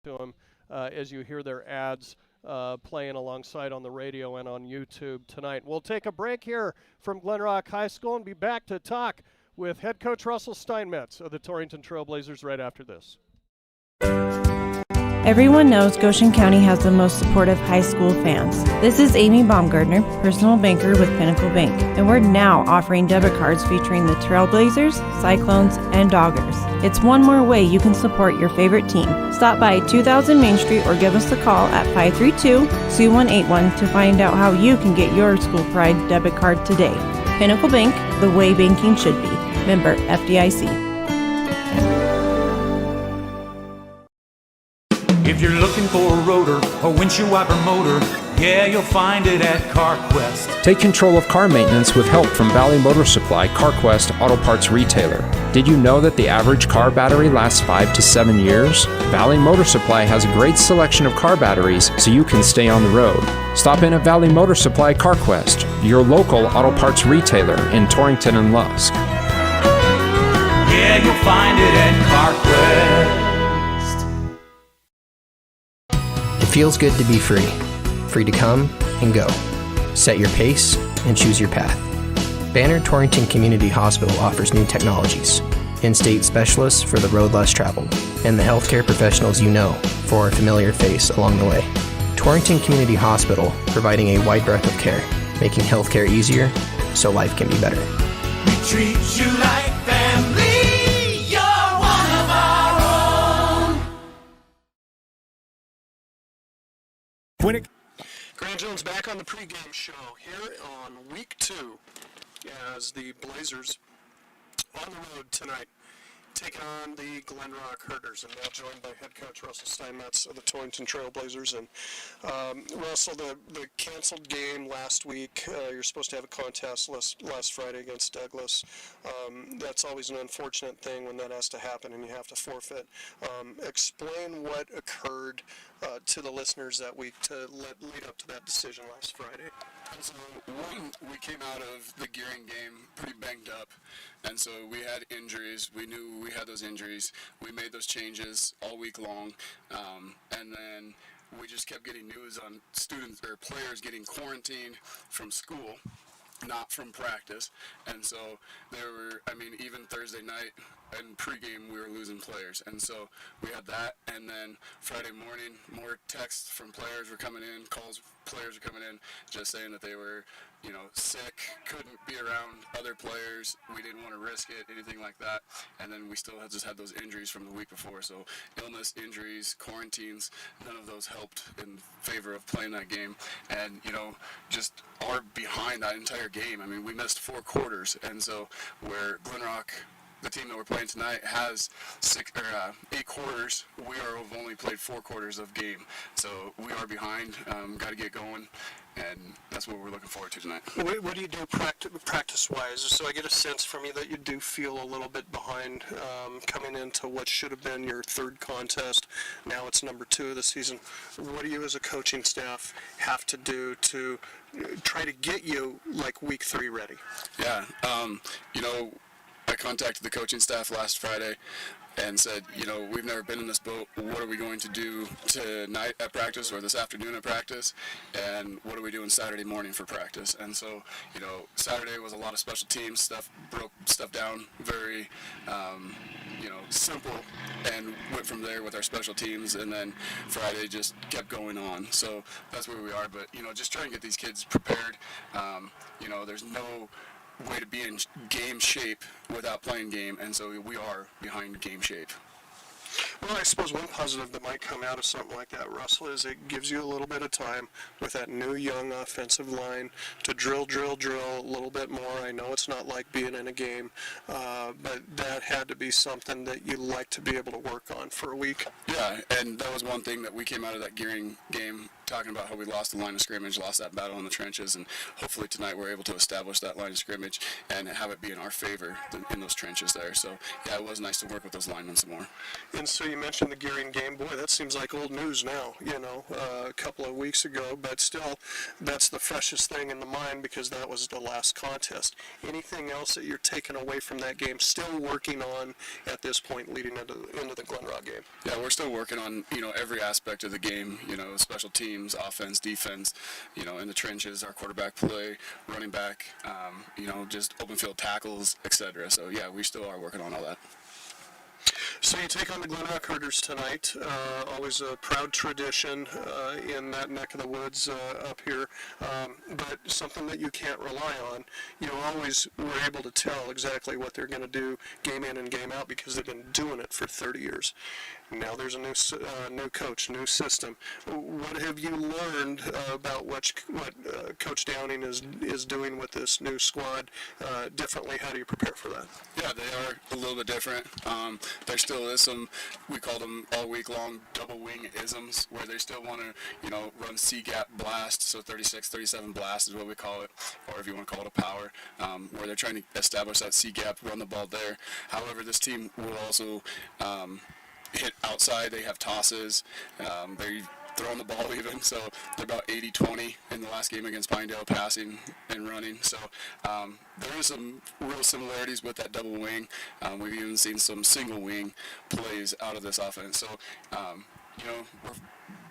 to them as you hear their ads playing alongside on the radio and on YouTube tonight. We'll take a break here from Glenrock High School and be back to talk with head coach Russell Steinmetz of the Torrington Trailblazers right after this. Everyone knows Goshen County has the most supportive high school fans. This is Amy Baumgartner, personal banker with Pinnacle Bank, and we're now offering debit cards featuring the Trailblazers, Cyclones, and Doggers. It's one more way you can support your favorite team. Stop by 2000 Main Street or give us a call at 532-2181 to find out how you can get your school pride debit card today. Pinnacle Bank, the way banking should be. Member FDIC. If you're looking for a rotor or windshield wiper motor, yeah, you'll find it at CarQuest. Take control of car maintenance with help from Valley Motor Supply, CarQuest Auto Parts Retailer. Did you know that the average car battery lasts 5 to 7 years? Valley Motor Supply has a great selection of car batteries so you can stay on the road. Stop in at Valley Motor Supply CarQuest, your local auto parts retailer in Torrington and Lusk. Yeah, you'll find it at CarQuest. It feels good to be free. Free to come and go. Set your pace and choose your path. Banner Torrington Community Hospital offers new technologies, in-state specialists for the road less traveled, and the healthcare professionals you know for a familiar face along the way. Torrington Community Hospital, providing a wide breadth of care, making healthcare easier so life can be better. We treat you like family. You're one of our own. Grant Jones back on the pregame show here on week 2 as the Blazers on the road tonight taking on the Glenrock Herders, and now joined by head coach Russell Steinmetz of the Torrington Trailblazers. And Russell, the canceled game last week, you're supposed to have a contest last Friday against Douglas. That's always an unfortunate thing when that has to happen and you have to forfeit. Explain what occurred to the listeners that week to lead up to that decision last Friday. So we came out of the Gearing game pretty banged up, and so we had injuries. We knew we had those injuries. We made those changes all week long, and then we just kept getting news on students or players getting quarantined from school, not from practice. And so even Thursday night and pregame we were losing players, and so we had that. And then Friday morning, more texts from players were coming in, calls players were coming in, just saying that they were, sick, couldn't be around other players. We didn't want to risk it, anything like that. And then we still had those injuries from the week before. So illness, injuries, quarantines, none of those helped in favor of playing that game. And just are behind that entire game. I mean, we missed 4 quarters, and so where Glenrock, the team that we're playing tonight, has 8 quarters, we have only played 4 quarters of game. So we are behind, got to get going, and that's what we're looking forward to tonight. What do you do practice-wise? So I get a sense from you that you do feel a little bit behind coming into what should have been your 3rd contest. Now it's number 2 of the season. What do you as a coaching staff have to do to try to get you like week 3 ready? Yeah, I contacted the coaching staff last Friday and said, we've never been in this boat. What are we going to do tonight at practice or this afternoon at practice? And what are we doing Saturday morning for practice? And so, Saturday was a lot of special teams stuff, broke stuff down very, simple, and went from there with our special teams. And then Friday just kept going on. So that's where we are. But, just trying to get these kids prepared. There's no way to be in game shape without playing game, and so we are behind game shape. Well, I suppose one positive that might come out of something like that, Russell, is it gives you a little bit of time with that new young offensive line to drill a little bit more. I know it's not like being in a game, but that had to be something that you like to be able to work on for a week. Yeah, and that was one thing that we came out of that Gearing game talking about how we lost the line of scrimmage, lost that battle in the trenches, and hopefully tonight we're able to establish that line of scrimmage and have it be in our favor in those trenches there. So, yeah, it was nice to work with those linemen some more. And so you mentioned the Gearing game. Boy, that seems like old news now, a couple of weeks ago, but still, that's the freshest thing in the mind because that was the last contest. Anything else that you're taking away from that game, still working on at this point leading into the Glenrock game? Yeah, we're still working on, every aspect of the game, special teams, offense, defense, in the trenches, our quarterback play, running back, just open field tackles, etc. So, yeah, we still are working on all that. So you take on the Glenrock Herders tonight, always a proud tradition in that neck of the woods up here, but something that you can't rely on. You always were able to tell exactly what they're going to do game in and game out because they've been doing it for 30 years. Now there's a new coach, new system. What have you learned about what Coach Downing is doing with this new squad differently? How do you prepare for that? Yeah, they are a little bit different. There still is some, we call them all week long double wing isms, where they still want to, run C-gap blast, so 36, 37 blast is what we call it, or if you want to call it a power, where they're trying to establish that C-gap, run the ball there. However, this team will also hit outside. They have tosses. They're throwing the ball even, so they're about 80-20 in the last game against Pinedale, passing and running. So there is some real similarities with that double wing. We've even seen some single wing plays out of this offense. So, we've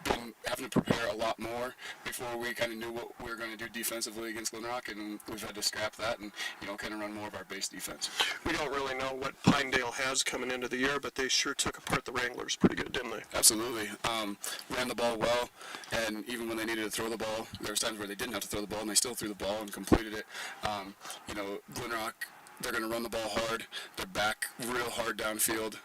been having to prepare a lot more before we kind of knew what we were going to do defensively against Glenrock, and we've had to scrap that and, kind of run more of our base defense. We don't really know what Pinedale has coming into the year, but they sure took apart the Wranglers pretty good, didn't they? Absolutely. Ran the ball well, and even when they needed to throw the ball, there was times where they didn't have to throw the ball, and they still threw the ball and completed it. Glenrock, they're going to run the ball hard. They're back real hard downfield.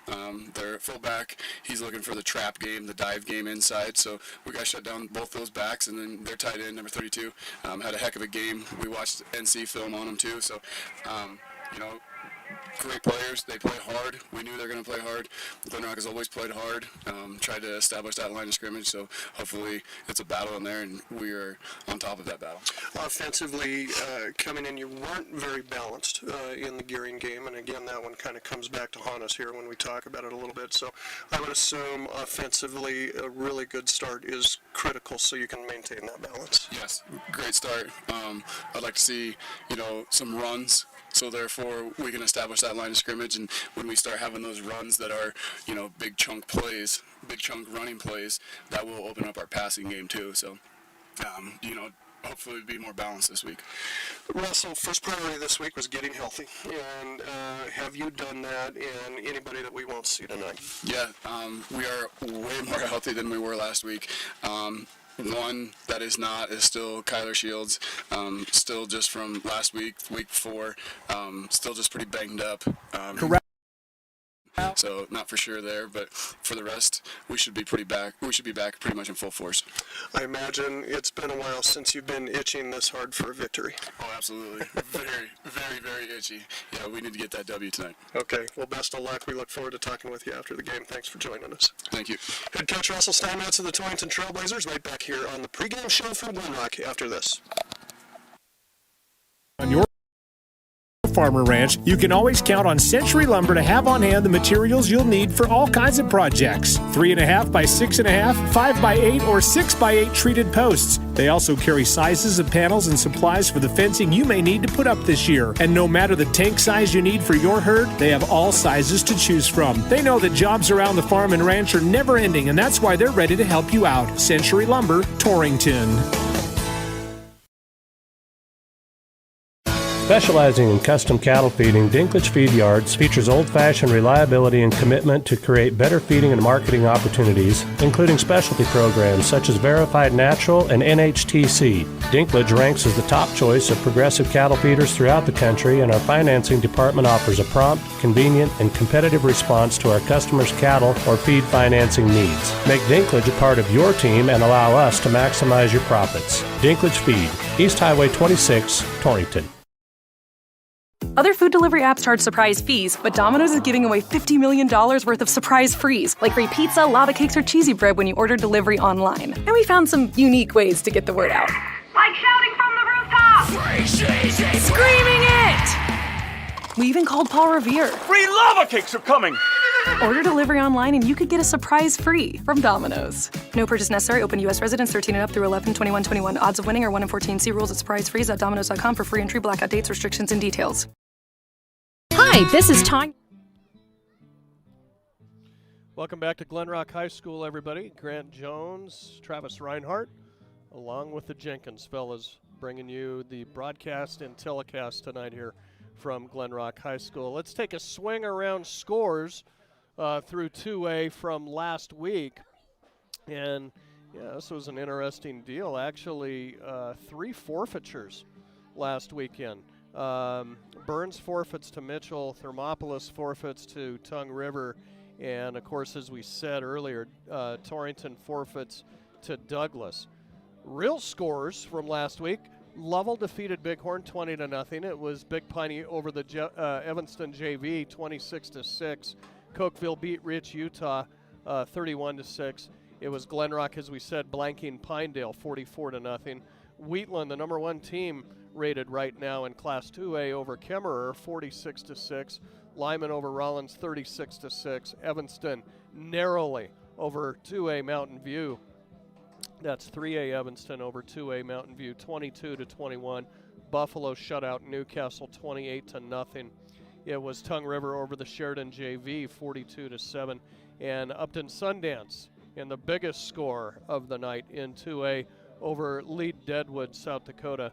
Their fullback, he's looking for the trap game, the dive game inside. So we got to shut down both those backs, and then their tight end, number 32, had a heck of a game. We watched NC film on him too. So, great players. They play hard. We knew they were going to play hard. Glenrock has always played hard, tried to establish that line of scrimmage, so hopefully it's a battle in there, and we are on top of that battle. Offensively, coming in, you weren't very balanced in the Gearing game, and again, that one kind of comes back to haunt us here when we talk about it a little bit. So I would assume offensively a really good start is critical so you can maintain that balance. Yes, great start. I'd like to see, some runs, so therefore we can establish that line of scrimmage, and when we start having those runs that are, big chunk plays, big chunk running plays, that will open up our passing game too. So, hopefully it'll be more balanced this week. Russell, first priority this week was getting healthy, and have you done that in anybody that we won't see tonight? Yeah, we are way more healthy than we were last week. One that is not is still Kyler Shields, still just from last week 4, still just pretty banged up. Correct. So not for sure there, but for the rest, we should be back pretty much in full force. I imagine it's been a while since you've been itching this hard for a victory. Oh, absolutely. Very, very, very itchy. Yeah, we need to get that W tonight. Okay, well, best of luck. We look forward to talking with you after the game. Thanks for joining us. Thank you. Head coach Russell Steinmetz of the Torrington Trailblazers right back here on the pregame show from Glenrock after this. On your farmer ranch, you can always count on Century Lumber to have on hand the materials you'll need for all kinds of projects. 3.5 by 6.5, 5 by 8, or 6 by 8 treated posts. They also carry sizes of panels and supplies for the fencing you may need to put up this year. And no matter the tank size you need for your herd, they have all sizes to choose from. They know that jobs around the farm and ranch are never ending, and that's why they're ready to help you out. Century Lumber, Torrington. Specializing in custom cattle feeding, Dinklage Feed Yards features old-fashioned reliability and commitment to create better feeding and marketing opportunities, including specialty programs such as Verified Natural and NHTC. Dinklage ranks as the top choice of progressive cattle feeders throughout the country, and our financing department offers a prompt, convenient, and competitive response to our customers' cattle or feed financing needs. Make Dinklage a part of your team and allow us to maximize your profits. Dinklage Feed, East Highway 26, Torrington. Other food delivery apps charge surprise fees, but Domino's is giving away $50 million worth of surprise frees, like free pizza, lava cakes, or cheesy bread when you order delivery online. And we found some unique ways to get the word out. Like shouting from the rooftop! Free cheesy! Screaming it! We even called Paul Revere. Free lava cakes are coming! Order delivery online and you could get a surprise free from Domino's. No purchase necessary. Open U.S. residents 13 and up through 11/21/21. Odds of winning are 1 in 14. See rules at surprisefrees.domino's.com for free entry, blackout dates, restrictions, and details. Hi, this is Tanya. Welcome back to Glenrock High School, everybody. Grant Jones, Travis Reinhardt, along with the Jenkins fellas, bringing you the broadcast and telecast tonight here from Glenrock High School. Let's take a swing around scores through 2A from last week. And, yeah, this was an interesting deal. Actually, 3 forfeitures last weekend. Burns forfeits to Mitchell, Thermopolis forfeits to Tongue River, and of course, as we said earlier, Torrington forfeits to Douglas. Real scores from last week: Lovell defeated Bighorn 20-0. It was Big Piney over the Evanston JV 26-6. Cokeville beat Rich Utah 31-6. It was Glenrock, as we said, blanking Pinedale 44-0. Wheatland, the number 1 team rated right now in Class 2A, over Kemmerer 46-6. Lyman over Rollins 36-6. Evanston narrowly over 2A Mountain View. That's 3A Evanston over 2A Mountain View 22-21. Buffalo shut out Newcastle 28-0. It was Tongue River over the Sheridan JV 42-7. And Upton Sundance in the biggest score of the night in 2A over Lead Deadwood, South Dakota,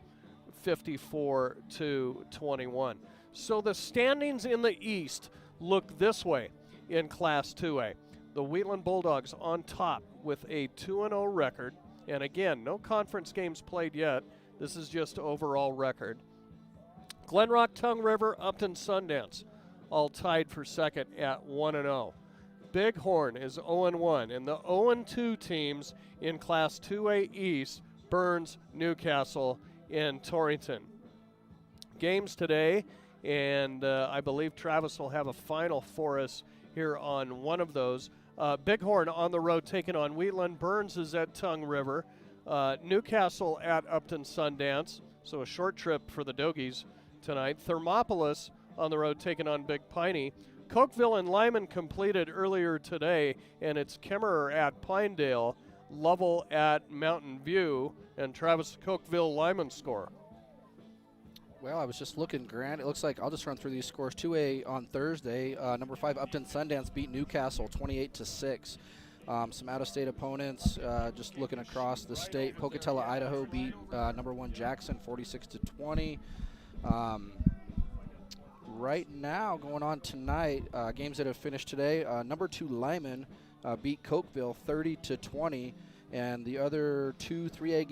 54-21. So the standings in the East look this way in Class 2A. The Wheatland Bulldogs on top with a 2-0 record. And again, no conference games played yet. This is just overall record. Glenrock, Tongue River, Upton, Sundance all tied for second at 1-0. Bighorn is 0-1, and the 0-2 teams in Class 2A East, Burns, Newcastle, and Torrington. Games today, and I believe Travis will have a final for us here on one of those. Bighorn on the road taking on Wheatland. Burns is at Tongue River. Newcastle at Upton Sundance, so a short trip for the Dogies tonight. Thermopolis on the road taking on Big Piney. Cokeville and Lyman completed earlier today, and it's Kemmerer at Pinedale, Lovell at Mountain View, and Travis Cokeville Lyman score. Well, I was just looking, Grant. It looks like I'll just run through these scores. 2A on Thursday. Number 5 Upton Sundance beat Newcastle 28-6. Some out-of-state opponents. Just looking across the state, Pocatello, Idaho beat number 1 Jackson 46-20. Right now, going on tonight, games that have finished today. Number 2 Lyman beat Cokeville 30-20. And the other 2 2A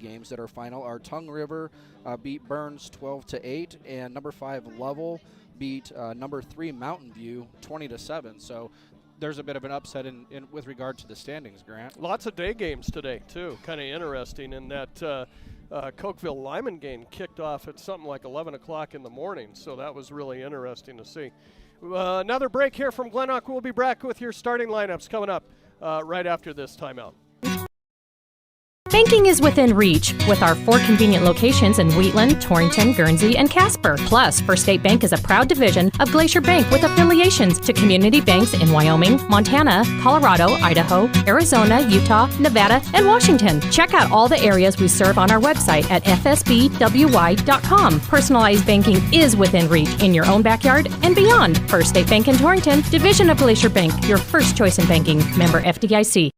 games that are final are Tongue River beat Burns 12-8, and number 5 Lovell beat number 3 Mountain View 20-7. So there's a bit of an upset in with regard to the standings, Grant. Lots of day games today too. Kind of interesting in that Cokeville Lyman game kicked off at something like 11 o'clock in the morning. So that was really interesting to see. Another break here from Glenrock. We'll be back with your starting lineups coming up right after this timeout. Banking is within reach with our 4 convenient locations in Wheatland, Torrington, Guernsey, and Casper. Plus, First State Bank is a proud division of Glacier Bank with affiliations to community banks in Wyoming, Montana, Colorado, Idaho, Arizona, Utah, Nevada, and Washington. Check out all the areas we serve on our website at fsbwy.com. Personalized banking is within reach in your own backyard and beyond. First State Bank in Torrington, division of Glacier Bank, your first choice in banking. Member FDIC.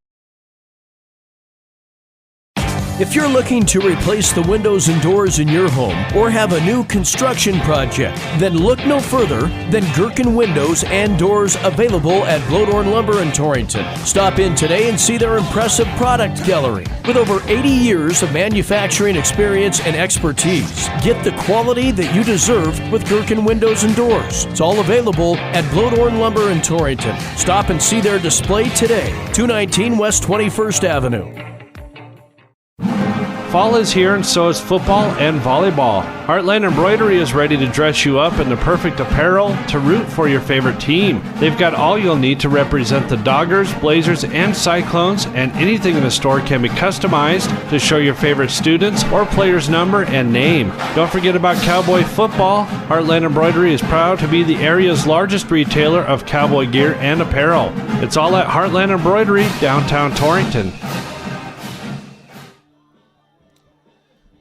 If you're looking to replace the windows and doors in your home or have a new construction project, then look no further than Gherkin Windows and Doors, available at Blodorn Lumber in Torrington. Stop in today and see their impressive product gallery. With over 80 years of manufacturing experience and expertise, get the quality that you deserve with Gherkin Windows and Doors. It's all available at Blodorn Lumber in Torrington. Stop and see their display today, 219 West 21st Avenue. Fall is here and so is football and volleyball. Heartland Embroidery is ready to dress you up in the perfect apparel to root for your favorite team. They've got all you'll need to represent the Doggers, Blazers, and Cyclones, and anything in the store can be customized to show your favorite students or player's number and name. Don't forget about Cowboy football. Heartland Embroidery is proud to be the area's largest retailer of cowboy gear and apparel. It's all at Heartland Embroidery, downtown Torrington.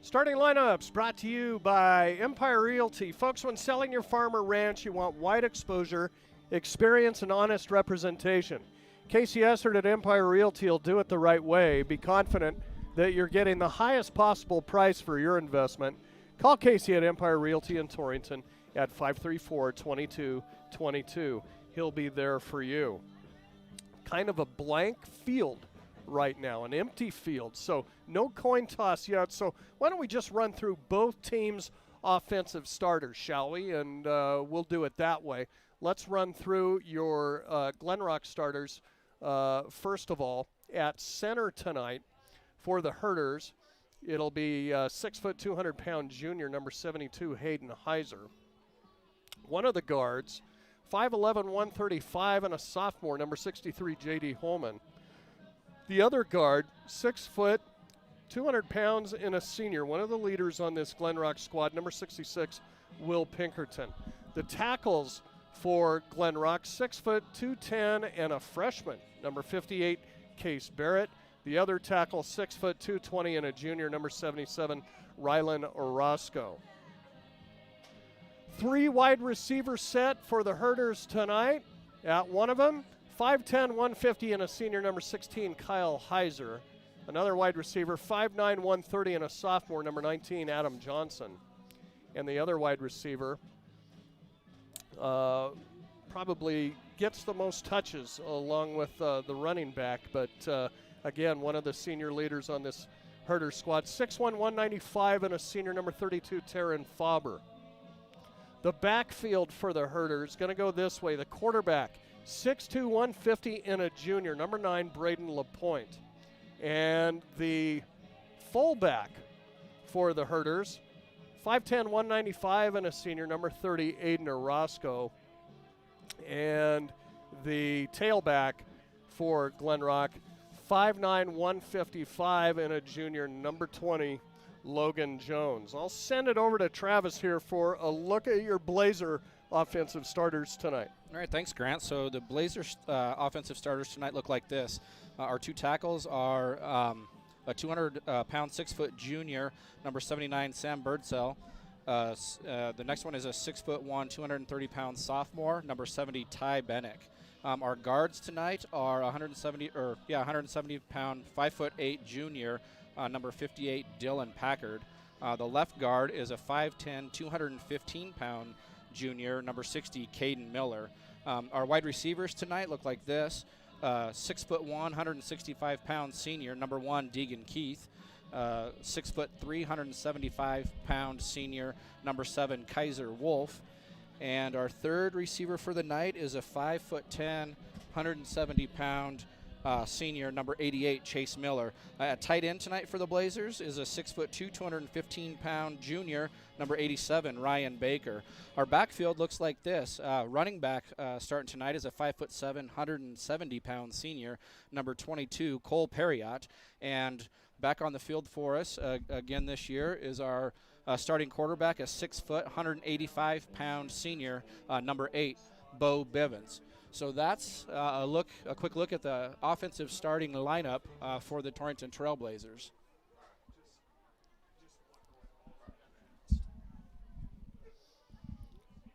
Starting lineups brought to you by Empire Realty. Folks, when selling your farm or ranch, you want wide exposure, experience, and honest representation. Casey Essert at Empire Realty will do it the right way. Be confident that you're getting the highest possible price for your investment. Call Casey at Empire Realty in Torrington at 534-2222. He'll be there for you. Kind of a blank field right now, an empty field, so no coin toss yet. So why don't we just run through both teams' offensive starters, shall we? And we'll do it that way. Let's run through your Glenrock starters. First of all, at center tonight for the Herders, it'll be 6', 200-pound junior, number 72, Hayden Heiser. One of the guards, 5'11", 135, and a sophomore, number 63, J.D. Holman. The other guard, 6 foot, 200 pounds, and a senior, one of the leaders on this Glenrock squad, number 66, Will Pinkerton. The tackles for Glenrock, 6 foot, 210, and a freshman, number 58, Case Barrett. The other tackle, 6 foot, 220, and a junior, number 77, Rylan Orozco. 3 wide receiver set for the Herders tonight. At one of them, 5'10", 150, and a senior, number 16, Kyle Heiser. Another wide receiver, 5'9", 130, and a sophomore, number 19, Adam Johnson. And the other wide receiver probably gets the most touches along with the running back, but again, one of the senior leaders on this Herder squad, 6'1", 195, and a senior, number 32, Taryn Faber. The backfield for the Herders going to go this way. The quarterback, 6'2", 150, and a junior, number 9, Braden LaPointe. And the fullback for the Herders, 5'10", 195, and a senior, number 30, Aiden Orozco. And the tailback for Glenrock, 5'9", 155, and a junior, number 20, Logan Jones. I'll send it over to Travis here for a look at your Blazer offensive starters tonight. All right, thanks, Grant. So the Blazers offensive starters tonight look like this. Our 2 tackles are a 200-pound, 6-foot junior, number 79, Sam Birdsell. The next one is a 6'1", 230-pound sophomore, number 70, Ty Bennick. Our guards tonight are 170-pound, 5'8" junior, number 58, Dylan Packard. The left guard is a 5'10", 215-pound junior, number 60, Caden Miller. Our wide receivers tonight look like this. 6'1", 165-pound senior, number 1, Deegan Keith. 6'3", 175-pound senior, number 7, Kaiser Wolf. And our third receiver for the night is a 5'10", 170-pound senior, number 88, Chase Miller. At tight end tonight for the Blazers is a 6'2", 215-pound junior, number 87, Ryan Baker. Our backfield looks like this. Running back starting tonight is a 5'7", 170-pound senior, number 22, Cole Perriott. And back on the field for us again this year is our starting quarterback, a 6 foot, 185-pound senior, number 8, Bo Bivens. So that's a quick look at the offensive starting lineup for the Torrington Trailblazers.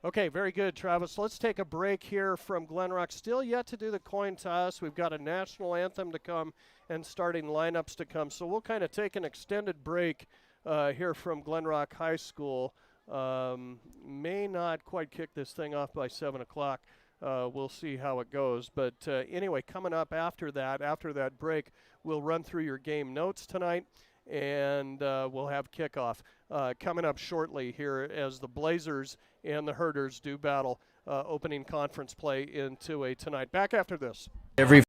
Okay, very good, Travis. Let's take a break here from Glenrock. Still yet to do the coin toss. We've got a national anthem to come and starting lineups to come. So we'll kind of take an extended break here from Glenrock High School. May not quite kick this thing off by 7 o'clock. We'll see how it goes. But anyway, coming up after that break, we'll run through your game notes tonight, and we'll have kickoff coming up shortly here as the Blazers and the Herders do battle opening conference play in 2A tonight. Back after this. Every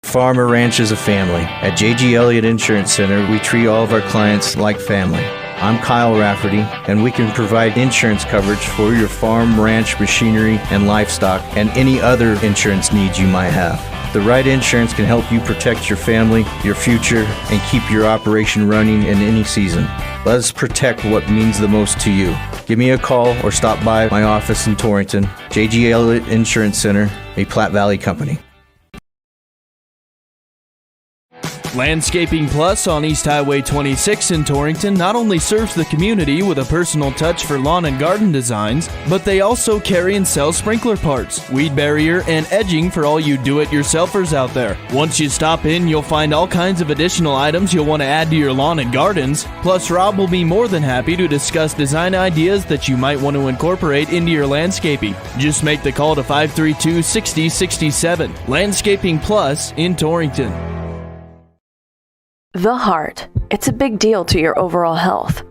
farm or ranch is a family. At J.G. Elliott Insurance Center, we treat all of our clients like family. I'm Kyle Rafferty, and we can provide insurance coverage for your farm, ranch, machinery, and livestock, and any other insurance needs you might have. The right insurance can help you protect your family, your future, and keep your operation running in any season. Let us protect what means the most to you. Give me a call or stop by my office in Torrington. J.G. Elliott Insurance Center, a Platte Valley company. Landscaping Plus on East Highway 26 in Torrington not only serves the community with a personal touch for lawn and garden designs, but they also carry and sell sprinkler parts, weed barrier, and edging for all you do-it-yourselfers out there. Once you stop in, you'll find all kinds of additional items you'll want to add to your lawn and gardens. Plus, Rob will be more than happy to discuss design ideas that you might want to incorporate into your landscaping. Just make the call to 532-6067. Landscaping Plus in Torrington. The heart. It's a big deal to your overall health.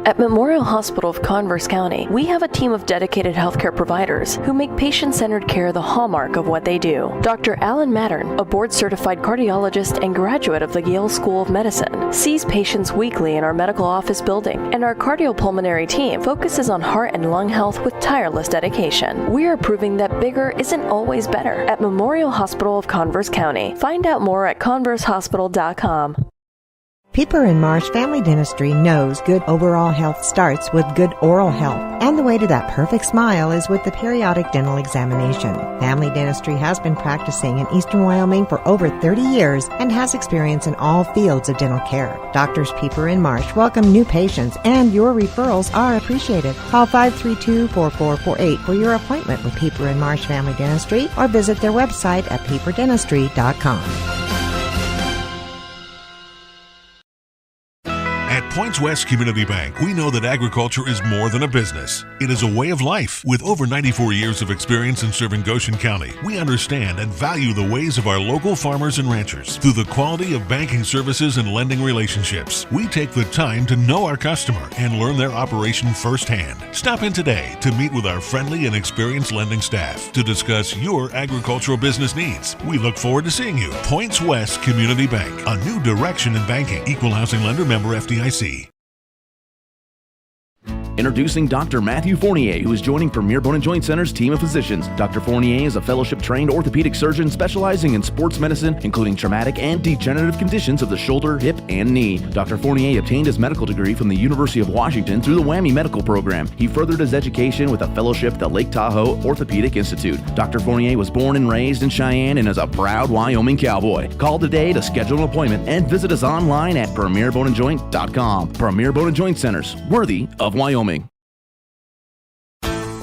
At Memorial Hospital of Converse County, we have a team of dedicated healthcare providers who make patient-centered care the hallmark of what they do. Dr. Alan Mattern, a board-certified cardiologist and graduate of the Yale School of Medicine, sees patients weekly in our medical office building, and our cardiopulmonary team focuses on heart and lung health with tireless dedication. We are proving that bigger isn't always better at Memorial Hospital of Converse County. Find out more at conversehospital.com. Pieper and Marsh Family Dentistry knows good overall health starts with good oral health, and the way to that perfect smile is with the periodic dental examination. Family Dentistry has been practicing in eastern Wyoming for over 30 years and has experience in all fields of dental care. Doctors Pieper and Marsh welcome new patients, and your referrals are appreciated. Call 532-4448 for your appointment with Pieper and Marsh Family Dentistry, or visit their website at pieperdentistry.com. At Points West Community Bank, we know that agriculture is more than a business. It is a way of life. With over 94 years of experience in serving Goshen County, we understand and value the ways of our local farmers and ranchers. Through the quality of banking services and lending relationships, we take the time to know our customer and learn their operation firsthand. Stop in today to meet with our friendly and experienced lending staff to discuss your agricultural business needs. We look forward to seeing you. Points West Community Bank, a new direction in banking. Equal housing lender, member FDIC. Introducing Dr. Matthew Fournier, who is joining Premier Bone & Joint Center's team of physicians. Dr. Fournier is a fellowship-trained orthopedic surgeon specializing in sports medicine, including traumatic and degenerative conditions of the shoulder, hip, and knee. Dr. Fournier obtained his medical degree from the University of Washington through the WWAMI Medical Program. He furthered his education with a fellowship at the Lake Tahoe Orthopedic Institute. Dr. Fournier was born and raised in Cheyenne and is a proud Wyoming cowboy. Call today to schedule an appointment and visit us online at premierboneandjoint.com. Premier Bone & Joint Centers, worthy of Wyoming.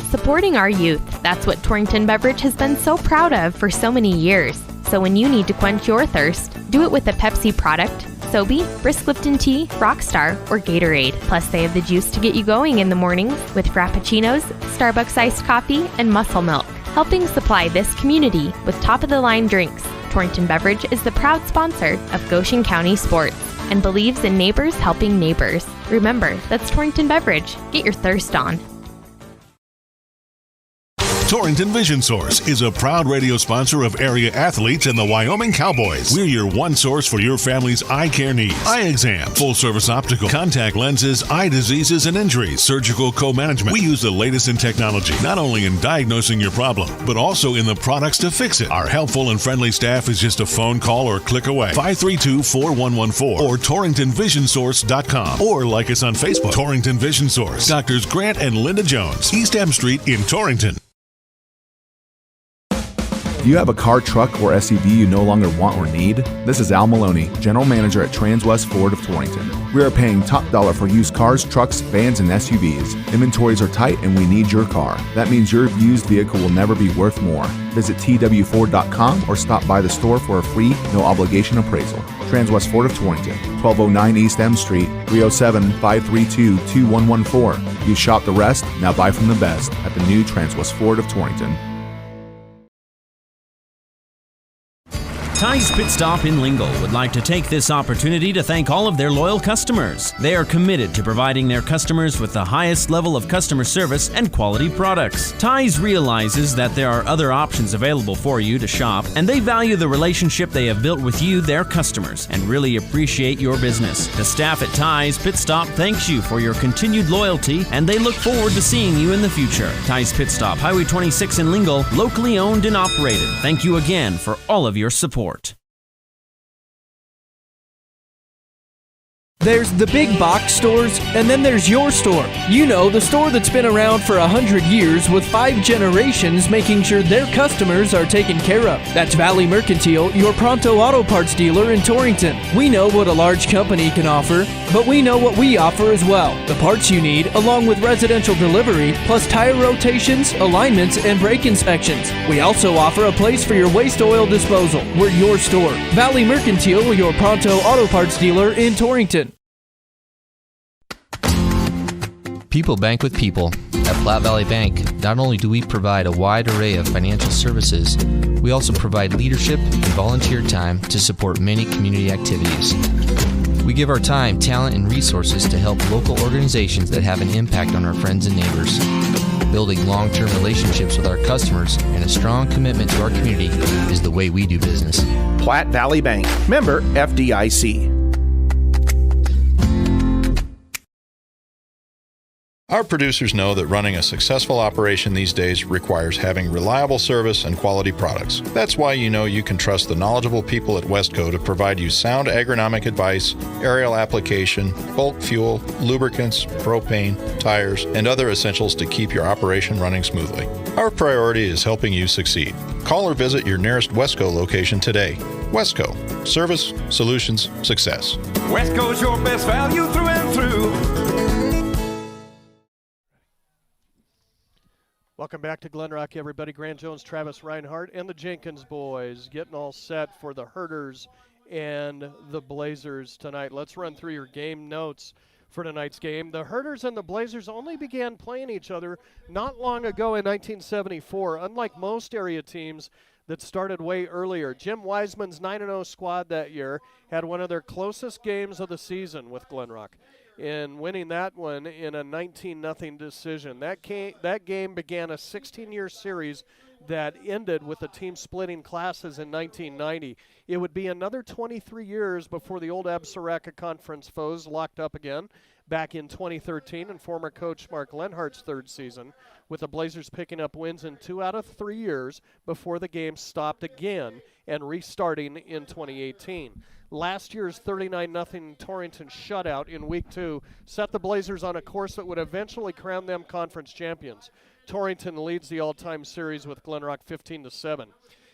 Supporting our youth, that's what Torrington Beverage has been so proud of for so many years. So when you need to quench your thirst, do it with a Pepsi product, Sobe, Brisk Lipton Tea, Rockstar, or Gatorade. Plus, they have the juice to get you going in the mornings with Frappuccinos, Starbucks iced coffee, and Muscle Milk, helping supply this community with top-of-the-line drinks. Torrington Beverage is the proud sponsor of Goshen County Sports and believes in neighbors helping neighbors. Remember, that's Torrington Beverage. Get your thirst on. Torrington Vision Source is a proud radio sponsor of area athletes and the Wyoming Cowboys. We're your one source for your family's eye care needs. Eye exam, full-service optical, contact lenses, eye diseases and injuries, surgical co-management. We use the latest in technology, not only in diagnosing your problem, but also in the products to fix it. Our helpful and friendly staff is just a phone call or click away. 532-4114 or TorringtonVisionSource.com, or like us on Facebook. Torrington Vision Source. Doctors Grant and Linda Jones, East M Street in Torrington. Do you have a car, truck, or SUV you no longer want or need? This is Al Maloney, General Manager at Transwest Ford of Torrington. We are paying top dollar for used cars, trucks, vans, and SUVs. Inventories are tight and we need your car. That means your used vehicle will never be worth more. Visit twford.com or stop by the store for a free, no obligation appraisal. Transwest Ford of Torrington, 1209 East M Street, 307-532-2114. You shop the rest, now buy from the best at the new Transwest Ford of Torrington. Ty's Pit Stop in Lingle would like to take this opportunity to thank all of their loyal customers. They are committed to providing their customers with the highest level of customer service and quality products. Ty's realizes that there are other options available for you to shop, and they value the relationship they have built with you, their customers, and really appreciate your business. The staff at Ty's Pit Stop thanks you for your continued loyalty, and they look forward to seeing you in the future. Ty's Pit Stop, Highway 26 in Lingle, locally owned and operated. Thank you again for all of your support. There's the big box stores, and then there's your store. You know, the store that's been around for 100 years with 5 generations making sure their customers are taken care of. That's Valley Mercantile, your Pronto Auto Parts dealer in Torrington. We know what a large company can offer, but we know what we offer as well. The parts you need, along with residential delivery, plus tire rotations, alignments, and brake inspections. We also offer a place for your waste oil disposal. We're your store. Valley Mercantile, your Pronto Auto Parts dealer in Torrington. People bank with people. At Platte Valley Bank, not only do we provide a wide array of financial services, we also provide leadership and volunteer time to support many community activities. We give our time, talent, and resources to help local organizations that have an impact on our friends and neighbors. Building long-term relationships with our customers and a strong commitment to our community is the way we do business. Platte Valley Bank, member FDIC. Our producers know that running a successful operation these days requires having reliable service and quality products. That's why you know you can trust the knowledgeable people at Westco to provide you sound agronomic advice, aerial application, bulk fuel, lubricants, propane, tires, and other essentials to keep your operation running smoothly. Our priority is helping you succeed. Call or visit your nearest Westco location today. Westco. Service, solutions, success. Westco's your best value through and through. Welcome back to Glenrock, everybody. Grant Jones, Travis Reinhardt, and the Jenkins boys getting all set for the Herders and the Blazers tonight. Let's run through your game notes for tonight's game. The Herders and the Blazers only began playing each other not long ago in 1974, unlike most area teams that started way earlier. Jim Wiseman's 9-0 squad that year had one of their closest games of the season with Glenrock, in winning that one in a 19-0 decision. That game began a 16-year series that ended with the team splitting classes in 1990. It would be another 23 years before the old Absaraka Conference foes locked up again back in 2013 and former coach Mark Lenhart's third season, with the Blazers picking up wins in 2 out of 3 years before the game stopped again and restarting in 2018. Last year's 39-0 Torrington shutout in Week 2 set the Blazers on a course that would eventually crown them conference champions. Torrington leads the all-time series with Glenrock 15-7.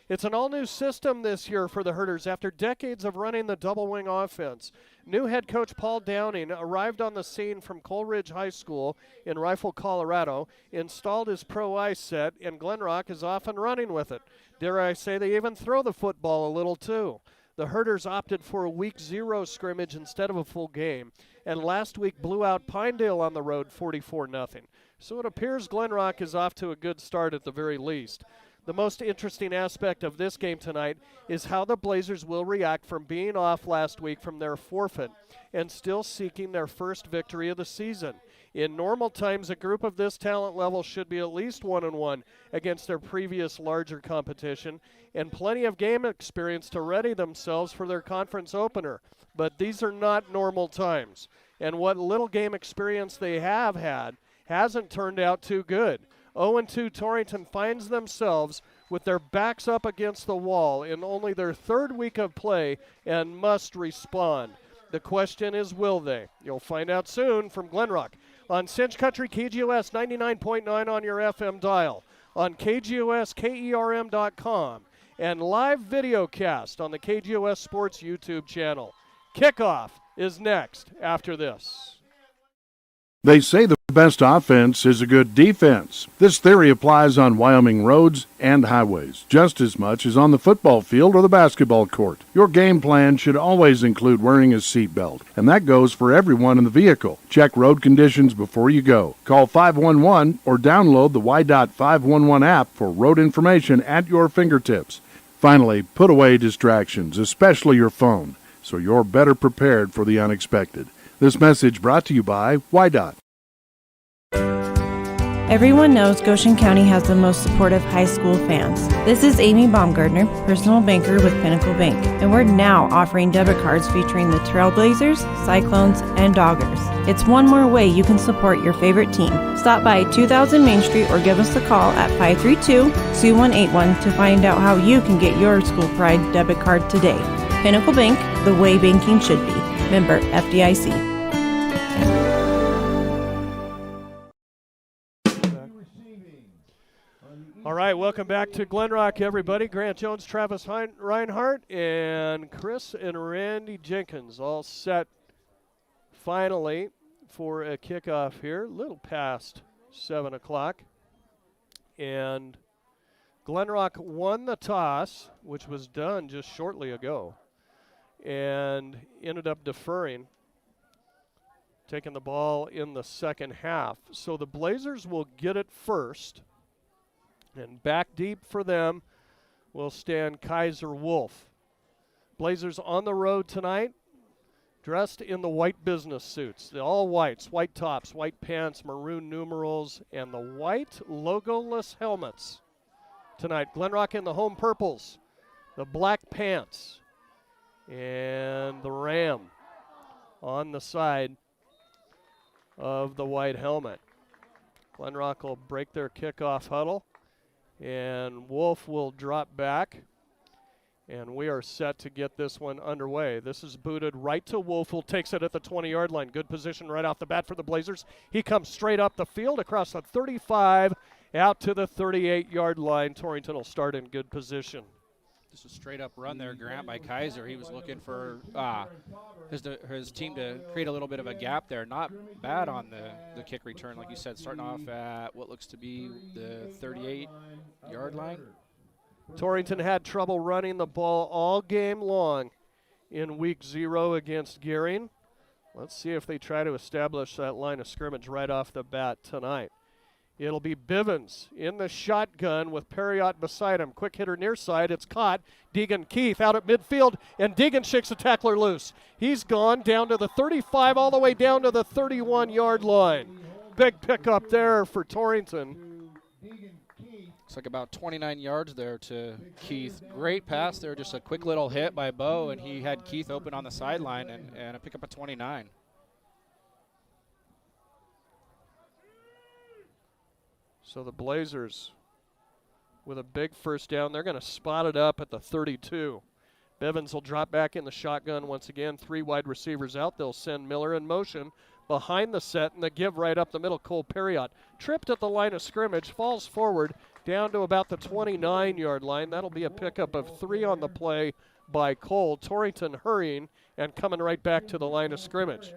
It's an all-new system this year for the Herders after decades of running the double-wing offense. New head coach Paul Downing arrived on the scene from Coleridge High School in Rifle, Colorado, installed his pro ice set, and Glenrock is off and running with it. Dare I say they even throw the football a little too. The Herders opted for a Week 0 scrimmage instead of a full game, and last week blew out Pinedale on the road 44-0. So it appears Glenrock is off to a good start at the very least. The most interesting aspect of this game tonight is how the Blazers will react from being off last week from their forfeit and still seeking their first victory of the season. In normal times, a group of this talent level should be at least 1-1 against their previous larger competition and plenty of game experience to ready themselves for their conference opener. But these are not normal times, and what little game experience they have had hasn't turned out too good. 0-2 Torrington finds themselves with their backs up against the wall in only their third week of play and must respond. The question is, will they? You'll find out soon from Glenrock on Cinch Country KGOS 99.9 on your FM dial, on KGOSKERM.com, and live videocast on the KGOS Sports YouTube channel. Kickoff is next after this. They say the best offense is a good defense. This theory applies on Wyoming roads and highways just as much as on the football field or the basketball court. Your game plan should always include wearing a seatbelt, and that goes for everyone in the vehicle. Check road conditions before you go. Call 511 or download the Y.511 app for road information at your fingertips. Finally, put away distractions, especially your phone, so you're better prepared for the unexpected. This message brought to you by WYDOT. Everyone knows Goshen County has the most supportive high school fans. This is Amy Baumgartner, personal banker with Pinnacle Bank, and we're now offering debit cards featuring the Trailblazers, Cyclones, and Doggers. It's one more way you can support your favorite team. Stop by 2000 Main Street or give us a call at 532-2181 to find out how you can get your school pride debit card today. Pinnacle Bank, the way banking should be. Member FDIC. All right, welcome back to Glenrock, everybody. Grant Jones, Travis Reinhardt, and Chris and Randy Jenkins all set finally for a kickoff here, a little past 7 o'clock. And Glenrock won the toss, which was done just shortly ago, and ended up deferring, taking the ball in the second half. So the Blazers will get it first. And back deep for them will stand Kaiser Wolf. Blazers on the road tonight, dressed in the white business suits. The all whites, white tops, white pants, maroon numerals, and the white logoless helmets tonight. Glenrock in the home purples, the black pants, and the ram on the side of the white helmet. Glenrock will break their kickoff huddle. And Wolf will drop back, and we are set to get this one underway. This is booted right to Wolf, who takes it at the 20-yard line. Good position right off the bat for the Blazers. He comes straight up the field across the 35, out to the 38-yard line. Torrington will start in good position. Just a straight-up run there, Grant, by Kaiser. He was looking for his team to create a little bit of a gap there. Not bad on the kick return, like you said, starting off at what looks to be the 38-yard line. Torrington had trouble running the ball all game long in week 0 against Gearing. Let's see if they try to establish that line of scrimmage right off the bat tonight. It'll be Bivens in the shotgun with Perriott beside him. Quick hitter near side. It's caught. Deegan Keith out at midfield, and Deegan shakes the tackler loose. He's gone down to the 35 all the way down to the 31-yard line. Big pickup there for Torrington. Looks like about 29 yards there to Keith. Great pass there, just a quick little hit by Bo, and he had Keith open on the sideline and a pickup of 29. So the Blazers with a big first down. They're going to spot it up at the 32. Bivens will drop back in the shotgun once again. 3 wide receivers out. They'll send Miller in motion behind the set, and the give right up the middle. Cole Perriott tripped at the line of scrimmage, falls forward down to about the 29-yard line. That'll be a pickup of 3 on the play by Cole. Torrington hurrying and coming right back to the line of scrimmage.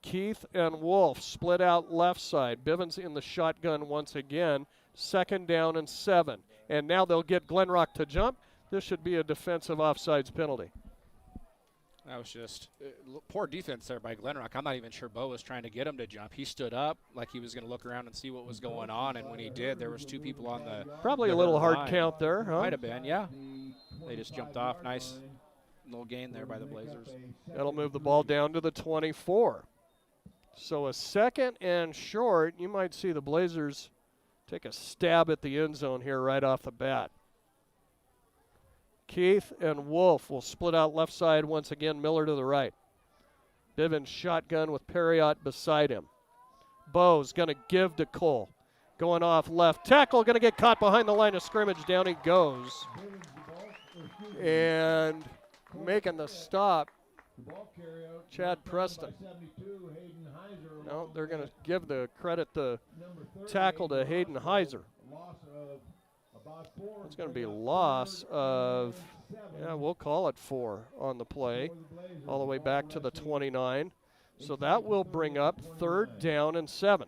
Keith and Wolf split out left side. Bivens in the shotgun once again. 2nd down and 7. And now they'll get Glenrock to jump. This should be a defensive offsides penalty. That was just poor defense there by Glenrock. I'm not even sure Bo was trying to get him to jump. He stood up like he was going to look around and see what was going on, and when he did, there was 2 people on the probably a little hard count there, huh? Might have been, yeah. They just jumped off. Nice little gain there by the Blazers. That'll move the ball down to the 24. So a 2nd and short. You might see the Blazers take a stab at the end zone here right off the bat. Keith and Wolf will split out left side once again. Miller to the right. Bivens shotgun with Perriott beside him. Bo's going to give to Cole. Going off left tackle, going to get caught behind the line of scrimmage. Down he goes. And making the stop, Chad Preston. No, they're going to give the credit to tackle to Hayden Heiser. It's going to be loss of, we'll call it 4 on the play, all the way back to the 29. So that will bring up 3rd down and 7.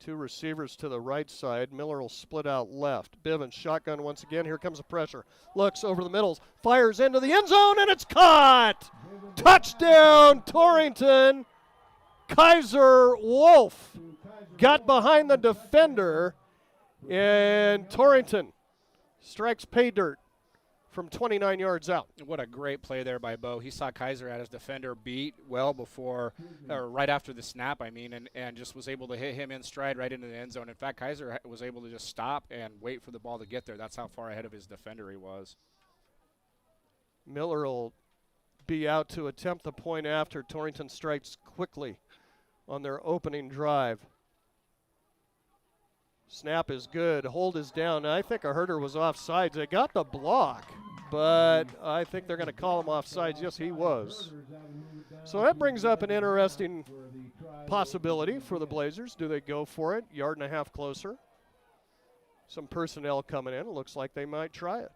2 receivers to the right side. Miller will split out left. Bivens shotgun once again. Here comes the pressure. Looks over the middles. Fires into the end zone, and it's caught! Touchdown, Torrington. Kaiser Wolf got behind the defender And Torrington strikes pay dirt from 29 yards out. What a great play there by Bo. He saw Kaiser at his defender beat well before, or right after the snap, and just was able to hit him in stride right into the end zone. In fact, Kaiser was able to just stop and wait for the ball to get there. That's how far ahead of his defender he was. Miller will be out to attempt the point after. Torrington strikes quickly on their opening drive. Snap is good. Hold is down. I think a Herder was offsides. They got the block, but I think they're going to call him offsides. Yes, he was. So that brings up an interesting possibility for the Blazers. Do they go for it? Yard and a half closer. Some personnel coming in. It looks like they might try it.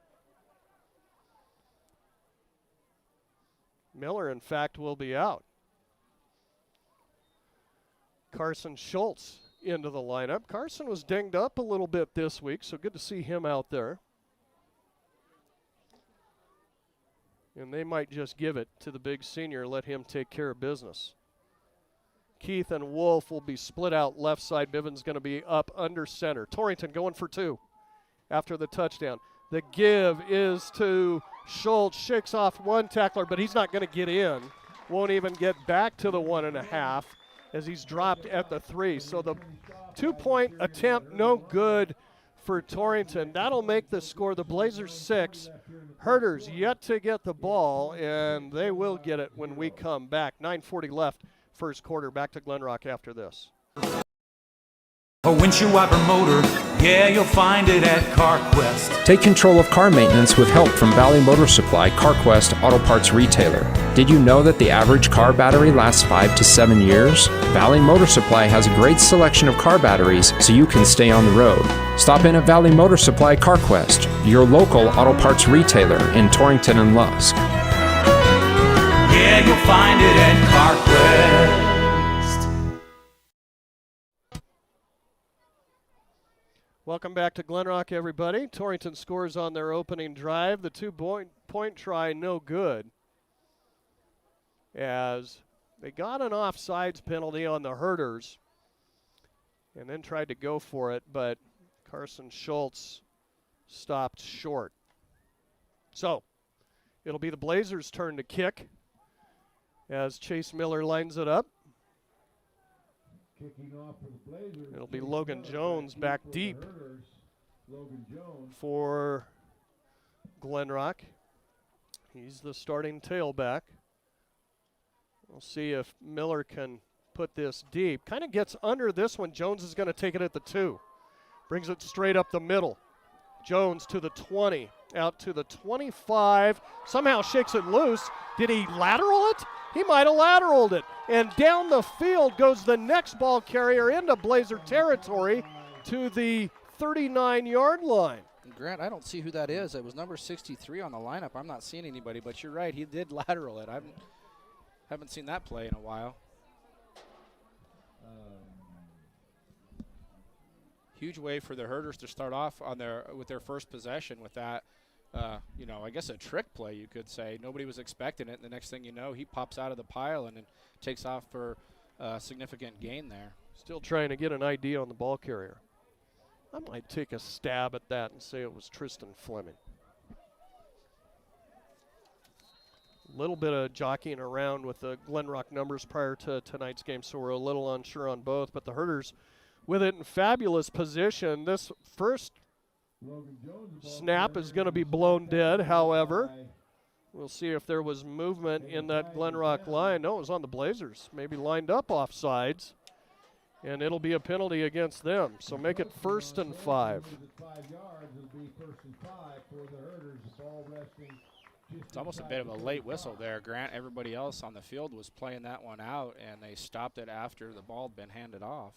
Miller, in fact, will be out. Carson Schultz into the lineup. Carson was dinged up a little bit this week, so good to see him out there. And they might just give it to the big senior, let him take care of business. Keith and Wolf will be split out left side. Bivens going to be up under center. Torrington going for 2 after the touchdown. The give is to Schultz. Shakes off one tackler, but he's not going to get in. Won't even get back to the 1.5 as he's dropped at the 3. So the 2-point attempt, no good for Torrington. That'll make the score the Blazers 6. Herders yet to get the ball, and they will get it when we come back. 9:40 left, first quarter. Back to Glenrock after this. A windshield wiper motor, yeah, you'll find it at CarQuest. Take control of car maintenance with help from Valley Motor Supply, CarQuest Auto Parts Retailer. Did you know that the average car battery lasts 5 to 7 years? Valley Motor Supply has a great selection of car batteries so you can stay on the road. Stop in at Valley Motor Supply CarQuest, your local auto parts retailer in Torrington and Lusk. Yeah, you'll find it at CarQuest. Welcome back to Glenrock, everybody. Torrington scores on their opening drive. The 2-point try, no good, as they got an offsides penalty on the Herders and then tried to go for it, but Carson Schultz stopped short. So it'll be the Blazers' turn to kick as Chase Miller lines it up. It'll be Logan Jones back deep for Glenrock. He's the starting tailback. We'll see if Miller can put this deep. Kind of gets under this one. Jones is going to take it at the 2. Brings it straight up the middle. Jones to the 20, out to the 25. Somehow shakes it loose. Did he lateral it? He might have lateraled it. And down the field goes the next ball carrier into Blazer territory to the 39-yard line. Grant, I don't see who that is. It was number 63 on the lineup. I'm not seeing anybody, but you're right. He did lateral it. I haven't seen that play in a while. Huge way for the Herders to start off on with their first possession with that. I guess a trick play, you could say. Nobody was expecting it, and the next thing you know, he pops out of the pile and then takes off for a significant gain there. Still trying to get an ID on the ball carrier. I might take a stab at that and say it was Tristan Fleming. A little bit of jockeying around with the Glenrock numbers prior to tonight's game, so we're a little unsure on both, but the Herders with it in fabulous position. This first snap is going to be blown dead, however. We'll see if there was movement in that Glenrock line. No, it was on the Blazers, maybe lined up offsides, and it'll be a penalty against them. So make it 1st and 5. It's almost a bit of a late whistle there, Grant. Everybody else on the field was playing that one out, and they stopped it after the ball had been handed off.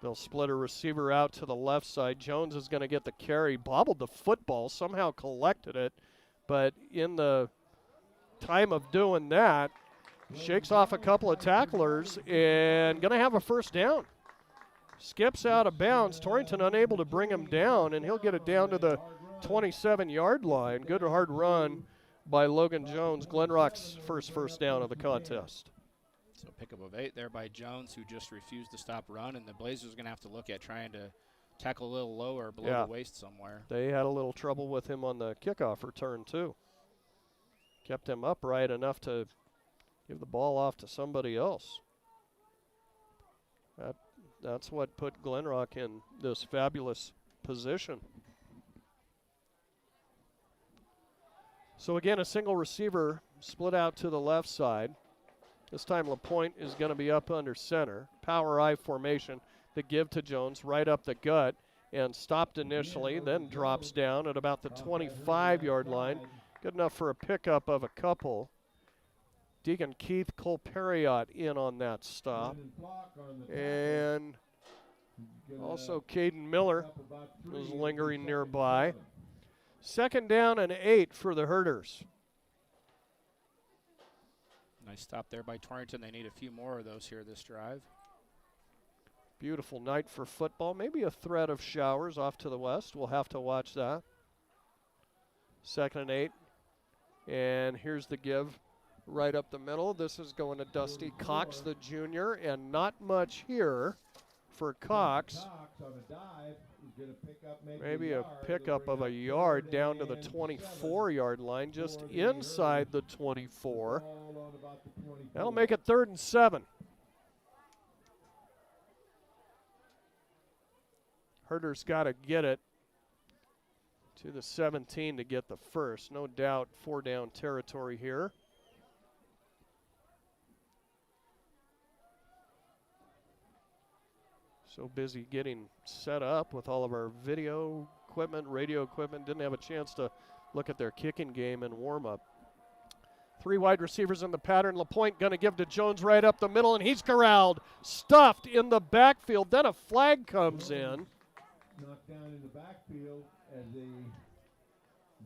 They'll split a receiver out to the left side. Jones is going to get the carry, bobbled the football, somehow collected it, but in the time of doing that, shakes off a couple of tacklers and going to have a first down. Skips out of bounds. Torrington unable to bring him down, and he'll get it down to the 27-yard line. Good hard run by Logan Jones, Glenrock's first down of the contest. So pickup of 8 there by Jones, who just refused to stop run, and the Blazers are going to have to look at trying to tackle a little lower below the waist somewhere. They had a little trouble with him on the kickoff return, too. Kept him upright enough to give the ball off to somebody else. That's what put Glenrock in this fabulous position. So again, a single receiver split out to the left side. This time LaPointe is going to be up under center. Power I formation. The give to Jones right up the gut and stopped initially, then drops down at about the 25-yard line. Good enough for a pickup of a couple. Deacon Keith Colperiot in on that stop. And also Caden Miller was lingering nearby. 2nd down and 8 for the Herders. Nice stop there by Torrington. They need a few more of those here this drive. Beautiful night for football. Maybe a threat of showers off to the west. We'll have to watch that. 2nd and 8. And here's the give right up the middle. This is going to Dusty Cox, the junior, and not much here for Cox. Maybe a pickup of a yard down to the 24-yard line, just inside the 24. That'll make it 3rd and 7. Herders got to get it to the 17 to get the first. No doubt 4-down territory here. So busy getting set up with all of our video equipment, radio equipment. Didn't have a chance to look at their kicking game and warm up. 3 wide receivers in the pattern. LaPointe going to give to Jones right up the middle, and he's corralled, stuffed in the backfield. Then a flag comes in. Knocked down in the backfield as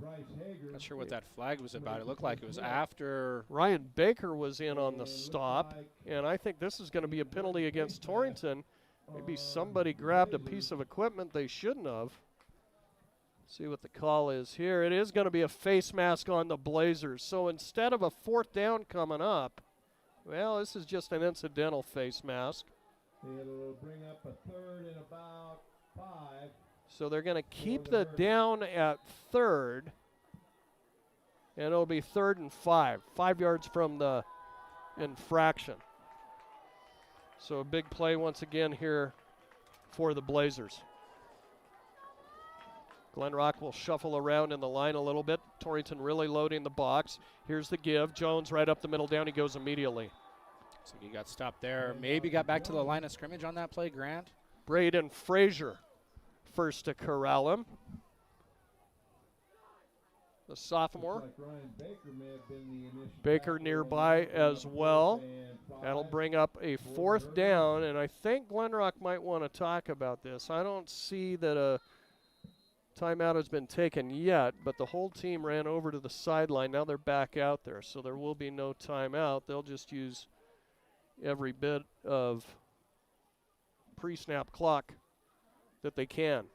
Bryce Hager. Not sure what that flag was about. It looked like it was after. Ryan Baker was in on the stop, and I think this is going to be a penalty against Torrington. Maybe somebody grabbed a piece of equipment they shouldn't have. See what the call is here. It is going to be a face mask on the Blazers. So instead of a 4th down coming up, well, this is just an incidental face mask. It'll bring up a 3rd and about 5. So they're going to keep the down at 3rd, and it'll be 3rd and 5, 5 yards from the infraction. So a big play once again here for the Blazers. Glenrock will shuffle around in the line a little bit. Torrington really loading the box. Here's the give. Jones right up the middle, down he goes immediately. So he got stopped there. Maybe got back to the line of scrimmage on that play, Grant. Braden Frazier first to corral him. The sophomore. Baker nearby as well. That'll bring up a 4th down, and I think Glenrock might want to talk about this. I don't see that a timeout has been taken yet, but the whole team ran over to the sideline. Now they're back out there, so there will be no timeout. They'll just use every bit of pre-snap clock that they can.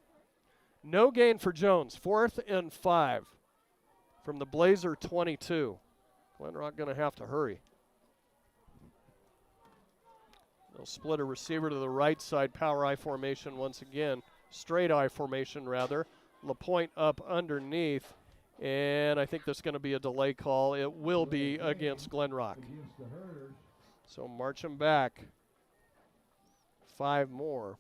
No gain for Jones. 4th and 5 from the Blazer 22. Glenrock going to have to hurry. They'll split a receiver to the right side, power I formation once again. Straight I formation, rather. LaPointe up underneath, and I think there's going to be a delay call. It will be against Glenrock. So march them back. 5 more.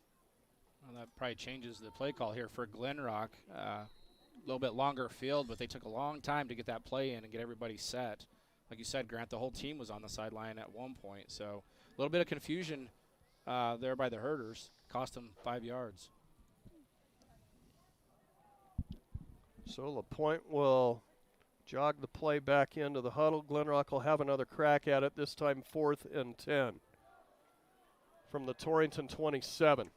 Well, that probably changes the play call here for Glenrock. A little bit longer field, but they took a long time to get that play in and get everybody set. Like you said, Grant, the whole team was on the sideline at one point. So a little bit of confusion there by the Herders. Cost them 5 yards. So LaPointe will jog the play back into the huddle. Glenrock will have another crack at it, this time 4th and 10 from the Torrington 27.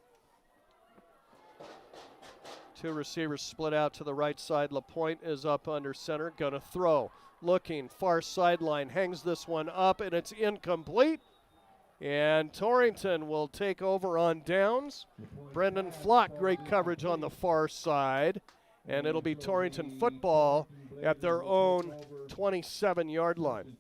2 receivers split out to the right side. LaPointe is up under center, gonna throw. Looking, far sideline, hangs this one up, and it's incomplete. And Torrington will take over on downs. Brendan Flock, great coverage on the far side. and it'll be Torrington football at their own 27-yard line.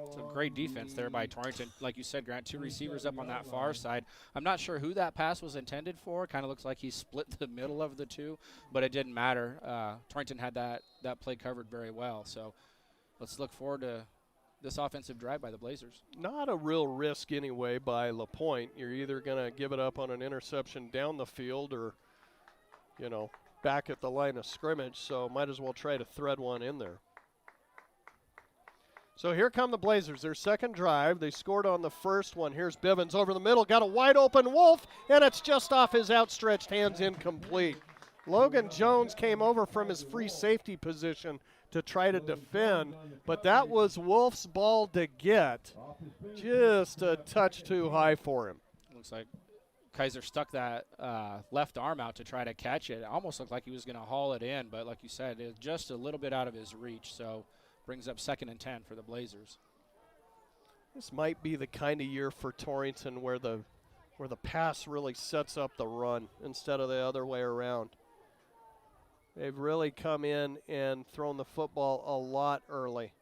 It's a great defense there by Torrington. Like you said, Grant, 2 receivers up on that far side. I'm not sure who that pass was intended for. Kind of looks like he split the middle of the two, but it didn't matter. Torrington had that play covered very well. So let's look forward to this offensive drive by the Blazers. Not a real risk anyway by LaPointe. You're either going to give it up on an interception down the field or, back at the line of scrimmage, so might as well try to thread one in there. So here come the Blazers, their second drive. They scored on the first one. Here's Bivens over the middle, got a wide open Wolf, and it's just off his outstretched hands, incomplete. Logan Jones came over from his free safety position to try to defend, but that was Wolf's ball to get. Just a touch too high for him. Looks like Kaiser stuck that left arm out to try to catch it. It almost looked like he was going to haul it in, but like you said, it's just a little bit out of his reach, so brings up 2nd and 10 for the Blazers. This might be the kind of year for Torrington where the pass really sets up the run instead of the other way around. They've really come in and thrown the football a lot early.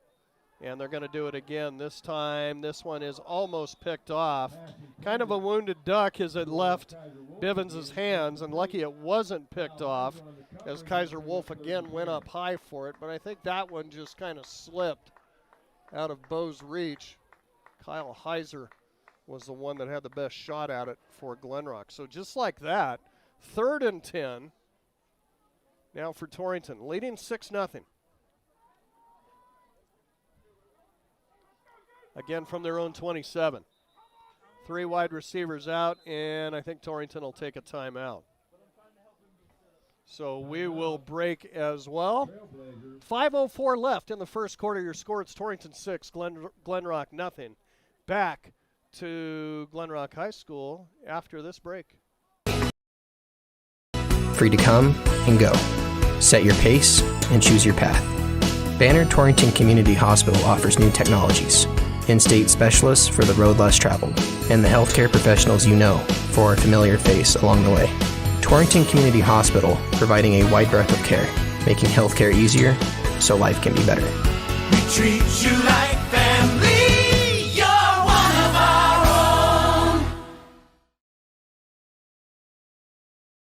And they're going to do it again. This time, this one is almost picked off. Kind of a wounded duck as it left Bivens' hands, and lucky it wasn't picked off as Kaiser Wolf again went up high for it. But I think that one just kind of slipped out of Bo's reach. Kyle Heiser was the one that had the best shot at it for Glenrock. So just like that, 3rd and 10 now for Torrington, leading 6-0. Again from their own 27. 3 wide receivers out, and I think Torrington will take a timeout. So we will break as well. 5:04 left in the first quarter. Your score, it's Torrington 6, Glenrock nothing. Back to Glenrock High School after this break. Free to come and go. Set your pace and choose your path. Banner Torrington Community Hospital offers new technologies, in-state specialists for the road less traveled, and the healthcare professionals you know for a familiar face along the way. Torrington Community Hospital, providing a wide breadth of care, making healthcare easier so life can be better. We treat you like family. You're one of our own.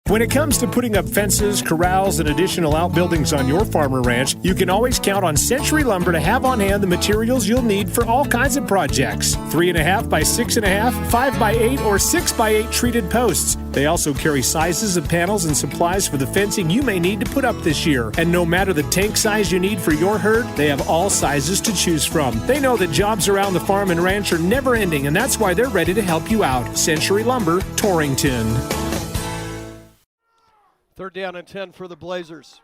When it comes to putting up fences, corrals, and additional outbuildings on your farm or ranch, you can always count on Century Lumber to have on hand the materials you'll need for all kinds of projects. 3.5 by 6.5, 5 by 8, or 6 by 8 treated posts. They also carry sizes of panels and supplies for the fencing you may need to put up this year. And no matter the tank size you need for your herd, they have all sizes to choose from. They know that jobs around the farm and ranch are never ending, and that's why they're ready to help you out. Century Lumber, Torrington. 3rd down and 10 for the Blazers.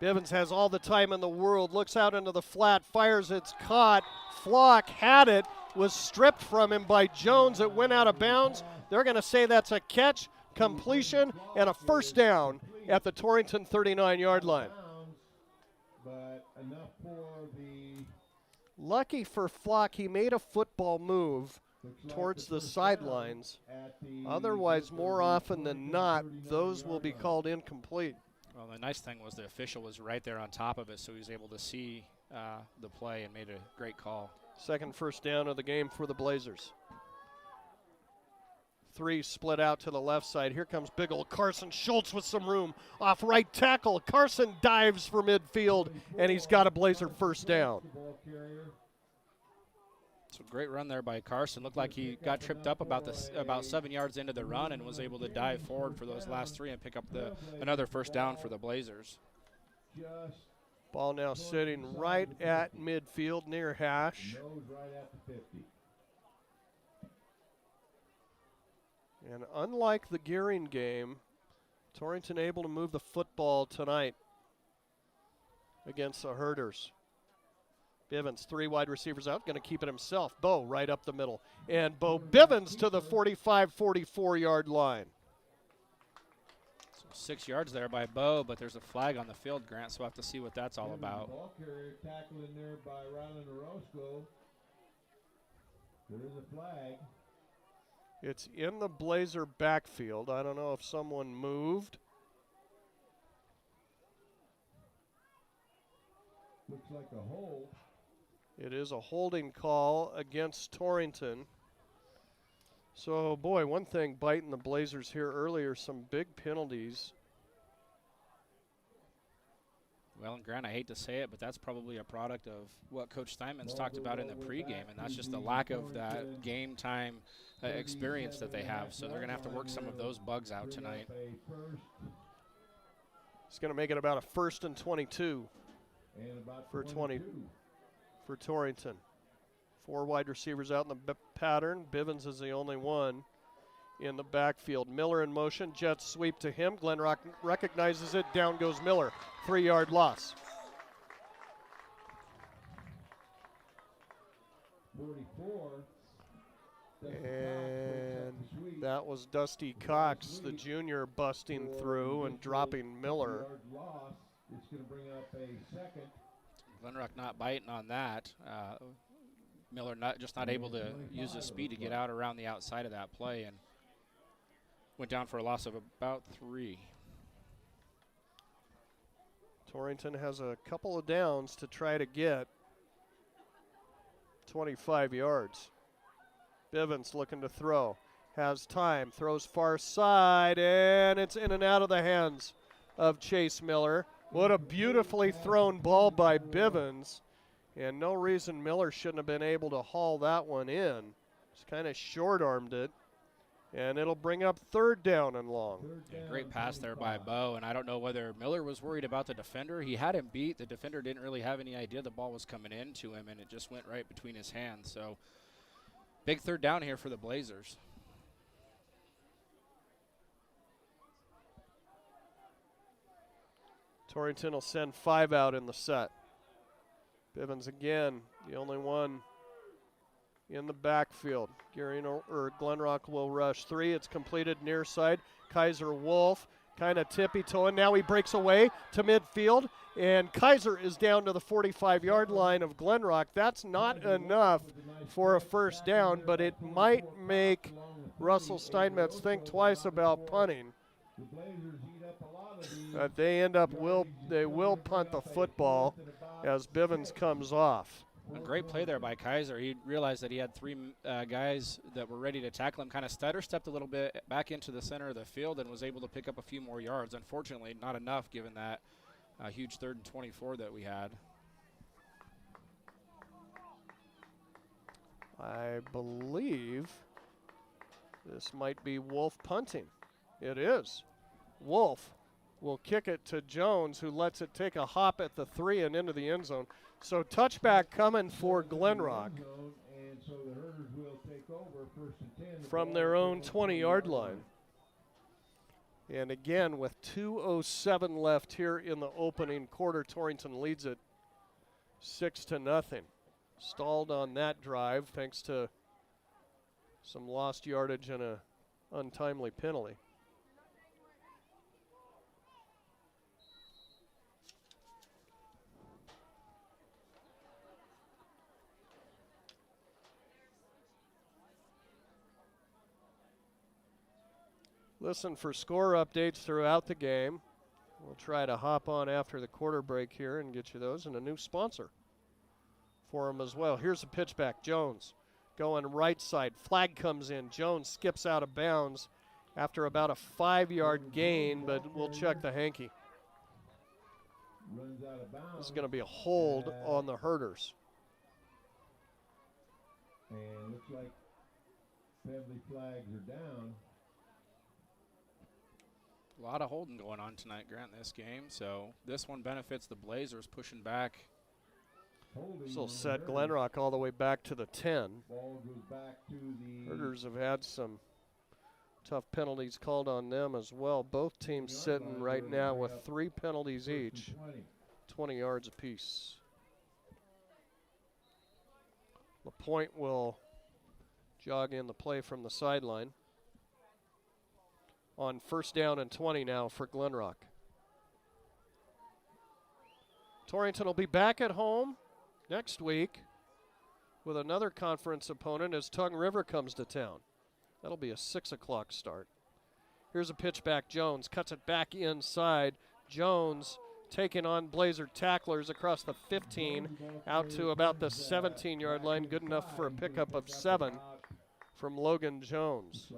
Bivens has all the time in the world, looks out into the flat, fires, it's caught. Flock had it, was stripped from him by Jones. It went out of bounds. They're going to say that's a catch, completion, and a 1st down at the Torrington 39-yard line. But enough for the Lucky for Flock, he made a football move towards the sidelines. Otherwise, more often than not, those will be called incomplete. Well, the nice thing was the official was right there on top of it, so he was able to see the play and made a great call. Second 1st down of the game for the Blazers. 3 split out to the left side. Here comes big old Carson Schultz with some room off right tackle. Carson dives for midfield, and he's got a Blazer 1st down. So great run there by Carson. Looked like he got tripped up about 7 yards into the run and was able to dive forward for those last 3 and pick up another 1st down for the Blazers. Ball now sitting right at midfield near hash. And unlike the Gearing game, Torrington able to move the football tonight against the Herders. Bivens, 3 wide receivers out, going to keep it himself. Bo right up the middle. And Bo Bivens to the 44-yard line. So 6 yards there by Bo, but there's a flag on the field, Grant, so we'll have to see what that's all about. Ball carrier tackled in there by Ryland Orozco. There is a flag. It's in the Blazer backfield. I don't know if someone moved. Looks like a hold. It is a holding call against Torrington. So, boy, one thing biting the Blazers here earlier, some big penalties. Well, and Grant, I hate to say it, but that's probably a product of what Coach Steinman's talked about in the pregame, and that's just the lack of that game time experience that they have. So they're going to have to work some of those bugs out tonight. It's going to make it about a 1st and 22 for Torrington. 4 wide receivers out in the pattern. Bivens is the only one in the backfield. Miller in motion, jet sweep to him. Glenrock recognizes it, down goes Miller. 3-yard loss. 44. And that was Dusty Cox, the junior, busting through and dropping Miller. It's going to bring up a second. Glenrock not biting on that. Miller just not able to use his speed to get out around the outside of that play, and went down for a loss of about 3. Torrington has a couple of downs to try to get 25 yards. Bivens looking to throw. Has time, throws far side, and it's in and out of the hands of Chase Miller. What a beautifully thrown ball by Bivens. And no reason Miller shouldn't have been able to haul that one in. Just kind of short-armed it. And it'll bring up 3rd down and long. Yeah, great pass there by Bo, and I don't know whether Miller was worried about the defender. He had him beat. The defender didn't really have any idea the ball was coming into him, and it just went right between his hands. So big 3rd down here for the Blazers. Torrington will send 5 out in the set. Bivens again, the only one in the backfield. Glenrock will rush 3. It's completed near side. Kaiser Wolf kind of tippy-toeing. Now he breaks away to midfield, and Kaiser is down to the 45-yard line of Glenrock. That's not enough for a 1st down, but it might make Russell Steinmetz think twice about punting. They will punt the football as Bivens comes off. A great play there by Kaiser. He realized that he had 3 guys that were ready to tackle him, kind of stutter-stepped a little bit back into the center of the field and was able to pick up a few more yards. Unfortunately, not enough given that huge 3rd and 24 that we had. I believe this might be Wolf punting. It is. Wolf will kick it to Jones, who lets it take a hop at the 3 and into the end zone. So touchback coming for Glenrock from their own 20-yard line. And again, with 2:07 left here in the opening quarter, Torrington leads it 6-0. Stalled on that drive thanks to some lost yardage and an untimely penalty. Listen for score updates throughout the game. We'll try to hop on after the quarter break here and get you those, and a new sponsor for them as well. Here's a pitch back. Jones going right side. Flag comes in. Jones skips out of bounds after about a 5-yard gain, but we'll check the hanky. This is going to be a hold on the Herders. And looks like family flags are down. A lot of holding going on tonight, Grant, in this game. So this one benefits the Blazers pushing back. This will set Glenrock all the way back to the 10. Ball goes back to the Herders have had some tough penalties called on them as well. Both teams sitting right now with 3 penalties each, 20 yards apiece. LaPointe will jog in the play from the sideline. On 1st down and 20 now for Glenrock. Torrington will be back at home next week with another conference opponent as Tongue River comes to town. That'll be a 6 o'clock start. Here's a pitch back. Jones cuts it back inside. Jones taking on Blazer tacklers across the 15 out to about the 17-yard line. Good enough for a pickup of 7 from Logan Jones.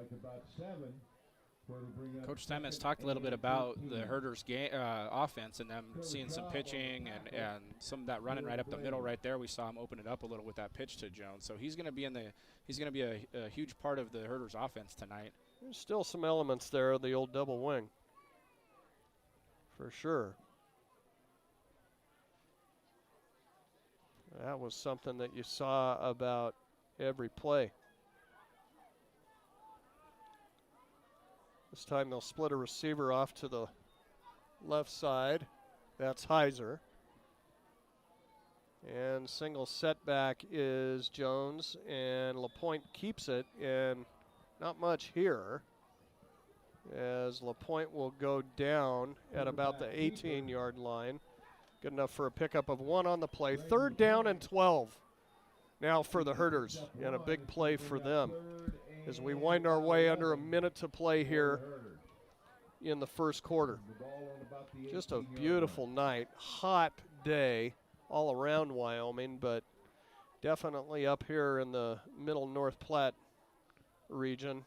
Coach Stemets talked a little bit about the Herders' offense and them seeing some pitching and some of that running right up the middle right there. We saw him open it up a little with that pitch to Jones. So he's going to be a huge part of the Herders' offense tonight. There's still some elements there of the old double wing, for sure. That was something that you saw about every play. This time they'll split a receiver off to the left side. That's Heiser. And single setback is Jones, and LaPointe keeps it, and not much here, as LaPointe will go down at about the 18-yard line. Good enough for a pickup of 1 on the play. 3rd down and 12 now for the Herders, and a big play for them as we wind our way under a minute to play here in the first quarter. Just a beautiful night, hot day all around Wyoming, but definitely up here in the middle North Platte region.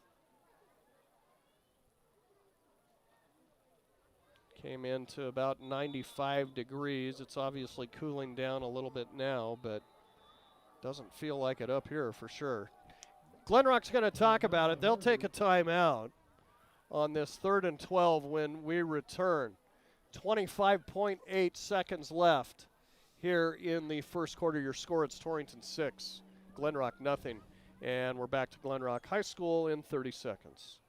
Came into about 95 degrees. It's obviously cooling down a little bit now, but doesn't feel like it up here for sure. Glenrock's going to talk about it. They'll take a timeout on this 3rd and 12 when we return. 25.8 seconds left here in the first quarter. Your score, it's Torrington 6, Glenrock nothing. And we're back to Glenrock High School in 30 seconds.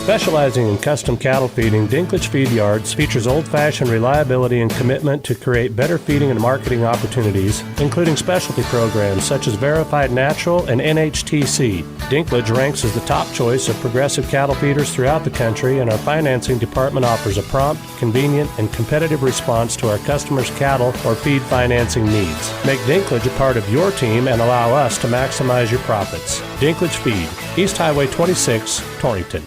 Specializing in custom cattle feeding, Dinklage Feed Yards features old-fashioned reliability and commitment to create better feeding and marketing opportunities, including specialty programs such as Verified Natural and NHTC. Dinklage ranks as the top choice of progressive cattle feeders throughout the country, and our financing department offers a prompt, convenient, and competitive response to our customers' cattle or feed financing needs. Make Dinklage a part of your team and allow us to maximize your profits. Dinklage Feed, East Highway 26, Torrington.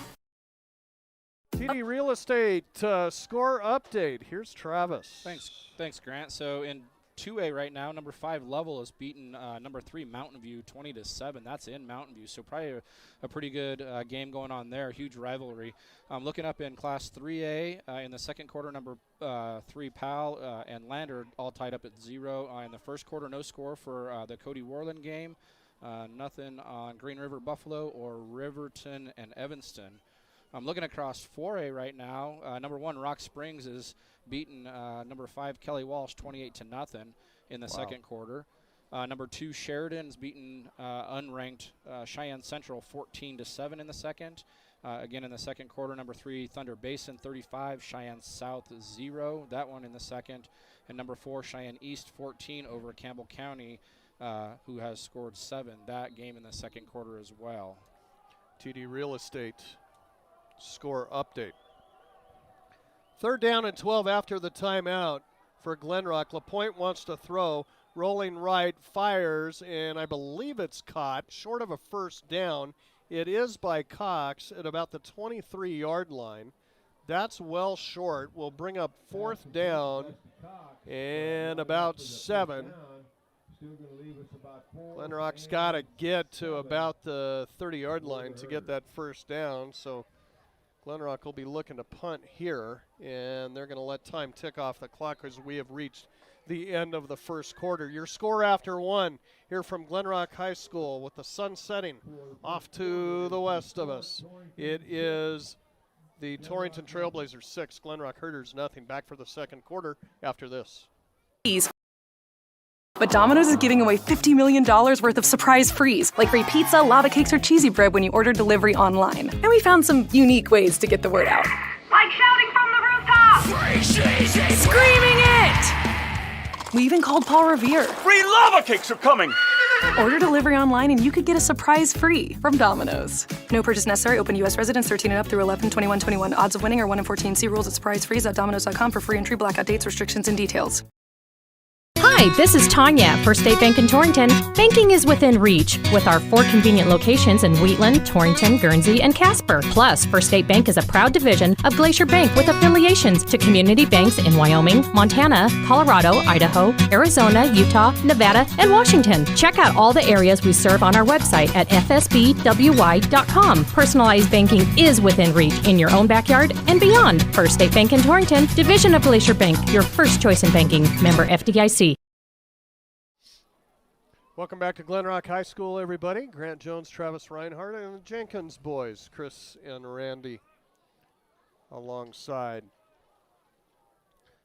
TD Real Estate score update. Here's Travis. Thanks, Grant. So in 2A right now, number 5 Level has beaten number 3 Mountain View 20-7. That's in Mountain View, so probably a pretty good game going on there. Huge rivalry. Looking up in Class 3A in the second quarter, number 3 Powell and Lander all tied up at 0. In the first quarter, no score for the Cody Worland game. Nothing on Green River Buffalo or Riverton and Evanston. I'm looking across 4A right now. Number 1 Rock Springs is beaten number 5 Kelly Walsh 28-0 in the second quarter. Number 2 Sheridan's beaten unranked Cheyenne Central 14-7 in the second. Again in the second quarter, number 3 Thunder Basin 35, Cheyenne South 0. That one in the second. And number 4 Cheyenne East 14 over Campbell County, who has scored 7. That game in the second quarter as well. TD Real Estate score update. 3rd down and 12 after the timeout for Glenrock. LaPointe wants to throw, rolling right, fires, and I believe it's caught short of a first down. It is by Cox at about the 23-yard line. That's well short. We'll bring up 4th down and about 7. Glenrock's got to get to about the 30-yard line to get that first down, so Glenrock will be looking to punt here, and they're going to let time tick off the clock as we have reached the end of the first quarter. Your score after 1 here from Glenrock High School with the sun setting off to the west of us. It is the Torrington Trailblazers 6, Glenrock Herders nothing. Back for the second quarter after this. But Domino's is giving away $50 million worth of surprise frees, like free pizza, lava cakes, or cheesy bread when you order delivery online. And we found some unique ways to get the word out. Like shouting from the rooftop! Free cheesy! Screaming it! We even called Paul Revere. Free lava cakes are coming! Order delivery online and you could get a surprise free from Domino's. No purchase necessary. Open U.S. residents 13 and up through 11/21/21. Odds of winning are 1 in 14. See rules at surprisefrees.domino's.com for free entry, blackout dates, restrictions, and details. Hi, this is Tanya at First State Bank in Torrington. Banking is within reach with our 4 convenient locations in Wheatland, Torrington, Guernsey, and Casper. Plus, First State Bank is a proud division of Glacier Bank with affiliations to community banks in Wyoming, Montana, Colorado, Idaho, Arizona, Utah, Nevada, and Washington. Check out all the areas we serve on our website at fsbwy.com. Personalized banking is within reach in your own backyard and beyond. First State Bank in Torrington, division of Glacier Bank, your first choice in banking. Member FDIC. Welcome back to Glenrock High School, everybody. Grant Jones, Travis Reinhardt, and the Jenkins boys, Chris and Randy, alongside.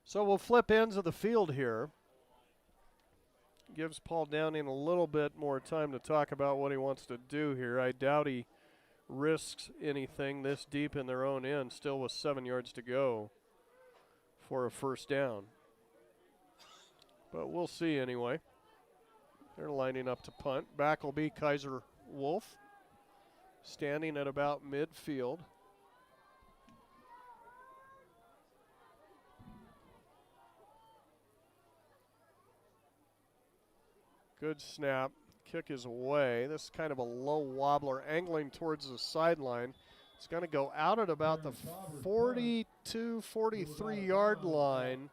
So we'll flip ends of the field here. Gives Paul Downing a little bit more time to talk about what he wants to do here. I doubt he risks anything this deep in their own end, still with 7 yards to go for a first down. But we'll see anyway. They're lining up to punt. Back will be Kaiser Wolf, standing at about midfield. Good snap. Kick is away. This is kind of a low wobbler, angling towards the sideline. It's going to go out at about the 42, 43-yard line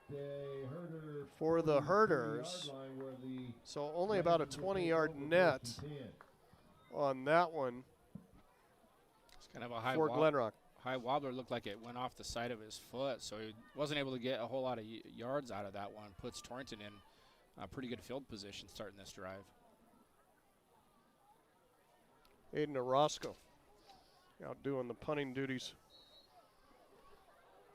for the Herders. So only about a 20-yard net on that one. It's kind of a high for Glenrock. High wobbler, looked like it went off the side of his foot, so he wasn't able to get a whole lot of yards out of that one. Puts Torrington in a pretty good field position starting this drive. Aiden Orozco out doing the punting duties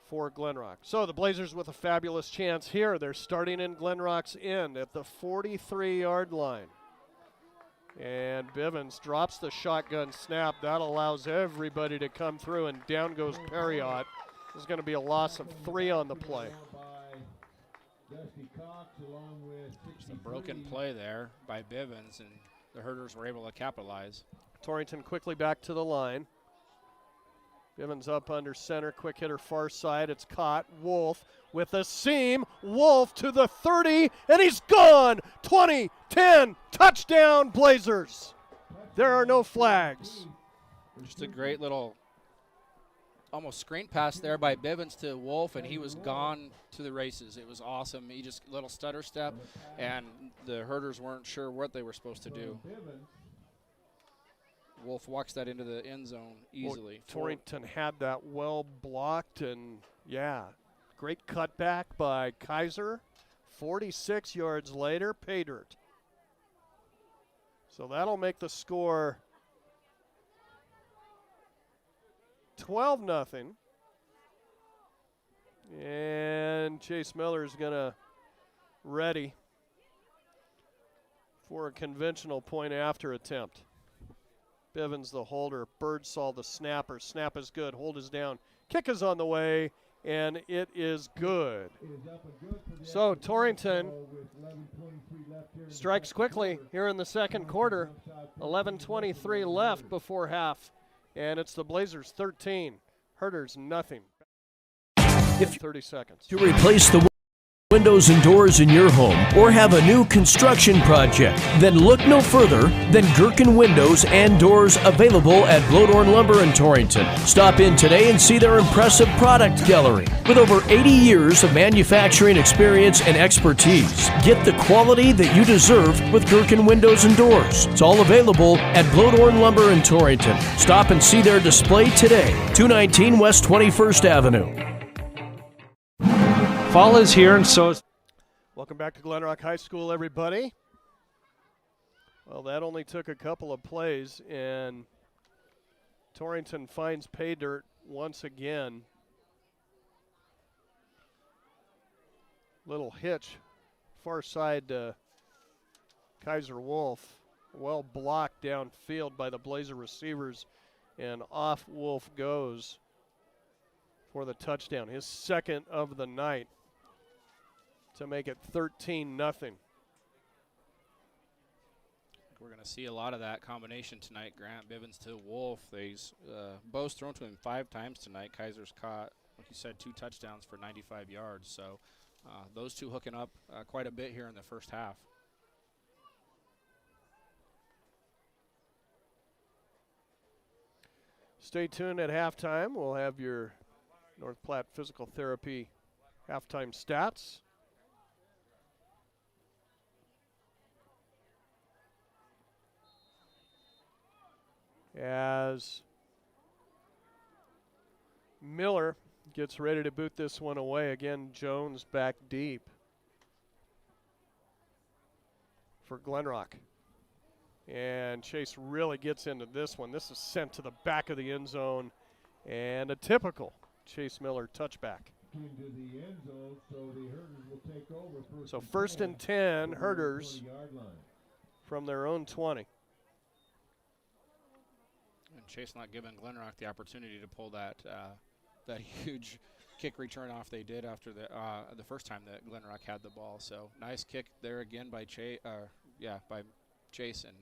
for Glenrock. So the Blazers with a fabulous chance here. They're starting in Glenrock's end at the 43-yard line. And Bivens drops the shotgun snap. That allows everybody to come through, and down goes Perriott. There's going to be a loss of 3 on the play. Just a broken play there by Bivens, and the Herders were able to capitalize. Torrington quickly back to the line. Bivens up under center, quick hitter far side. It's caught. Wolf with a seam. Wolf to the 30, and he's gone. 20, 10, touchdown Blazers. There are no flags. Just a great little almost screen pass there by Bivens to Wolf, and he was gone to the races. It was awesome. He just little stutter step, and the Herders weren't sure what they were supposed to do. Wolf walks that into the end zone easily. Well, Torrington had that well blocked, and yeah, great cutback by Kaiser. 46 yards later, pay dirt. So that'll make the score 12-0. And Chase Miller is going to ready for a conventional point after attempt. Bivens the holder, Birdsall the snapper. Snap is good, hold is down. Kick is on the way, and it is good. So Torrington strikes quickly here in the second quarter. 11:23 left before half, and it's the Blazers 13, Herders nothing. 30 seconds. To replace the windows and doors in your home or have a new construction project, then look no further than Gherkin Windows and Doors, available at Blodorn Lumber in Torrington. Stop in today and see their impressive product gallery. With over 80 years of manufacturing experience and expertise, get the quality that you deserve with Gherkin Windows and Doors. It's all available at Blodorn Lumber in Torrington. Stop and see their display today, 219 West 21st Avenue. Fall is here, and so is. Welcome back to Glenrock High School, everybody. Well, that only took a couple of plays, and Torrington finds pay dirt once again. Little hitch, far side to Kaiser Wolf. Well blocked downfield by the Blazer receivers, and off Wolf goes for the touchdown, his second of the night, to make it 13-0. We're going to see a lot of that combination tonight. Grant, Bivens to Wolf. They's both thrown to him 5 times tonight. Kaiser's caught, like you said, 2 touchdowns for 95 yards. So those two hooking up quite a bit here in the first half. Stay tuned at halftime. We'll have your North Platte Physical Therapy halftime stats. As Miller gets ready to boot this one away. Again, Jones back deep for Glenrock. And Chase really gets into this one. This is sent to the back of the end zone. And a typical Chase Miller touchback. Into the end zone, so the Herders will take over. So first and 10, Herders from their own 20. And Chase not giving Glenrock the opportunity to pull that that huge kick return off they did after the first time that Glenrock had the ball. So nice kick there again by Chase and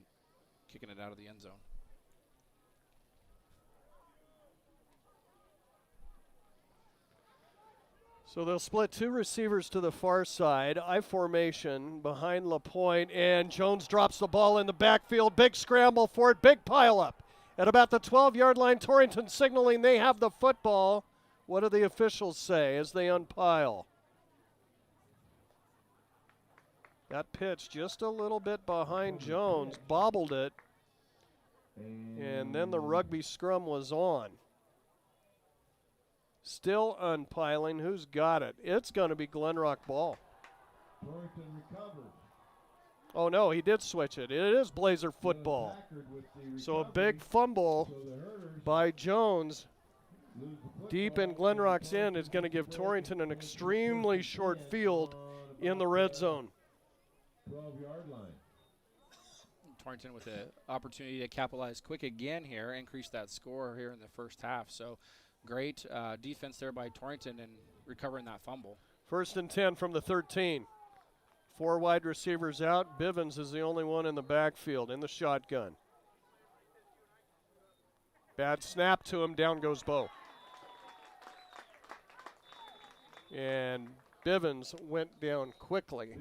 kicking it out of the end zone. So they'll split two receivers to the far side. I formation behind LaPointe, and Jones drops the ball in the backfield. Big scramble for it, big pile up. At about the 12-yard line, Torrington signaling they have the football. What do the officials say as they unpile? That pitch just a little bit behind Jones, bobbled it, and then the rugby scrum was on. Still unpiling. Who's got it? It's going to be Glenrock ball. Torrington recovers. Oh, no, he did switch it. It is Blazer football. So a big fumble by Jones deep in Glenrock's end is going to give Torrington an extremely short field in the red zone. 12-yard line. Torrington with the opportunity to capitalize quick again here, increase that score here in the first half. So great defense there by Torrington and recovering that fumble. First and 10 from the 13. 4 wide receivers out. Bivens is the only one in the backfield in the shotgun. Bad snap to him. Down goes Bo. And Bivens went down quickly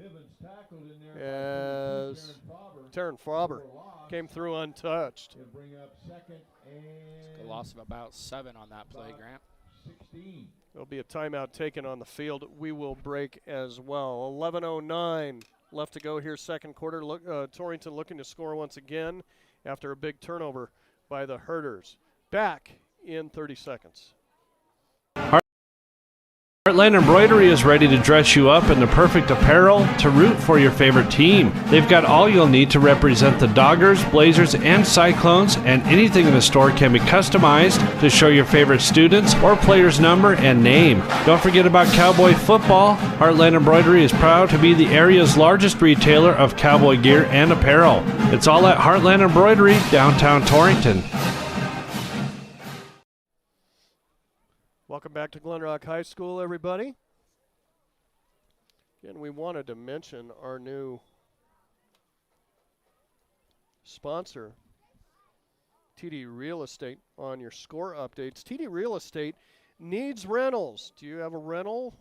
as Taryn Faber came through untouched. A loss of about 7 on that play, Grant. 16. There'll be a timeout taken on the field. We will break as well. 11:09 left to go here, second quarter. Torrington looking to score once again after a big turnover by the Herders. Back in 30 seconds. Heartland Embroidery is ready to dress you up in the perfect apparel to root for your favorite team. They've got all you'll need to represent the Doggers, Blazers, and Cyclones, and anything in the store can be customized to show your favorite students or player's number and name. Don't forget about Cowboy football. Heartland Embroidery is proud to be the area's largest retailer of cowboy gear and apparel. It's all at Heartland Embroidery, downtown Torrington. Welcome back to Glenrock High School, everybody. Again, we wanted to mention our new sponsor, TD Real Estate, on your score updates. TD Real Estate needs rentals. Do you have a rental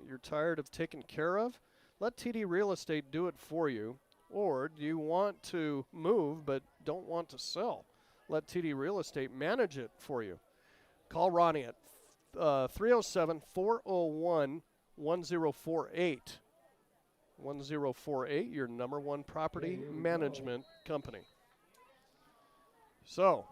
you're tired of taking care of? Let TD Real Estate do it for you. Or do you want to move but don't want to sell? Let TD Real Estate manage it for you. Call Ronnie at 307-401-1048. 1048, your number one property management company. So,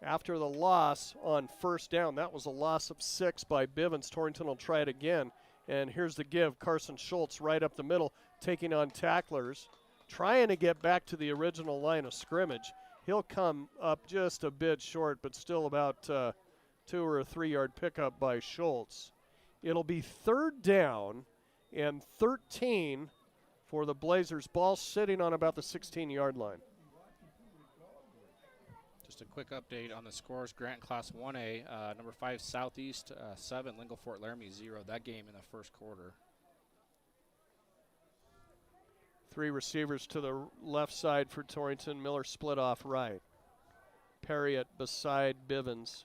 after the loss on first down, that was a loss of 6 by Bivens. Torrington will try it again. And here's the give. Carson Schultz right up the middle, taking on tacklers, trying to get back to the original line of scrimmage. He'll come up just a bit short, but still about 2 or a 3 yard pickup by Schultz. It'll be third down and 13 for the Blazers. Ball sitting on about the 16-yard line. Just a quick update on the scores. Grant Class 1A, number 5 Southeast 7, Lingle Fort Laramie 0. That game in the first quarter. 3 receivers to the left side for Torrington. Miller split off right. Perriott beside Bivens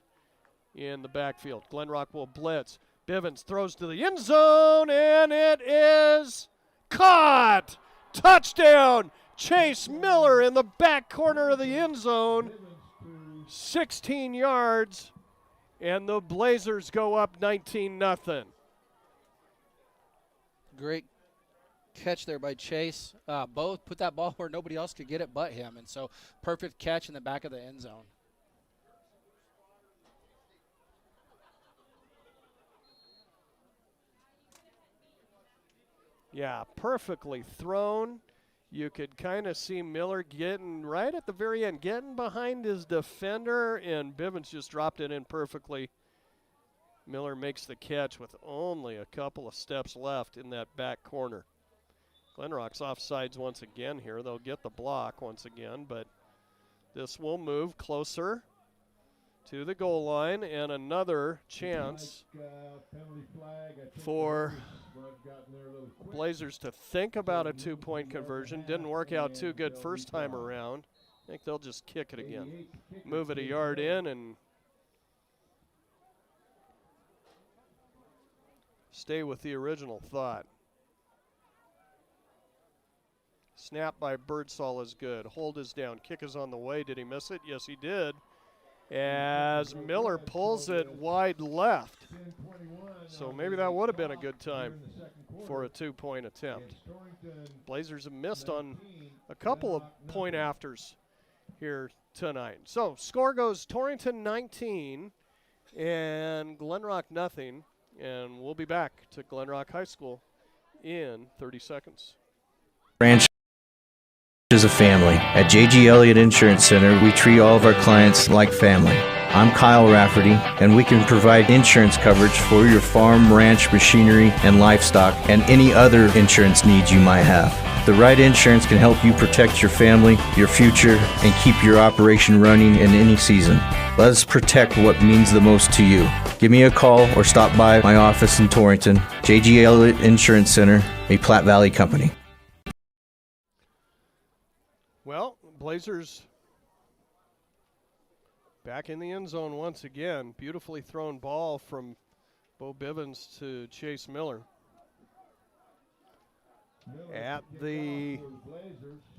in the backfield. Glenrock will blitz. Bivens throws to the end zone, and it is caught. Touchdown. Chase Miller in the back corner of the end zone. 16 yards, and the Blazers go up 19-0. Great catch there by Chase. Both put that ball where nobody else could get it but him, and so perfect catch in the back of the end zone. Yeah, perfectly thrown. You could kind of see Miller getting right at the very end, getting behind his defender, and Bivens just dropped it in perfectly. Miller makes the catch with only a couple of steps left in that back corner. Glenrock's offsides once again here. They'll get the block once again, but this will move closer to the goal line, and another chance for Blazers to think about a two-point conversion. Didn't work out too good first time around. I think they'll just kick it again. Move it a yard in and stay with the original thought. Snap by Birdsall is good. Hold is down. Kick is on the way. Did he miss it? Yes, he did. As Miller pulls it wide left. So maybe that would have been a good time for a two-point attempt. Blazers have missed on a couple of point afters here tonight. So score goes Torrington 19 and Glenrock nothing. And we'll be back to Glenrock High School in 30 seconds. Branch is a family. At J.G. Elliott Insurance Center, we treat all of our clients like family. I'm Kyle Rafferty, and we can provide insurance coverage for your farm, ranch, machinery, and livestock, and any other insurance needs you might have. The right insurance can help you protect your family, your future, and keep your operation running in any season. Let us protect what means the most to you. Give me a call or stop by my office in Torrington. J.G. Elliott Insurance Center, a Platte Valley company. Well, Blazers back in the end zone once again. Beautifully thrown ball from Bo Bivens to Chase Miller. At the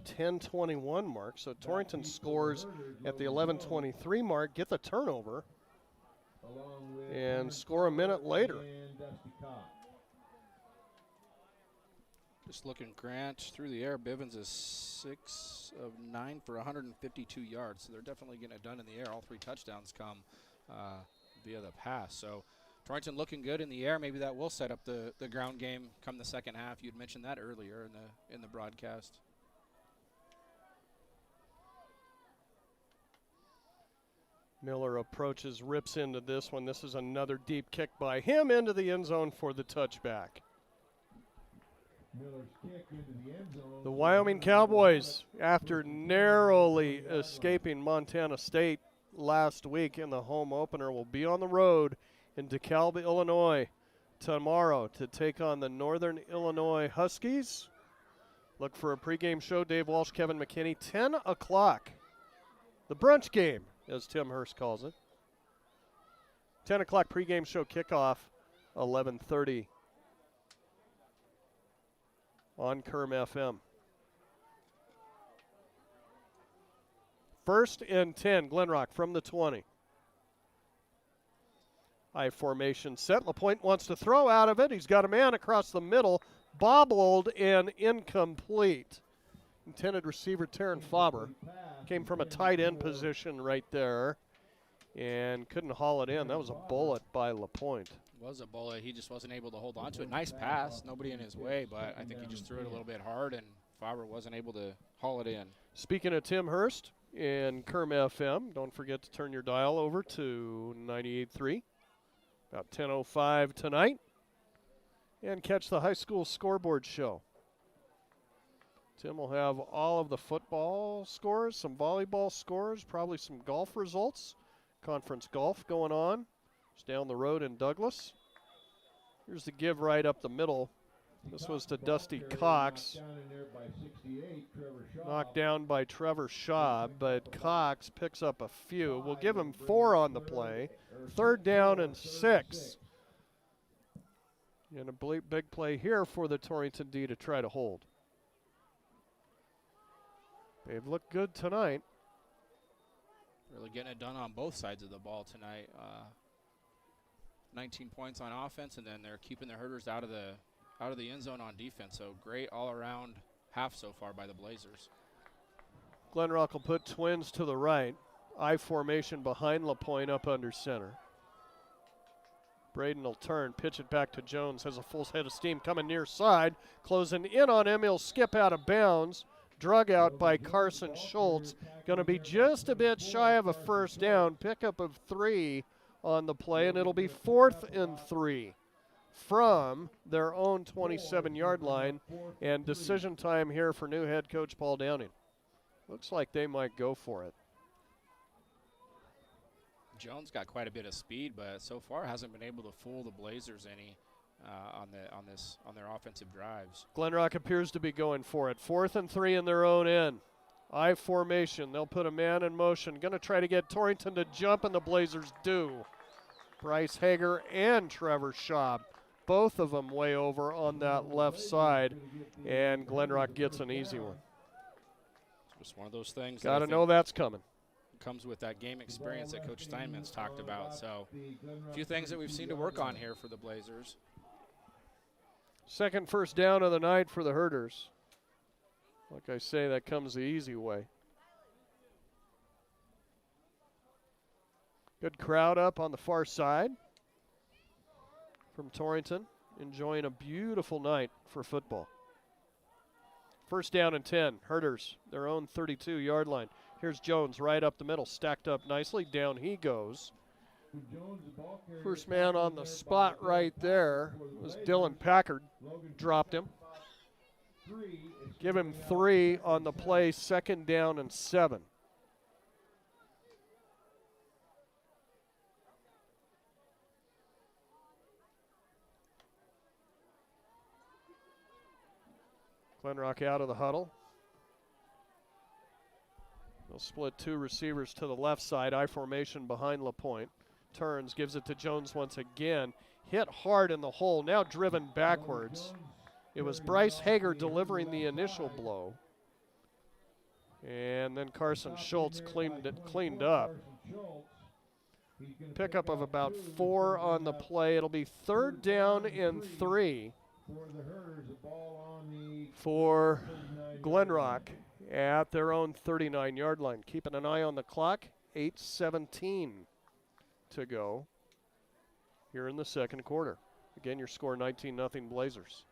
10:21 mark, so Torrington scores at the 11:23 mark, get the turnover, and score a minute later. Just looking, Grant through the air. Bivens is 6 of 9 for 152 yards. So they're definitely getting it done in the air. All 3 touchdowns come via the pass. So Torrington looking good in the air. Maybe that will set up the ground game come the second half. You'd mentioned that earlier in the broadcast. Miller approaches, rips into this one. This is another deep kick by him into the end zone for the touchback. The Wyoming Cowboys, after narrowly escaping Montana State last week in the home opener, will be on the road in DeKalb, Illinois tomorrow to take on the Northern Illinois Huskies. Look for a pregame show. Dave Walsh, Kevin McKinney, 10 o'clock. The brunch game, as Tim Hurst calls it. 10 o'clock pregame show kickoff, 11:30 on Kerm FM. 1st and 10, Glenrock from the 20. High formation set. LaPointe wants to throw out of it. He's got a man across the middle, bobbled and incomplete. Intended receiver Taryn Faber came from a tight end position right there and couldn't haul it in. That was a bullet by LaPointe. Was a bullet. He just wasn't able to hold on to it. Nice pass. Nobody in his way, but I think he just threw it a little bit hard, and Faber wasn't able to haul it in. Speaking of Tim Hurst in Kerm FM, don't forget to turn your dial over to 98.3. About 10:05 tonight. And catch the high school scoreboard show. Tim will have all of the football scores, some volleyball scores, probably some golf results. Conference golf going on. It's down the road in Douglas. Here's the give right up the middle. This was to Dusty Cox. Knocked down by Trevor Shaw, but Cox picks up a few. We'll give him 4 on the play. 3rd down and 6. And a big play here for the Torrington D to try to hold. They've looked good tonight. Really getting it done on both sides of the ball tonight. 19 points on offense, and then they're keeping the Herders out of the end zone on defense. So great all-around half so far by the Blazers. Glenrock will put Twins to the right. I formation behind LaPointe up under center. Braden will turn, pitch it back to Jones, has a full head of steam coming near side, closing in on him, he'll skip out of bounds, drug out by Carson Schultz, going to be just a bit shy of a first down, pickup of 3 on the play, and it'll be 4th and 3 from their own 27-yard line, and decision time here for new head coach Paul Downing. Looks like they might go for it. Jones got quite a bit of speed, but so far hasn't been able to fool the Blazers any on their offensive drives. Glenrock appears to be going for it. 4th and 3 in their own end. I formation. They'll put a man in motion. Going to try to get Torrington to jump, and the Blazers do. Bryce Hager and Trevor Schaub, both of them way over on that left side, and Glenrock gets an easy one. It's just one of those things. Got to know that's coming. Comes with that game experience that Coach Steinman's talked about. So a few things that we've seen to work on here for the Blazers. Second first down of the night for the Herders. Like I say, that comes the easy way. Good crowd up on the far side from Torrington, enjoying a beautiful night for football. First down and 10, Herders, their own 32-yard line. Here's Jones right up the middle, stacked up nicely. Down he goes. First man on the spot right there was Dylan Packard. Dropped him. Give him 3 on the play, 2nd down and 7. Glenrock out of the huddle. They'll split 2 receivers to the left side. I formation behind LaPointe. Turns, gives it to Jones once again. Hit hard in the hole, now driven backwards. It was Bryce Hager delivering the initial blow. And then Carson Schultz cleaned up. Pickup of about 4 on the play. It'll be 3rd down and 3 for Glenrock at their own 39-yard line. Keeping an eye on the clock, 8:17 to go here in the second quarter. Again, your score 19-0 Blazers.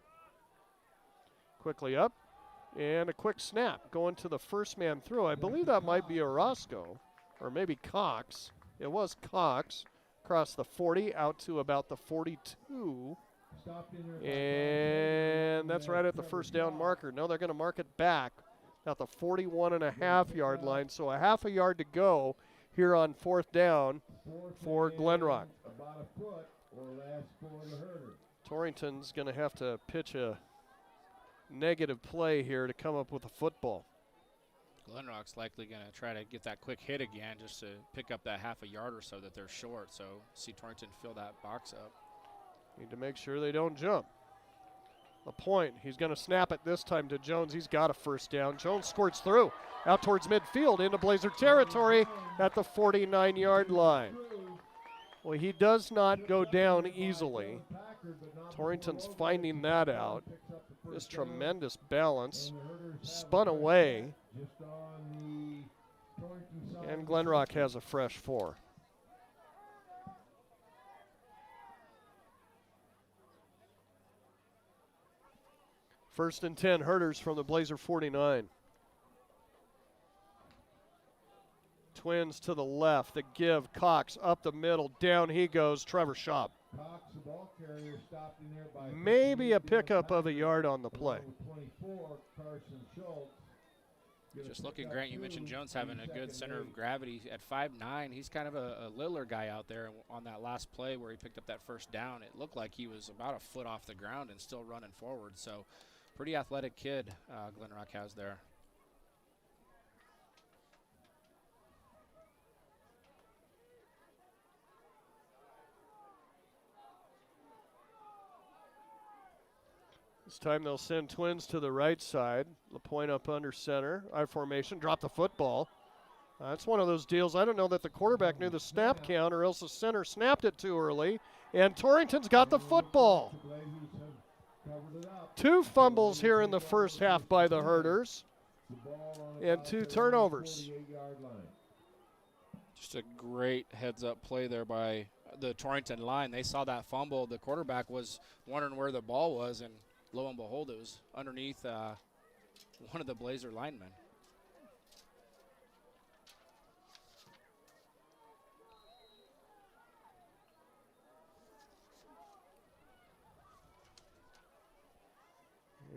Quickly up, and a quick snap going to the first man through. I believe that might be Orozco, or maybe Cox. It was Cox, across the 40, out to about the 42. And that's right at the first down marker. No, they're going to mark it back at the 41.5-yard line. So a half a yard to go here on 4th down for Glenrock. Torrington's going to have to pitch a negative play here to come up with a football. Glenrock's likely going to try to get that quick hit again just to pick up that half a yard or so that they're short. So see Torrington fill that box up. Need to make sure they don't jump. LaPointe, he's going to snap it this time to Jones. He's got a first down. Jones squirts through, out towards midfield into Blazer territory at the 49-yard line. Well, he does not go down easily. Torrington's finding that out. This tremendous balance, spun away, and Glenrock has a fresh 4. First and 10, Herders from the Blazer 49. Twins to the left, the give, Cox up the middle, down he goes, Trevor Schaub. Maybe a pickup of a yard on the play. Just looking, Grant, you mentioned Jones having a good center of gravity at 5'9". He's kind of a littler guy out there. On that last play where he picked up that first down, it looked like he was about a foot off the ground and still running forward. So pretty athletic kid Glenrock has there. This time they'll send Twins to the right side. LaPointe up under center. I formation, drop the football. That's one of those deals. I don't know that the quarterback knew the snap count or else the center snapped it too early. And Torrington's got the football. 2 fumbles here in the first half by the Herders. And 2 turnovers. Just a great heads-up play there by the Torrington line. They saw that fumble. The quarterback was wondering where the ball was, and lo and behold, it was underneath one of the Blazer linemen.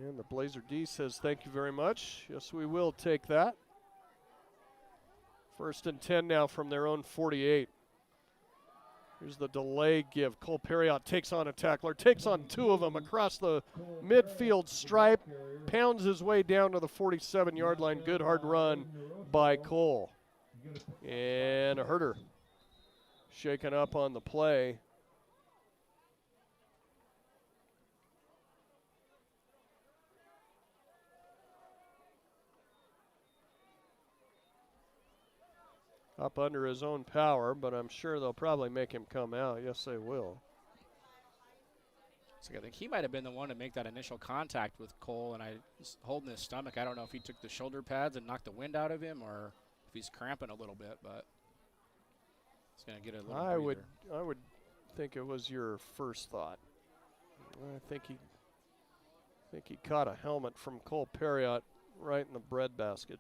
And the Blazer D says, thank you very much. Yes, we will take that. 1st and 10 now from their own 48. Here's the delay give. Cole Perriott takes on a tackler, takes on 2 of them across the midfield stripe, pounds his way down to the 47-yard line. Good hard run by Cole. And a Herder shaken up on the play. Up under his own power, but I'm sure they'll probably make him come out. Yes, they will. So I think he might have been the one to make that initial contact with Cole, and I was holding his stomach. I don't know if he took the shoulder pads and knocked the wind out of him or if he's cramping a little bit, but he's going to get a little breather. I would think it was your first thought. I think he caught a helmet from Cole Perriott right in the breadbasket.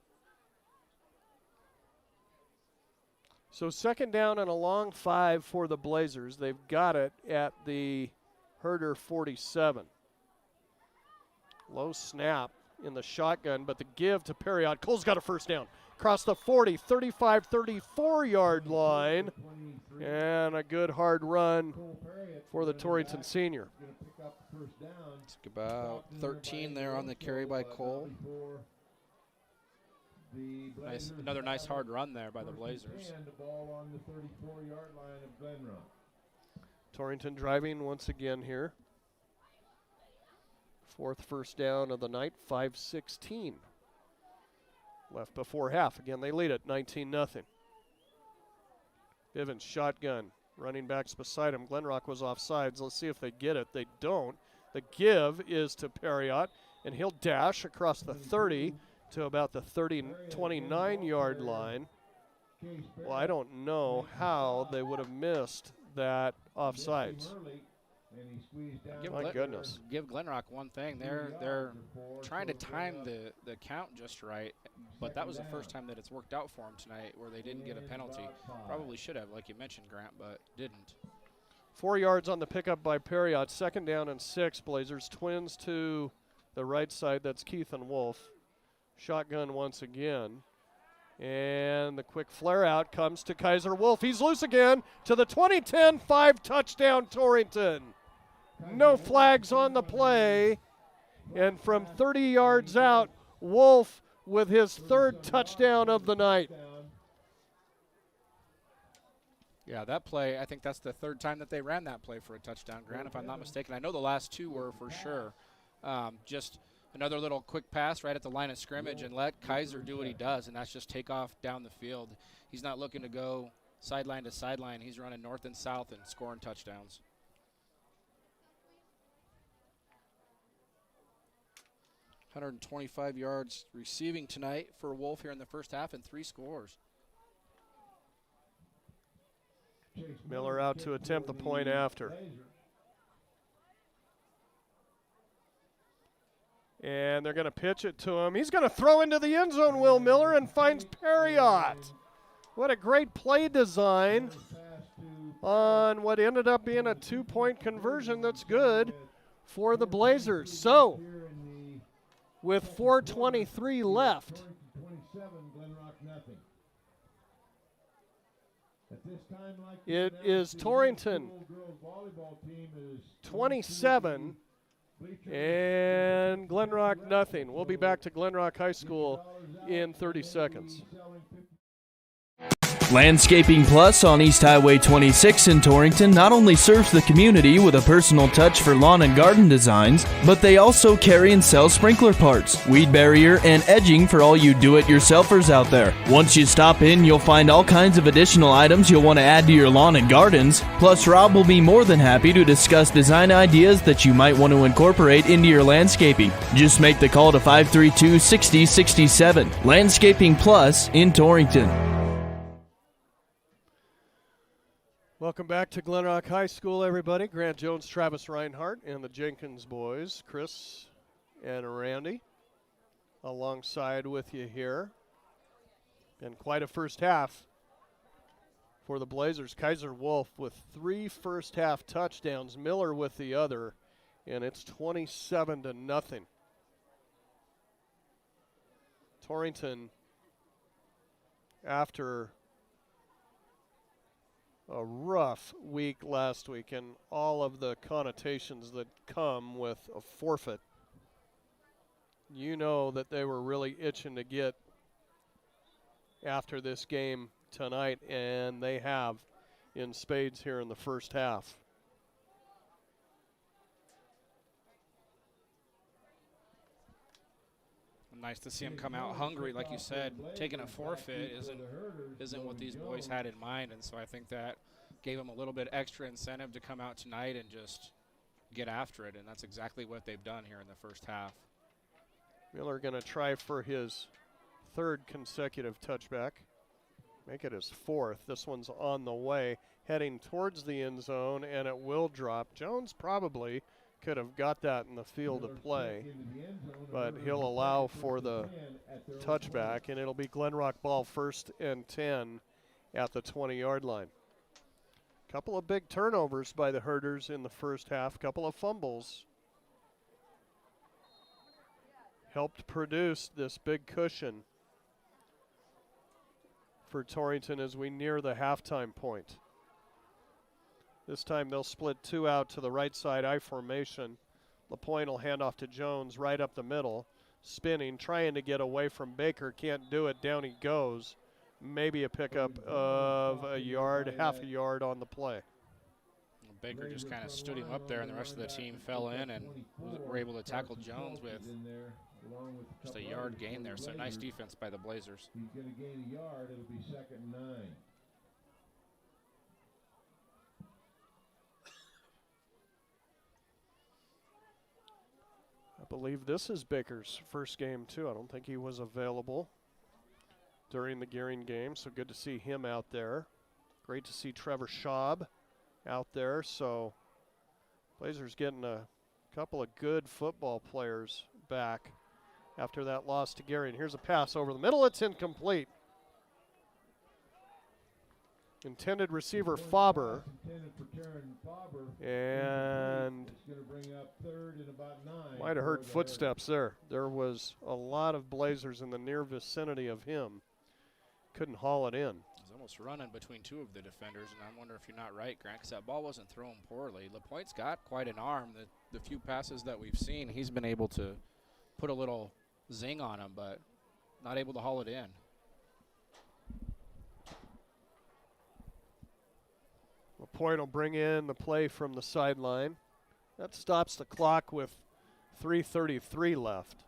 So 2nd down and a long 5 for the Blazers. They've got it at the Herder 47. Low snap in the shotgun, but the give to Perriott. Cole's got a first down. Across the 40, 35, 34-yard line. And a good hard run for the Torrington senior. It's about 13 there on the carry by Cole. Another nice hard run there by the Blazers. And the ball on the 34-yard line of Glenrock. Torrington driving once again here. 4th first down of the night, 5:16 left before half. Again, they lead it 19-0. Bivens shotgun, running backs beside him. Glenrock was offsides. Let's see if they get it. They don't. The give is to Perriott, and he'll dash across the 30 to about the 29-yard line. Well, I don't know how they would have missed that offsides. My goodness. Give Glenrock one thing. They're trying to time the count just right, but that was the first time that it's worked out for them tonight where they didn't get a penalty. Probably should have, like you mentioned, Grant, but didn't. 4 yards on the pickup by Perriott. 2nd down and 6. Blazers. Twins to the right side. That's Keith and Wolf. Shotgun once again. And the quick flare out comes to Kaiser Wolf. He's loose again to the 20-10 5-touchdown Torrington. No flags on the play. And from 30 yards out, Wolf with his 3rd touchdown of the night. Yeah, that play, I think that's the 3rd time that they ran that play for a touchdown, Grant, if I'm not mistaken. I know the last 2 were for sure. Just another little quick pass right at the line of scrimmage and let Kaiser do what he does, and that's just take off down the field. He's not looking to go sideline to sideline. He's running north and south and scoring touchdowns. $125 yards receiving tonight for Wolf here in the first half and 3 scores. Miller out to attempt the point after. And they're going to pitch it to him. He's going to throw into the end zone, Will Miller, and finds Perriott. What a great play design on what ended up being a 2-point conversion that's good for the Blazers. So, with 4:23 left, it is Torrington 27 and Glenrock nothing. We'll be back to Glenrock High School in 30 seconds. Landscaping Plus on East Highway 26 in Torrington not only serves the community with a personal touch for lawn and garden designs, but they also carry and sell sprinkler parts, weed barrier, and edging for all you do-it-yourselfers out there. Once you stop in, you'll find all kinds of additional items you'll want to add to your lawn and gardens. Plus, Rob will be more than happy to discuss design ideas that you might want to incorporate into your landscaping. Just make the call to 532-6067. Landscaping Plus in Torrington. Welcome back to Glenrock High School, everybody. Grant Jones, Travis Reinhardt, and the Jenkins boys, Chris and Randy, alongside with you here. And quite a first half for the Blazers. Kaiser Wolf with 3 first-half touchdowns, Miller with the other, and it's 27-0. Torrington, after a rough week last week and all of the connotations that come with a forfeit, you know that they were really itching to get after this game tonight, and they have in spades here in the first half. Nice to see him come out hungry, like you said. Taking a forfeit isn't what these boys had in mind, and so I think that gave them a little bit extra incentive to come out tonight and just get after it, and that's exactly what they've done here in the first half. Miller going to try for his 3rd consecutive touchback, make it his 4th. This one's on the way, heading towards the end zone, and it will drop. Jones probably could have got that in the field of play, but he'll allow for the touchback, and it'll be Glenrock ball 1st and 10 at the 20-yard line. Couple of big turnovers by the Herders in the first half, couple of fumbles helped produce this big cushion for Torrington as we near the halftime point. This time they'll split 2 out to the right side, I formation. LaPointe will hand off to Jones right up the middle, spinning, trying to get away from Baker, can't do it, down he goes. Maybe a pickup of a yard, half a yard on the play. Baker just kind of stood him up there, and the rest of the team fell in and were able to tackle Jones with just a yard gain there. So nice defense by the Blazers. He's going to gain a yard. It'll be 2nd and 9. I believe this is Baker's first game, too. I don't think he was available during the Gearing game, so good to see him out there. Great to see Trevor Schaub out there. So Blazers getting a couple of good football players back after that loss to Gearing. Here's a pass over the middle. It's incomplete. Intended receiver Faber. And might have heard footsteps there. There was a lot of Blazers in the near vicinity of him. Couldn't haul it in. He's almost running between 2 of the defenders, and I wonder if you're not right, Grant, because that ball wasn't thrown poorly. LaPointe's got quite an arm. The few passes that we've seen, he's been able to put a little zing on him, but not able to haul it in. LaPointe will bring in the play from the sideline. That stops the clock with 3:33 left.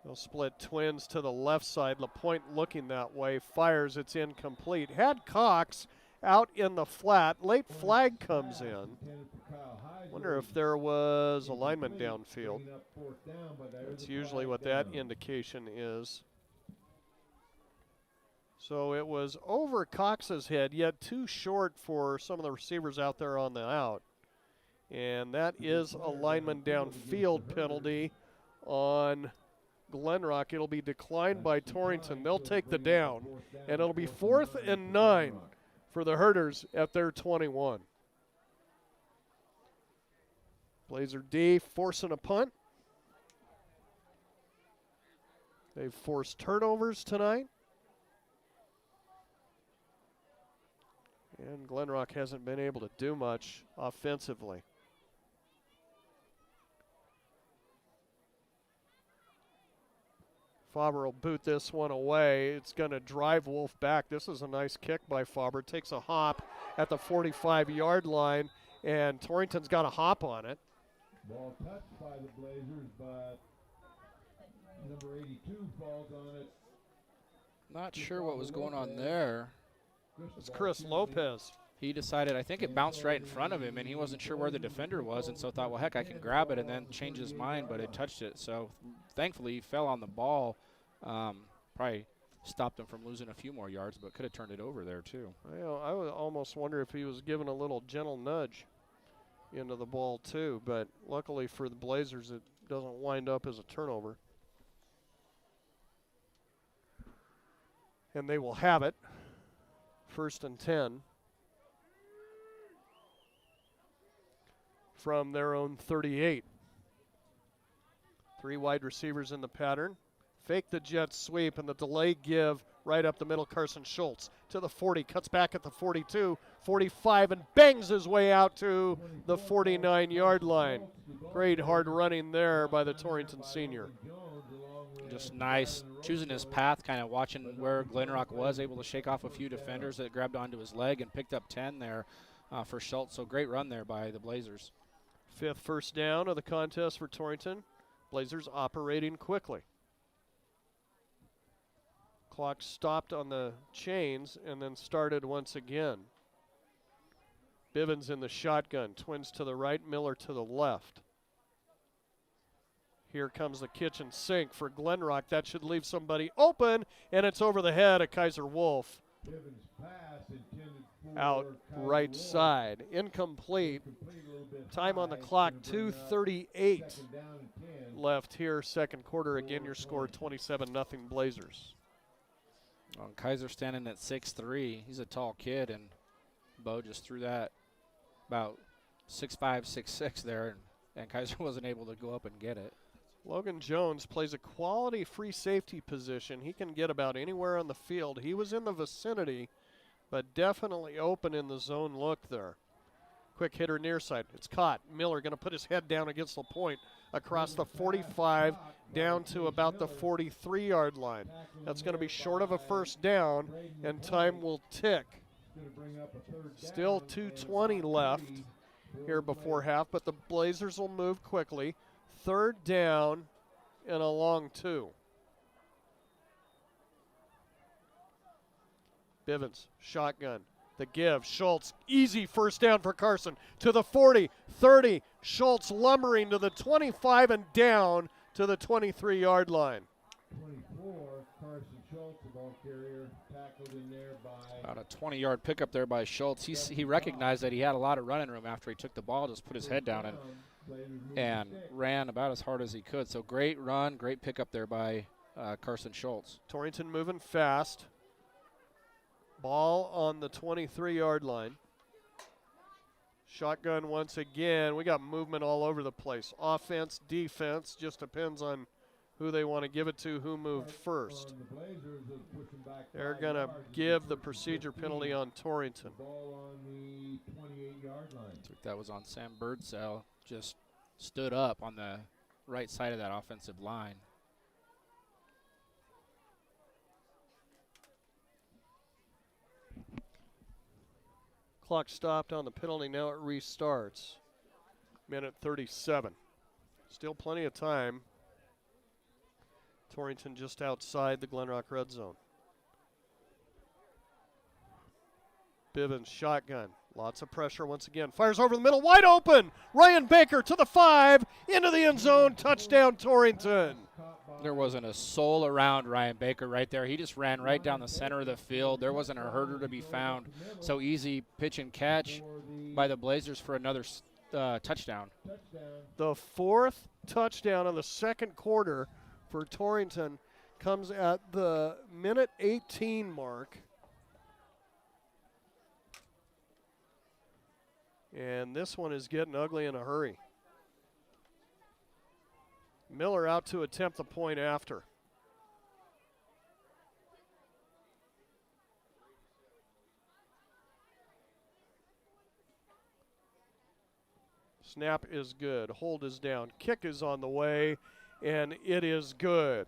They'll split twins to the left side. LaPointe looking that way, fires, it's incomplete. Had Cox out in the flat. Late flag comes in. Wonder if there was a lineman downfield. That's usually what that indication is. So it was over Cox's head, yet too short for some of the receivers out there on the out. And that is a lineman downfield penalty on Glenrock. It'll be declined by Torrington. They'll take the down, and it'll be 4th and 9 for the Herders at their 21. Blazer D forcing a punt. They've forced turnovers tonight. And Glenrock hasn't been able to do much offensively. Faber will boot this one away. It's going to drive Wolf back. This is a nice kick by Faber. Takes a hop at the 45-yard line, and Torrington's got a hop on it. Ball touched by the Blazers, but number 82 falls on it. Not sure what was going on there. It's Chris Lopez. He decided, I think it bounced right in front of him, and he wasn't sure where the defender was, and so thought, well, heck, I can grab it, and then change his mind, but it touched it. So thankfully, he fell on the ball. Probably stopped him from losing a few more yards, but could have turned it over there, too. I would almost wonder if he was given a little gentle nudge into the ball, too, but luckily for the Blazers, it doesn't wind up as a turnover. And they will have it. 1st and 10. From their own 38. 3 wide receivers in the pattern. Fake the jet sweep and the delay give right up the middle. Carson Schultz to the 40, cuts back at the 42, 45, and bangs his way out to the 49-yard line. Great hard running there by the Torrington senior. Just nice, choosing his path, kind of watching where Glenrock was, able to shake off a few defenders that grabbed onto his leg and picked up 10 there for Schultz. So great run there by the Blazers. 5th first down of the contest for Torrington. Blazers operating quickly. Clock stopped on the chains and then started once again. Bivens in the shotgun. Twins to the right, Miller to the left. Here comes the kitchen sink for Glenrock. That should leave somebody open, and it's over the head of Kaiser Wolf. Bivens' pass intended for Out Kaiser right Wolf. side. Incomplete. Time on the clock, 2:38 left here, second quarter. Again, your score 27-0 Blazers. Well, Kaiser standing at 6'3". He's a tall kid, and Bo just threw that about 6'5", 6'6" there, and Kaiser wasn't able to go up and get it. Logan Jones plays a quality free safety position. He can get about anywhere on the field. He was in the vicinity, but definitely open in the zone look there. Quick hitter near side. It's caught. Miller going to put his head down against the point across the 45 down to about the 43-yard line. That's going to be short of a first down, and time will tick. Still 2:20 left here before half, but the Blazers will move quickly. 3rd down and a long 2. Bivens, shotgun. The give, Schultz, easy first down for Carson. To the 40, 30, Schultz lumbering to the 25 and down to the 23-yard line. 24, Carson Schultz, the ball carrier, tackled in there by... About a 20-yard pickup there by Schultz. He recognized that he had a lot of running room after he took the ball, just put his head down and ran about as hard as he could. So great run, great pickup there by Carson Schultz. Torrington moving fast. Ball on the 23-yard line. Shotgun once again. We got movement all over the place. Offense, defense, just depends on who they want to give it to, who moved first. They're going to give the procedure penalty on Torrington. Ball on the 28-yard line. I think that was on Sam Birdsell. Just stood up on the right side of that offensive line. Clock stopped on the penalty. Now it restarts. Minute 37. Still plenty of time. Torrington just outside the Glenrock red zone. Bivens, shotgun. Lots of pressure once again. Fires over the middle, wide open. Ryan Baker to the 5, into the end zone. Touchdown, Torrington. There wasn't a soul around Ryan Baker right there. He just ran right down the center of the field. There wasn't a herder to be found. So easy pitch and catch by the Blazers for another touchdown. The 4th touchdown of the second quarter for Torrington comes at the minute 18 mark. And this one is getting ugly in a hurry. Miller out to attempt the point after. Snap is good. Hold is down. Kick is on the way, and it is good.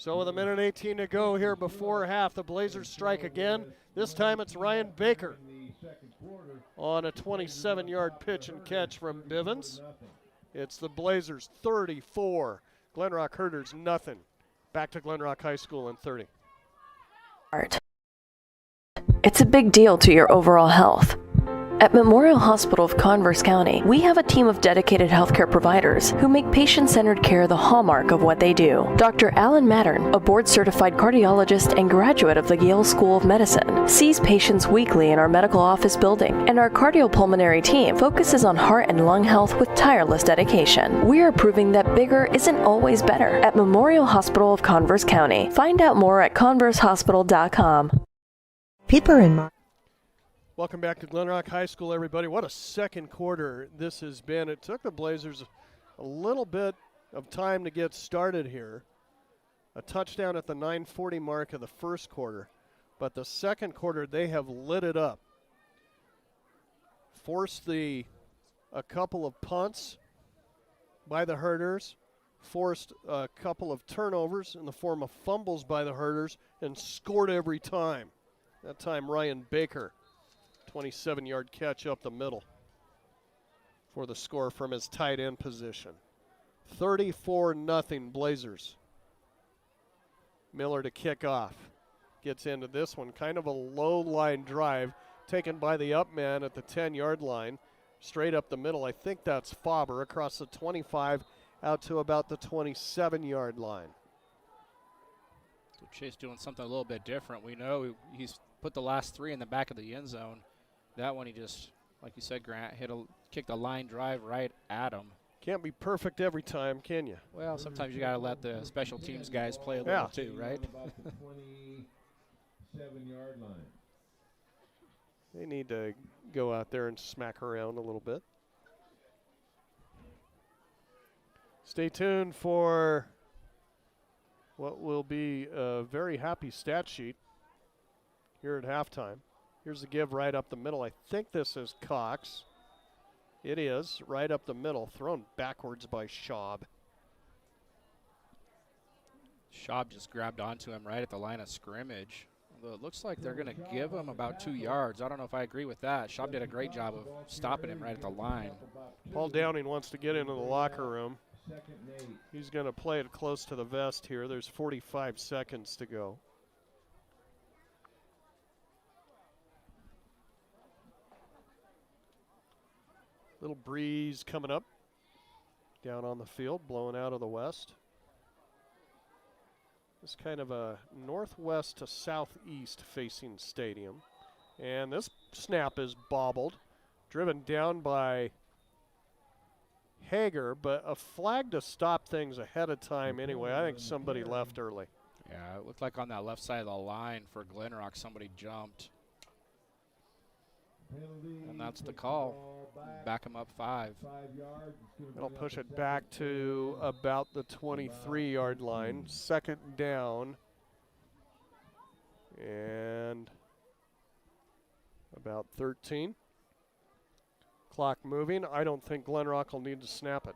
So with 1:18 to go here before half, the Blazers strike again. This time it's Ryan Baker on a 27-yard pitch and catch from Bivens. It's the Blazers 34, Glenrock Herders nothing. Back to Glenrock High School in 30. It's a big deal to your overall health. At Memorial Hospital of Converse County, we have a team of dedicated healthcare providers who make patient-centered care the hallmark of what they do. Dr. Alan Mattern, a board-certified cardiologist and graduate of the Yale School of Medicine, sees patients weekly in our medical office building, and our cardiopulmonary team focuses on heart and lung health with tireless dedication. We are proving that bigger isn't always better at Memorial Hospital of Converse County. Find out more at conversehospital.com. People in mind. Welcome back to Glenrock High School, everybody. What a second quarter this has been. It took the Blazers a little bit of time to get started here. A touchdown at the 9:40 mark of the first quarter. But the second quarter, they have lit it up. Forced a couple of punts by the Herders. Forced a couple of turnovers in the form of fumbles by the Herders. And scored every time. That time, Ryan Baker. 27-yard catch up the middle for the score from his tight end position. 34-0 Blazers. Miller to kick off. Gets into this one. Kind of a low line drive taken by the up man at the 10-yard line. Straight up the middle. I think that's Faber across the 25 out to about the 27-yard line. So Chase doing something a little bit different. We know he's put the last three in the back of the end zone. That one he just, like you said, Grant, kicked a line drive right at him. Can't be perfect every time, can you? Well, sometimes you got to let the special teams guys play a little too, right? 27-yard line. They need to go out there and smack around a little bit. Stay tuned for what will be a very happy stat sheet here at halftime. Here's the give right up the middle. I think this is Cox. It is right up the middle, thrown backwards by Schaub. Schaub just grabbed onto him right at the line of scrimmage. Although it looks like they're going to give him about 2 yards. I don't know if I agree with that. Schaub did a great job of stopping him right at the line. Paul Downing wants to get into the locker room. He's going to play it close to the vest here. There's 45 seconds to go. Little breeze coming up down on the field, blowing out of the west. It's kind of a northwest to southeast facing stadium. And this snap is bobbled, driven down by Hager, but a flag to stop things ahead of time anyway. I think somebody left early. Yeah, it looked like on that left side of the line for Glenrock, somebody jumped. And that's the call. Back him up 5. It'll push it back to about the 23-yard line. Second down. And about 13. Clock moving. I don't think Glenrock will need to snap it.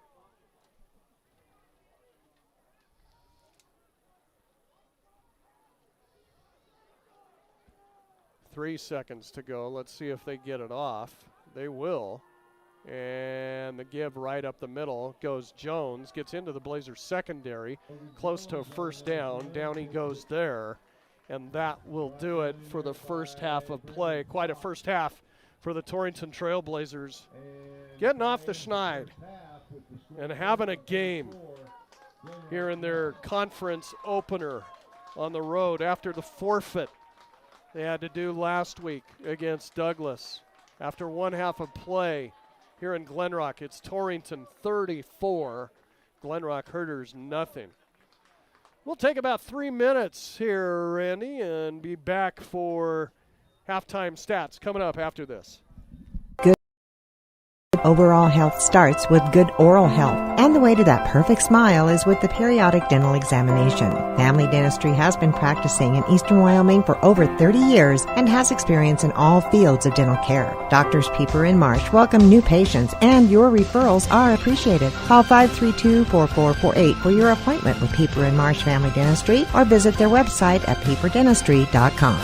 Three seconds to go. Let's see if they get it off. They will. And the give right up the middle goes Jones. Gets into the Blazers secondary. Close to a first down. Down he goes there. And that will do it for the first half of play. Quite a first half for the Torrington Trailblazers. Getting off the schneid and having a game here in their conference opener on the road after the forfeit they had to do last week against Douglas. After one half of play here in Glenrock, it's Torrington 34, Glenrock Herders nothing. We'll take about 3 minutes here, Randy, and be back for halftime stats coming up after this. Overall health starts with good oral health, and the way to that perfect smile is with the periodic dental examination. Family dentistry has been practicing in eastern Wyoming for over 30 years and has experience in all fields of dental care. Doctors Pieper and Marsh welcome new patients, and your referrals are appreciated. Call 532-4448 for your appointment with Pieper and Marsh Family Dentistry, or visit their website at pieperdentistry.com.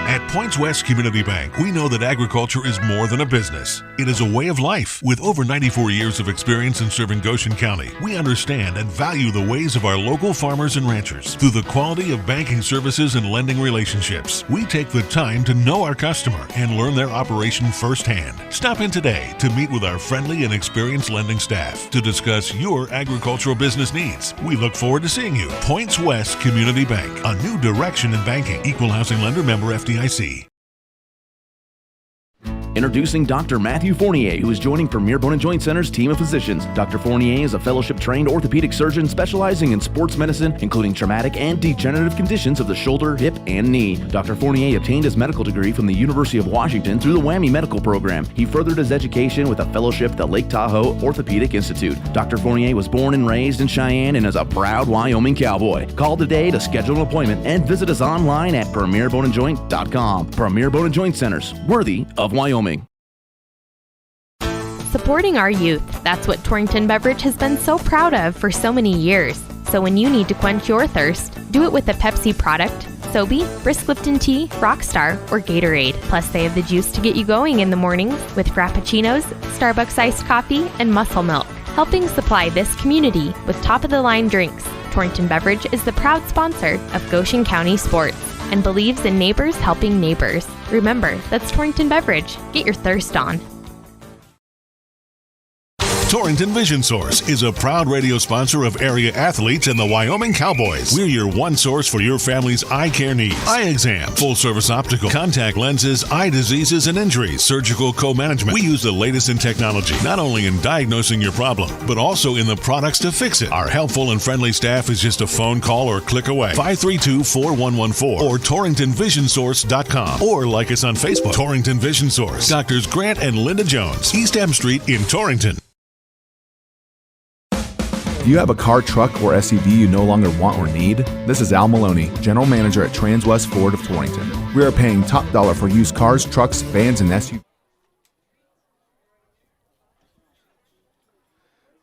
At Points West Community Bank, we know that agriculture is more than a business. It is a way of life. With over 94 years of experience in serving Goshen County, we understand and value the ways of our local farmers and ranchers. Through the quality of banking services and lending relationships, we take the time to know our customer and learn their operation firsthand. Stop in today to meet with our friendly and experienced lending staff to discuss your agricultural business needs. We look forward to seeing you. Points West Community Bank, a new direction in banking. Equal housing lender, member FDIC. Introducing Dr. Matthew Fournier, who is joining Premier Bone & Joint Center's team of physicians. Dr. Fournier is a fellowship-trained orthopedic surgeon specializing in sports medicine, including traumatic and degenerative conditions of the shoulder, hip, and knee. Dr. Fournier obtained his medical degree from the University of Washington through the WWAMI Medical Program. He furthered his education with a fellowship at the Lake Tahoe Orthopedic Institute. Dr. Fournier was born and raised in Cheyenne and is a proud Wyoming cowboy. Call today to schedule an appointment and visit us online at premierboneandjoint.com. Premier Bone & Joint Centers, worthy of Wyoming. Supporting our youth, that's what Torrington Beverage has been so proud of for so many years. So when you need to quench your thirst, do it with a Pepsi product, Sobe, Brisk Lipton Tea, Rockstar, or Gatorade. Plus they have the juice to get you going in the mornings with Frappuccinos, Starbucks iced coffee, and Muscle Milk, helping supply this community with top-of-the-line drinks. Torrington Beverage is the proud sponsor of Goshen County Sports and believes in neighbors helping neighbors. Remember, that's Torrington Beverage. Get your thirst on. Torrington Vision Source is a proud radio sponsor of area athletes and the Wyoming Cowboys. We're your one source for your family's eye care needs. Eye exam, full-service optical, contact lenses, eye diseases and injuries, surgical co-management. We use the latest in technology, not only in diagnosing your problem, but also in the products to fix it. Our helpful and friendly staff is just a phone call or click away. 532-4114 or TorringtonVisionSource.com, or like us on Facebook. Torrington Vision Source. Doctors Grant and Linda Jones, East M Street in Torrington. Do you have a car, truck, or SUV you no longer want or need? This is Al Maloney, General Manager at Transwest Ford of Torrington. We are paying top dollar for used cars, trucks, vans, and SUVs.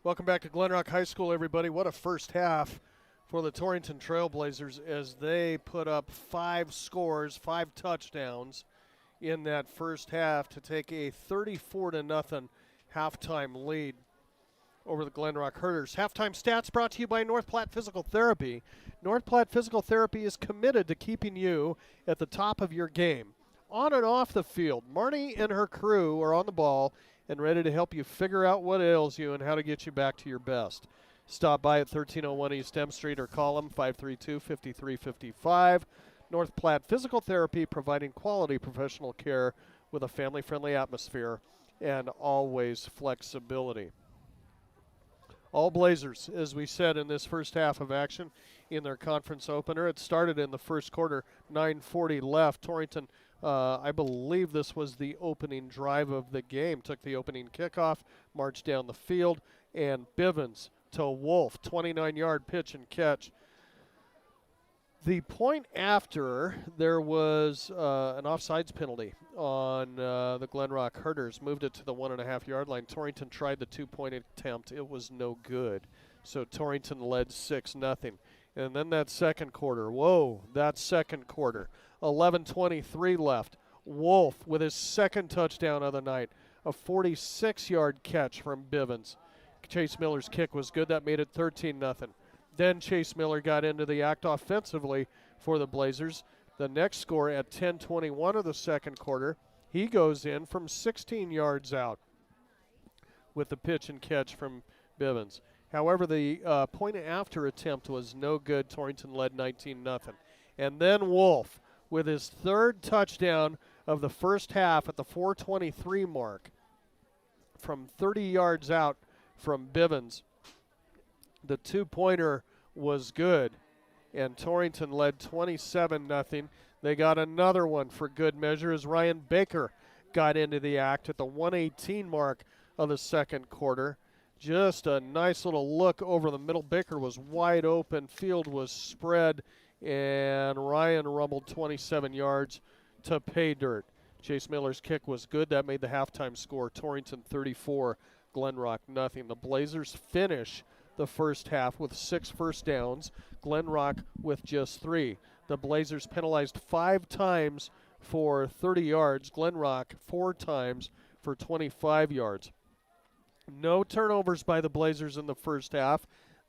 Welcome back to Glenrock High School, everybody. What a first half for the Torrington Trailblazers as they put up 5 scores, 5 touchdowns in that first half to take a 34-0 halftime lead over the Glenrock Herders. Halftime stats brought to you by North Platte Physical Therapy. North Platte Physical Therapy is committed to keeping you at the top of your game. On and off the field, Marnie and her crew are on the ball and ready to help you figure out what ails you and how to get you back to your best. Stop by at 1301 East M Street or call them 532-5355. North Platte Physical Therapy, providing quality professional care with a family-friendly atmosphere and always flexibility. All Blazers, as we said, in this first half of action in their conference opener. It started in the first quarter, 9:40 left. Torrington, I believe this was the opening drive of the game, took the opening kickoff, marched down the field, and Bivens to Wolf, 29-yard pitch and catch. The point after, there was an offsides penalty on the Glenrock Herders, moved it to the 1.5-yard line. Torrington tried the 2-point attempt. It was no good. So Torrington led 6-0. And then that second quarter, 11:23 left. Wolf with his second touchdown of the night, a 46-yard catch from Bivens. Chase Miller's kick was good. That made it 13-0. Then Chase Miller got into the act offensively for the Blazers. The next score at 10:21 of the second quarter, he goes in from 16 yards out with the pitch and catch from Bivens. However, the point after attempt was no good. Torrington led 19-0. And then Wolf with his third touchdown of the first half at the 4:23 mark from 30 yards out from Bivens. The 2-pointer was good, and Torrington led 27-0. They got another one for good measure as Ryan Baker got into the act at the 1:18 mark of the second quarter. Just a nice little look over the middle. Baker was wide open. Field was spread, and Ryan rumbled 27 yards to pay dirt. Chase Miller's kick was good. That made the halftime score. Torrington 34, Glenrock nothing. The Blazers finish the first half with 6 first downs. Glenrock with just 3. The Blazers penalized 5 times for 30 yards. Glenrock 4 times for 25 yards. No turnovers by the Blazers in the first half.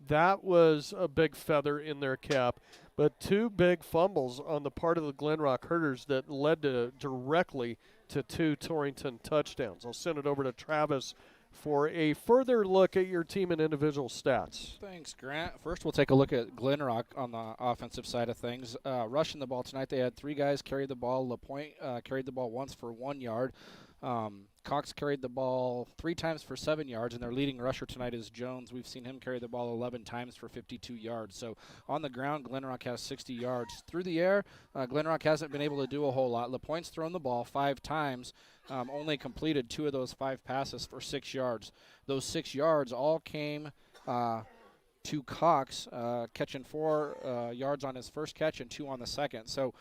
That was a big feather in their cap. But 2 big fumbles on the part of the Glenrock Herders that led directly to 2 Torrington touchdowns. I'll send it over to Travis for a further look at your team and individual stats. Thanks, Grant. First, we'll take a look at Glenrock on the offensive side of things. Rushing the ball tonight, they had 3 guys carry the ball. LaPointe carried the ball once for 1 yard. Cox carried the ball 3 times for 7 yards, and their leading rusher tonight is Jones. We've seen him carry the ball 11 times for 52 yards. So on the ground, Glenrock has 60 yards. Through the air, Glenrock hasn't been able to do a whole lot. LaPointe's thrown the ball 5 times, only completed 2 of those 5 passes for 6 yards. Those 6 yards all came to Cox, catching 4 yards on his first catch and 2 on the second. So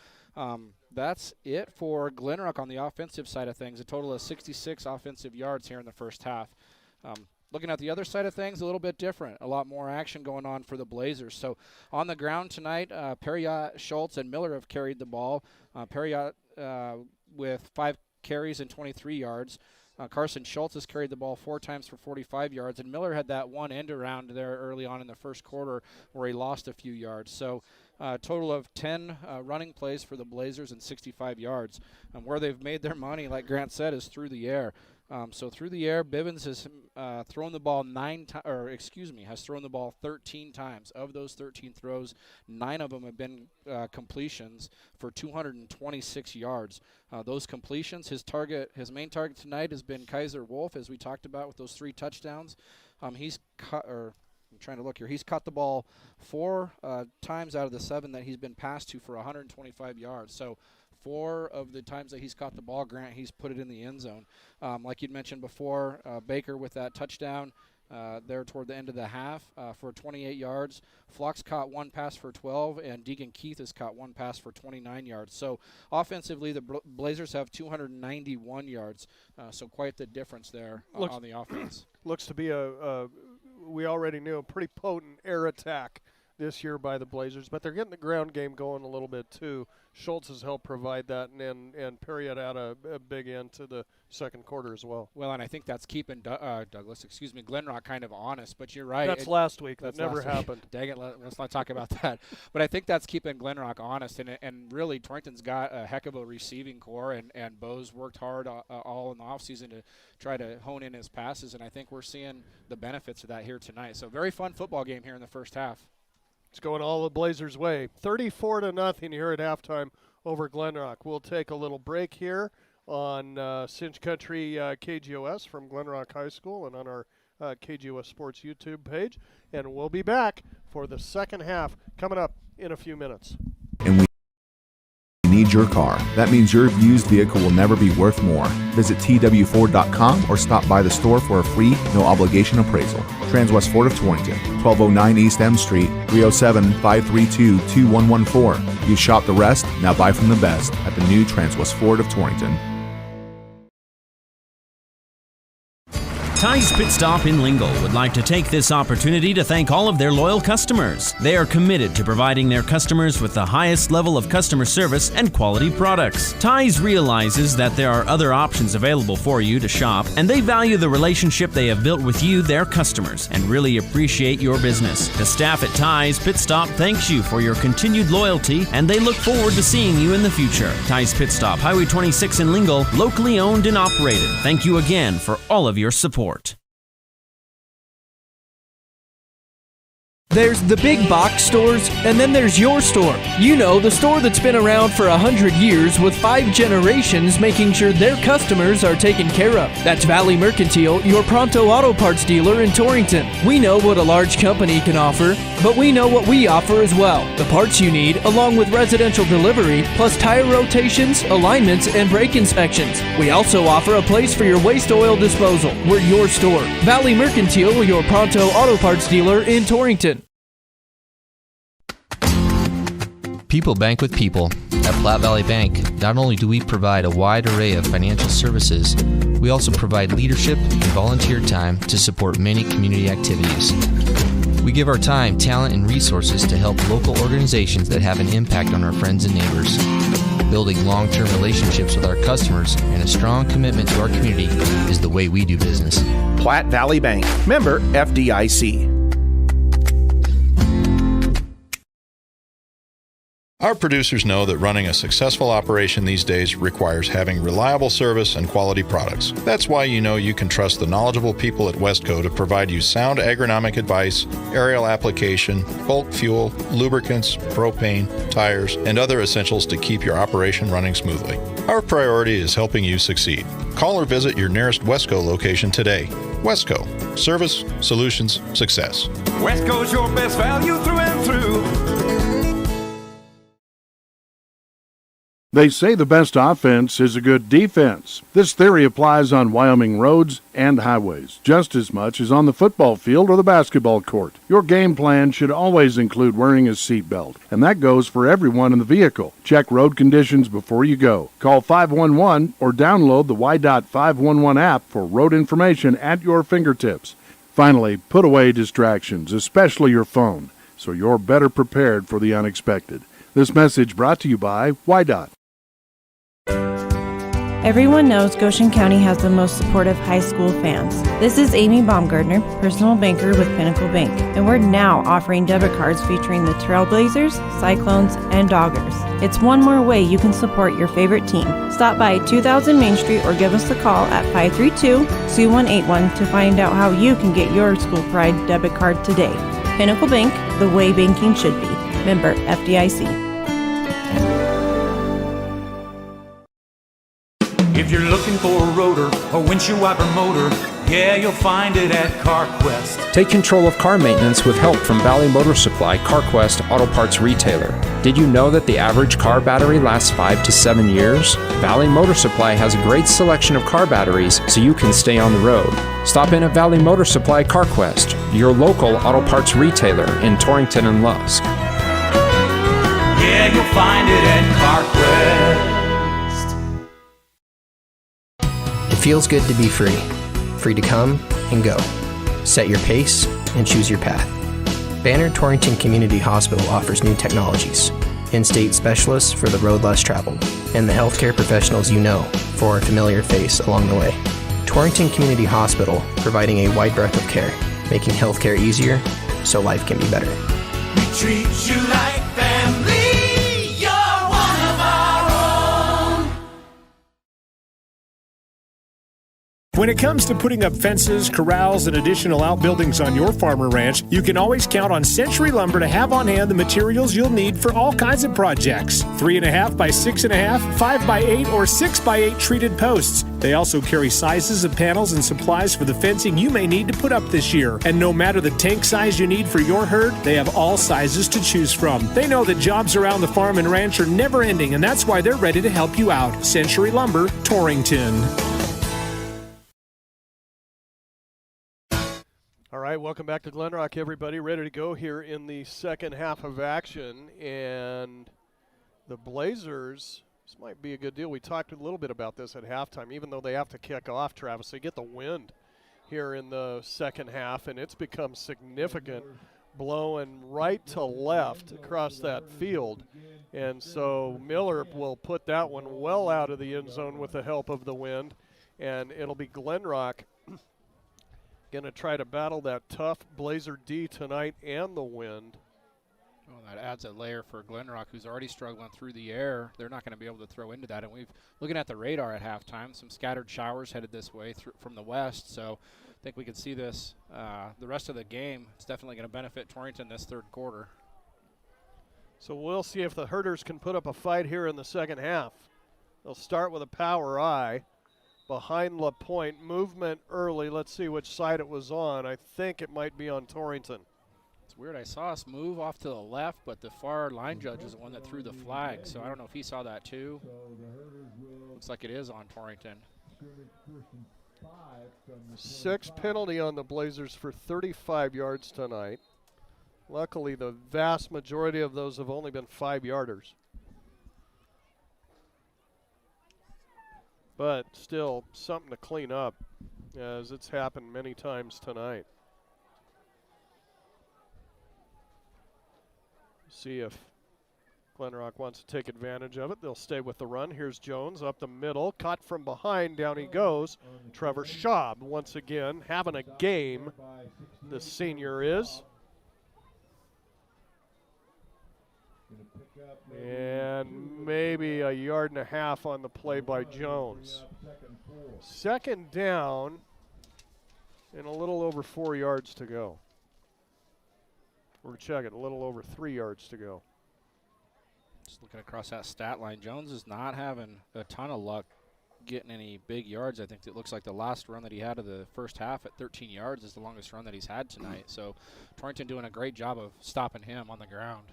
that's it for Glenrock on the offensive side of things. A total of 66 offensive yards here in the first half. Looking at the other side of things, a little bit different. A lot more action going on for the Blazers. So on the ground tonight, Perriott, Schultz, and Miller have carried the ball. Perriott with 5 carries and 23 yards. Carson Schultz has carried the ball 4 times for 45 yards, and Miller had that one end around there early on in the first quarter where he lost a few yards. So total of 10 running plays for the Blazers and 65 yards. Where they've made their money, like Grant said, is through the air. So through the air, Bivens has thrown the ball has thrown the ball 13 times. Of those 13 throws, 9 of them have been completions for 226 yards. Those completions, his main target tonight has been Kaiser Wolf, as we talked about with those 3 touchdowns. He's caught the ball 4 times out of the 7 that he's been passed to for 125 yards. So 4 of the times that he's caught the ball, Grant, he's put it in the end zone. Like you'd mentioned before, Baker with that touchdown there toward the end of the half for 28 yards. Flock's caught 1 pass for 12, and Deegan Keith has caught 1 pass for 29 yards. So offensively, the Blazers have 291 yards, so quite the difference there on the offense. Looks to be we already knew, a pretty potent air attack this year by the Blazers, but they're getting the ground game going a little bit too. Schultz has helped provide that, and Perriott had a big end to the second quarter as well. Well, and I think that's keeping Glenrock kind of honest, but you're right. That's last week. That never happened. Dang it, let's not talk about that. But I think that's keeping Glenrock honest, and really Torrington's got a heck of a receiving core, and Bo's worked hard all in the offseason to try to hone in his passes, and I think we're seeing the benefits of that here tonight. So very fun football game here in the first half. It's going all the Blazers' way. 34-0 here at halftime over Glenrock. We'll take a little break here on Cinch Country KGOS from Glenrock High School and on our KGOS Sports YouTube page. And we'll be back for the second half coming up in a few minutes. And we need your car. That means your used vehicle will never be worth more. Visit twford.com or stop by the store for a free, no-obligation appraisal. Transwest Ford of Torrington, 1209 East M Street, 307-532-2114. You shop the rest, now buy from the best at the new Transwest Ford of Torrington. Ty's Pit Stop in Lingle would like to take this opportunity to thank all of their loyal customers. They are committed to providing their customers with the highest level of customer service and quality products. Ty's realizes that there are other options available for you to shop, and they value the relationship they have built with you, their customers, and really appreciate your business. The staff at Ty's Pit Stop thanks you for your continued loyalty, and they look forward to seeing you in the future. Ty's Pit Stop, Highway 26 in Lingle, locally owned and operated. Thank you again for all of your support. There's the big box stores, and then there's your store. You know, the store that's been around for 100 years with 5 generations making sure their customers are taken care of. That's Valley Mercantile, your Pronto Auto Parts dealer in Torrington. We know what a large company can offer, but we know what we offer as well. The parts you need, along with residential delivery, plus tire rotations, alignments, and brake inspections. We also offer a place for your waste oil disposal. We're your store. Valley Mercantile, your Pronto Auto Parts dealer in Torrington. People bank with people. At Platte Valley Bank, not only do we provide a wide array of financial services, we also provide leadership and volunteer time to support many community activities. We give our time, talent, and resources to help local organizations that have an impact on our friends and neighbors. Building long-term relationships with our customers and a strong commitment to our community is the way we do business. Platte Valley Bank, member FDIC. Our producers know that running a successful operation these days requires having reliable service and quality products. That's why you know you can trust the knowledgeable people at Westco to provide you sound agronomic advice, aerial application, bulk fuel, lubricants, propane, tires, and other essentials to keep your operation running smoothly. Our priority is helping you succeed. Call or visit your nearest Westco location today. Westco. Service, solutions, success. Westco's your best value through and through. They say the best offense is a good defense. This theory applies on Wyoming roads and highways, just as much as on the football field or the basketball court. Your game plan should always include wearing a seatbelt, and that goes for everyone in the vehicle. Check road conditions before you go. Call 511 or download the YDOT 511 app for road information at your fingertips. Finally, put away distractions, especially your phone, so you're better prepared for the unexpected. This message brought to you by YDOT. Everyone knows Goshen County has the most supportive high school fans. This is Amy Baumgartner, personal banker with Pinnacle Bank, and we're now offering debit cards featuring the Trailblazers, Cyclones, and Doggers. It's one more way you can support your favorite team. Stop by 2000 Main Street or give us a call at 532-2181 to find out how you can get your school pride debit card today. Pinnacle Bank, the way banking should be. Member FDIC. If you're looking for a rotor or windshield wiper motor, yeah, you'll find it at CarQuest. Take control of car maintenance with help from Valley Motor Supply, CarQuest Auto Parts retailer. Did you know that the average car battery lasts 5 to 7 years? Valley Motor Supply has a great selection of car batteries so you can stay on the road. Stop in at Valley Motor Supply, CarQuest, your local auto parts retailer in Torrington and Lusk. Yeah, you'll find it at CarQuest. It feels good to be free. Free to come and go. Set your pace and choose your path. Banner Torrington Community Hospital offers new technologies, in-state specialists for the road less traveled, and the healthcare professionals you know for a familiar face along the way. Torrington Community Hospital, providing a wide breadth of care, making healthcare easier so life can be better. We treat you like family. You're one of our own. When it comes to putting up fences, corrals, and additional outbuildings on your farm or ranch, you can always count on Century Lumber to have on hand the materials you'll need for all kinds of projects. 3.5 by 6.5, 5 by 8, or 6 by 8 treated posts. They also carry sizes of panels and supplies for the fencing you may need to put up this year. And no matter the tank size you need for your herd, they have all sizes to choose from. They know that jobs around the farm and ranch are never ending, and that's why they're ready to help you out. Century Lumber, Torrington. All right, welcome back to Glenrock, everybody. Ready to go here in the second half of action. And the Blazers, this might be a good deal. We talked a little bit about this at halftime. Even though they have to kick off, Travis, they get the wind here in the second half, and it's become significant, blowing right to left across that field. And so Miller will put that one well out of the end zone with the help of the wind. And it'll be Glenrock going to try to battle that tough Blazer D tonight and the wind. Well, that adds a layer for Glenrock, who's already struggling through the air. They're not going to be able to throw into that. And we've looking at the radar at halftime, some scattered showers headed this way from the west. So think we could see this the rest of the game. It's definitely going to benefit Torrington this third quarter. So we'll see if the Herders can put up a fight here in the second half. They'll start with a power I behind LaPointe. Movement early. Let's see which side it was on. I think it might be on Torrington. It's weird. I saw us move off to the left, but the far line judge is the one that threw the flag, so I don't know if he saw that too. Looks like it is on Torrington. 6 penalty on the Blazers for 35 yards tonight. Luckily, the vast majority of those have only been 5-yarders. But still, something to clean up, as it's happened many times tonight. See if Glenrock wants to take advantage of it. They'll stay with the run. Here's Jones up the middle. Caught from behind. Down he goes. Trevor Schaub once again having a game. The senior is. And maybe a yard and a half on the play by Jones. Second down and a little over 4 yards to go. We're checking, a little over 3 yards to go. Just looking across that stat line, Jones is not having a ton of luck getting any big yards. I think it looks like the last run that he had of the first half at 13 yards is the longest run that he's had tonight. So Torrington doing a great job of stopping him on the ground.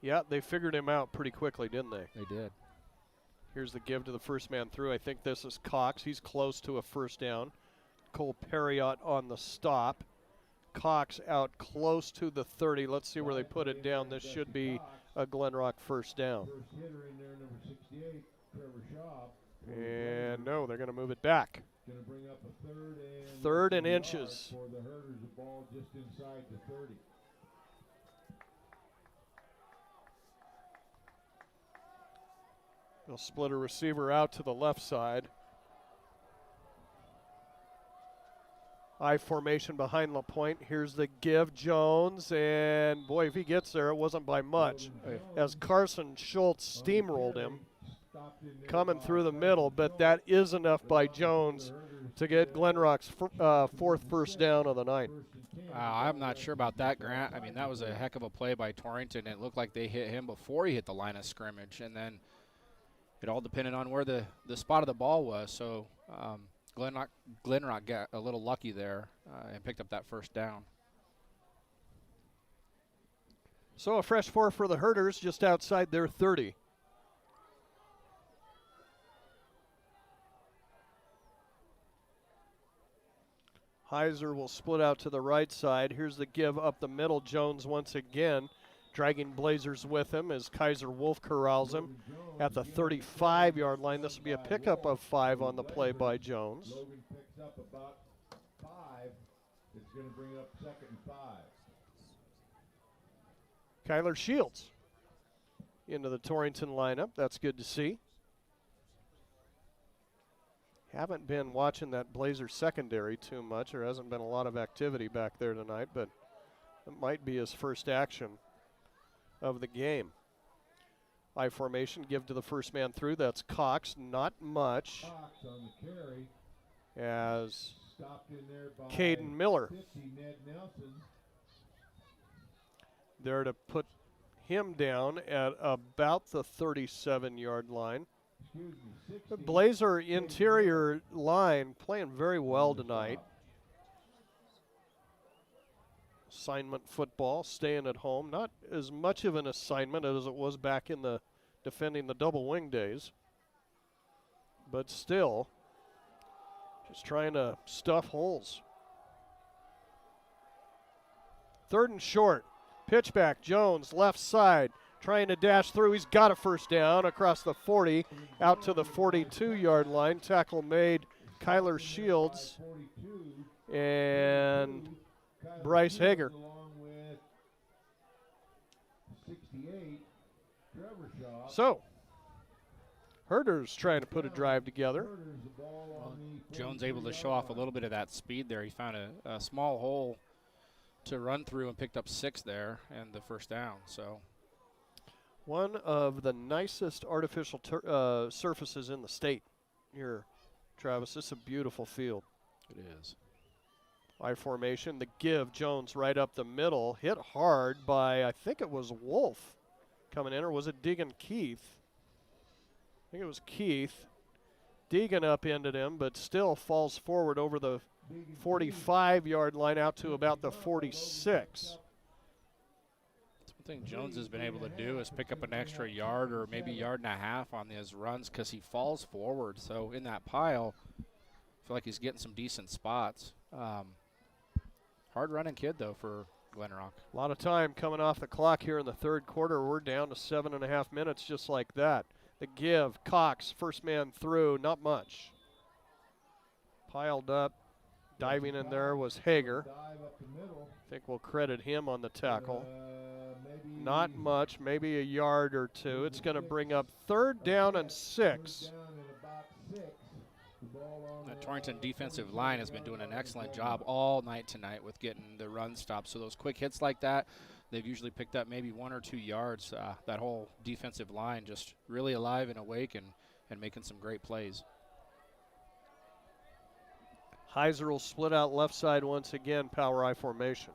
Yeah, they figured him out pretty quickly, didn't they? They did. Here's the give to the first man through. I think this is Cox. He's close to a first down. Cole Perriott on the stop. Cox out close to the 30. Let's see where they put it down. This should be a Glenrock first down. And no, they're going to move it back. Third and inches. For the Herders, the ball just inside the 30. They'll split a receiver out to the left side. I formation behind LaPointe. Here's the give, Jones, and boy, if he gets there, it wasn't by much. As Carson Schultz steamrolled him, coming through the middle, but that is enough by Jones to get Glenrock's fourth first down of the night. I'm not sure about that, Grant. I mean, that was a heck of a play by Torrington. It looked like they hit him before he hit the line of scrimmage, and then it all depended on where the spot of the ball was. So Glenrock got a little lucky there and picked up that first down. So a fresh 4 for the Herders just outside their 30. Heiser will split out to the right side. Here's the give up the middle. Jones once again dragging Blazers with him as Kaiser Wolf corrals him at the 35-yard line. This will be a pickup of 5 on the play by Jones. Logan picks up about 5. It's going to bring up second and 5. Kyler Shields into the Torrington lineup. That's good to see. Haven't been watching that Blazers secondary too much. There hasn't been a lot of activity back there tonight, but it might be his first action of the game. I formation, give to the first man through. That's Cox. Not much. Cox on the carry. As Stopped in there by Caden Miller 50, Ned Nelson. there to put him down at about the 37-yard line. The Blazer interior line playing very well tonight. Assignment football, staying at home. Not as much of an assignment as it was back in the defending the double wing days. But still, just trying to stuff holes. Third and short. Pitch back, Jones, left side. Trying to dash through. He's got a first down across the 40, out to the 42-yard line. Tackle made, Kyler Shields and Bryce Hager. So, Herders trying to put a drive together. Well, Jones able to show off a little bit of that speed there. He found a small hole to run through and picked up 6 there and the first down. So, one of the nicest artificial surfaces in the state here, Travis. This is a beautiful field. It is. I formation, the give, Jones right up the middle, hit hard by, I think it was Wolf coming in, or was it Deegan Keith? I think it was Keith. Deegan upended him, but still falls forward over the 45-yard line out to about the 46. One thing Jones has been able to do is pick up an extra yard or maybe yard and a half on his runs because he falls forward. So in that pile, I feel like he's getting some decent spots. Hard running kid, though, for Glenrock. A lot of time coming off the clock here in the third quarter. We're down to 7.5 minutes just like that. The give, Cox, first man through, not much. Piled up, diving in there was Hager. I think we'll credit him on the tackle. Not much, maybe a yard or two. It's going to bring up 3rd down and 6. The Torrington defensive line has been doing an excellent job all night tonight with getting the run stops. So those quick hits like that, they've usually picked up maybe 1 or 2 yards. That whole defensive line just really alive and awake and making some great plays. Heiser will split out left side once again, power I formation.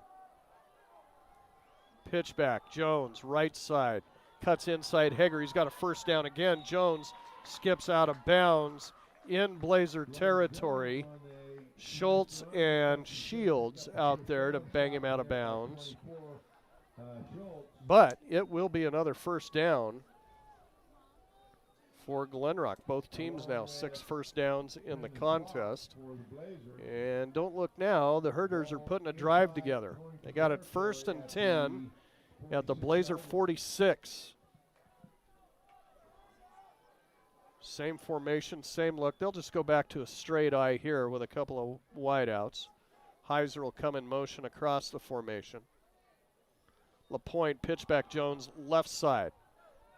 Pitch back, Jones, right side. Cuts inside Hager. He's got a first down again. Jones skips out of bounds in Blazer territory. Schultz and Shields out there to bang him out of bounds. But it will be another first down for Glenrock. Both teams now 6 first downs in the contest. And don't look now, the Herders are putting a drive together. They got it 1st and 10 at the Blazer 46. Same formation, same look. They'll just go back to a straight eye here with a couple of wideouts. Heiser will come in motion across the formation. LaPointe, pitchback Jones, left side.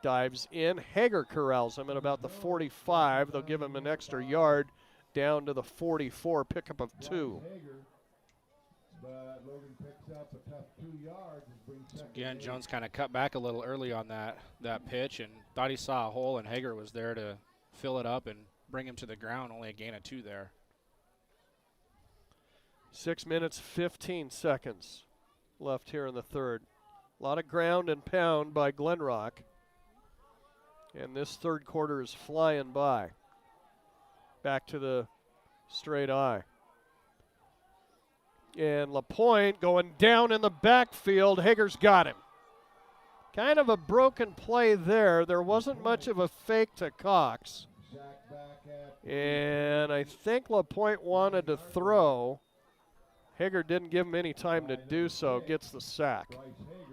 Dives in. Hager corrals him at about the 45. They'll give him an extra yard down to the 44, pickup of 2. But Logan picks up a tough 2 yards. So again, Jones kind of cut back a little early on that pitch and thought he saw a hole, and Hager was there to fill it up and bring him to the ground, only a gain of 2 there. 6 minutes, 15 seconds left here in the third. A lot of ground and pound by Glenrock. And this third quarter is flying by. Back to the straight eye. And LaPointe going down in the backfield. Hager's got him. Kind of a broken play there. There wasn't much of a fake to Cox. And I think LaPointe wanted to throw. Hager didn't give him any time to do so. Gets the sack.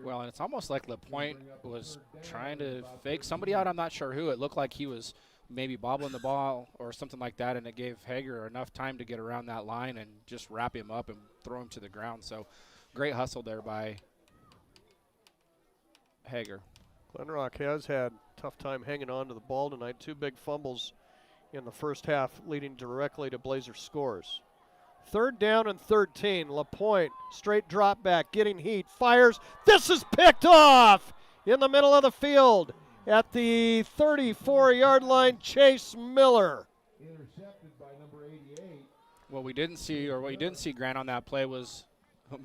Well, and it's almost like LaPointe was trying to fake somebody out. I'm not sure who. It looked like he was maybe bobbling the ball or something like that, and it gave Hager enough time to get around that line and just wrap him up and throw him to the ground. So great hustle there by Hager. Glenrock has had a tough time hanging on to the ball tonight. 2 big fumbles in the first half leading directly to Blazer scores. 3rd down and 13. LaPointe, straight drop back, getting heat, fires. This is picked off in the middle of the field at the 34-yard line. Chase Miller. Intercepted by number 88. What you didn't see, Grant, on that play was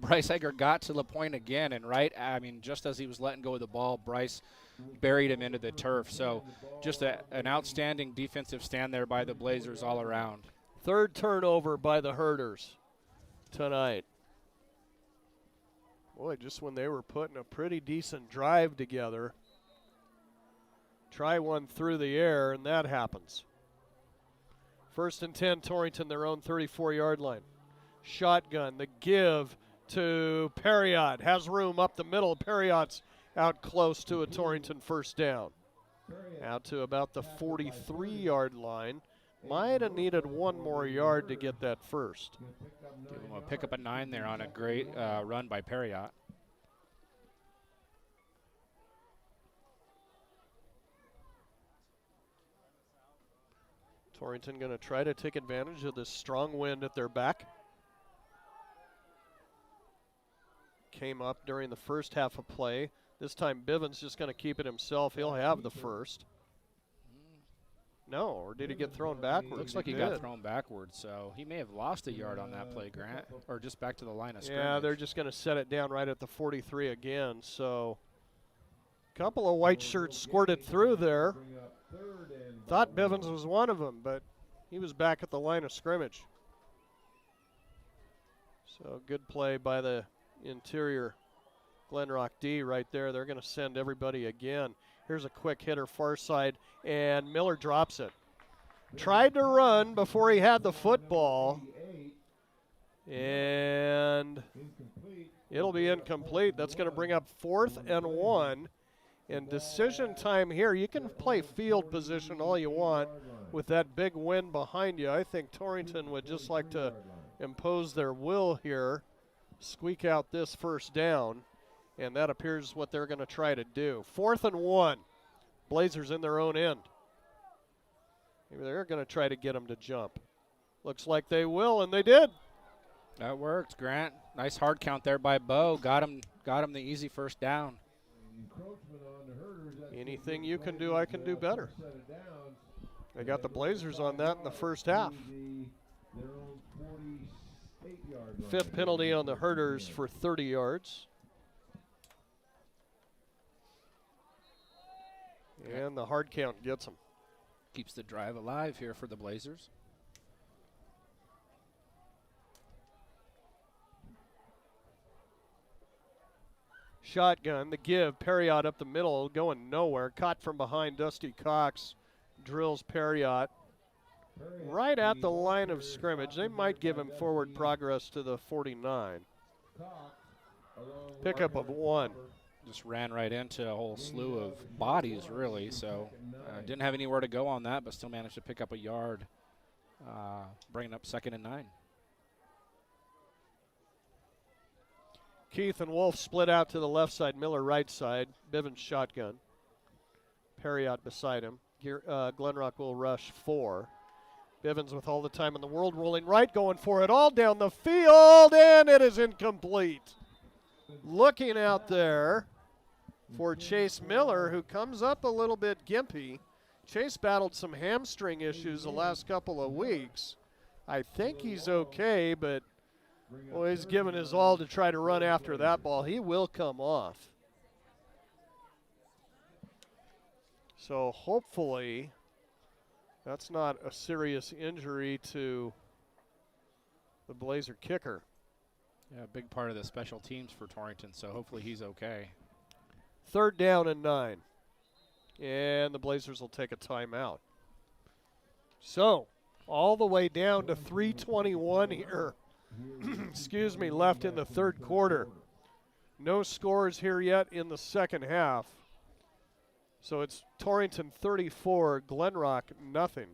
Bryce Hager got to LaPointe again, and just as he was letting go of the ball, Bryce buried him into the turf. So just an outstanding defensive stand there by the Blazers all around. 3rd turnover by the Herders tonight. Boy, just when they were putting a pretty decent drive together. Try one through the air, and that happens. 1st and 10, Torrington, their own 34-yard line. Shotgun, the give to Perriott. Has room up the middle. Perriott's out close to a Torrington first down. Out to about the 43-yard line. Might have needed 1 more yard to get that first. Give him a pick up a 9 there on a great run by Perriott. Torrington going to try to take advantage of this strong wind at their back. Came up during the first half of play. This time Bivens just going to keep it himself. He'll have the first. No, or did he get thrown backwards? Looks like he got thrown backwards, so he may have lost a yard on that play, Grant, or just back to the line of scrimmage. Yeah, they're just going to set it down right at the 43 again. So a couple of white shirts squirted through there. Thought Bivens was one of them, but he was back at the line of scrimmage. So good play by the interior Glenrock D right there. They're going to send everybody again. Here's a quick hitter far side, and Miller drops it. Tried to run before he had the football, and it'll be incomplete. That's going to bring up 4th and 1. And decision time here. You can play field position all you want with that big win behind you. I think Torrington would just like to impose their will here, squeak out this first down. And that appears what they're going to try to do. 4th and 1. Blazers in their own end. Maybe they're going to try to get them to jump. Looks like they will, and they did. That worked, Grant. Nice hard count there by Bo. Got him the easy first down. Anything you can do, I can do better. They got the Blazers on that in the first half. 5th penalty on the Herders for 30 yards. And the hard count gets them. Keeps the drive alive here for the Blazers. Shotgun, the give, Perriott up the middle, going nowhere. Caught from behind, Dusty Cox drills Perriott right at the line of scrimmage. They might give him forward progress to the 49. Pickup of 1. Just ran right into a whole slew of bodies, really. So didn't have anywhere to go on that, but still managed to pick up a yard, bringing up 2nd and 9. Keith and Wolf split out to the left side, Miller right side. Bivens shotgun. Perriott beside him. Glenrock will rush 4. Bivens with all the time in the world, rolling right, going for it all down the field, and it is incomplete. Looking out there for Chase Miller, who comes up a little bit gimpy. Chase battled some hamstring issues the last couple of weeks. I think he's okay, but he's given his all to try to run after that ball. He will come off. So hopefully that's not a serious injury to the Blazer kicker. Yeah, a big part of the special teams for Torrington, so hopefully he's okay. 3rd down and 9. And the Blazers will take a timeout. So, all the way down to 3:21 here. Excuse me, left in the 3rd quarter. No scores here yet in the 2nd half. So it's Torrington 34, Glenrock nothing.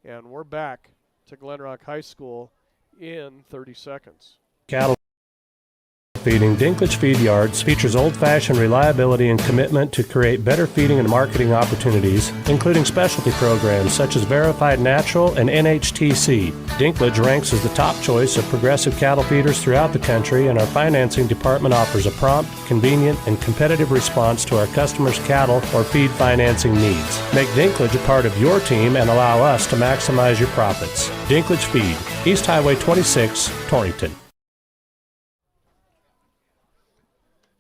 And we're back to Glenrock High School in 30 seconds. Cattle feeding. Dinklage Feed Yards features old-fashioned reliability and commitment to create better feeding and marketing opportunities, including specialty programs such as Verified Natural and NHTC. Dinklage ranks as the top choice of progressive cattle feeders throughout the country, and our financing department offers a prompt, convenient, and competitive response to our customers' cattle or feed financing needs. Make Dinklage a part of your team and allow us to maximize your profits. Dinklage Feed, East Highway 26, Torrington.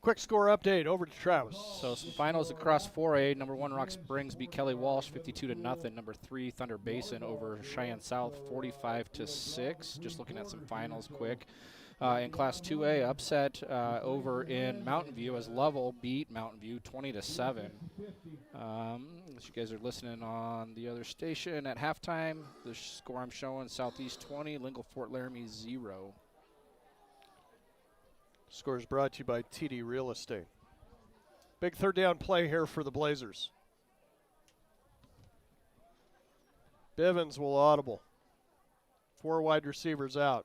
Quick score update over to Travis. So some finals across 4A. Number 1 Rock Springs beat Kelly Walsh 52-0. Number 3 Thunder Basin over Cheyenne South 45-6. Just looking at some finals quick. In Class 2A, upset over in Mountain View as Lovell beat Mountain View 20-7. As you guys are listening on the other station at halftime, the score I'm showing: Southeast 20, Lingle Fort Laramie 0. Scores brought to you by TD Real Estate. Big 3rd down play here for the Blazers. Bivens will audible. 4 wide receivers out.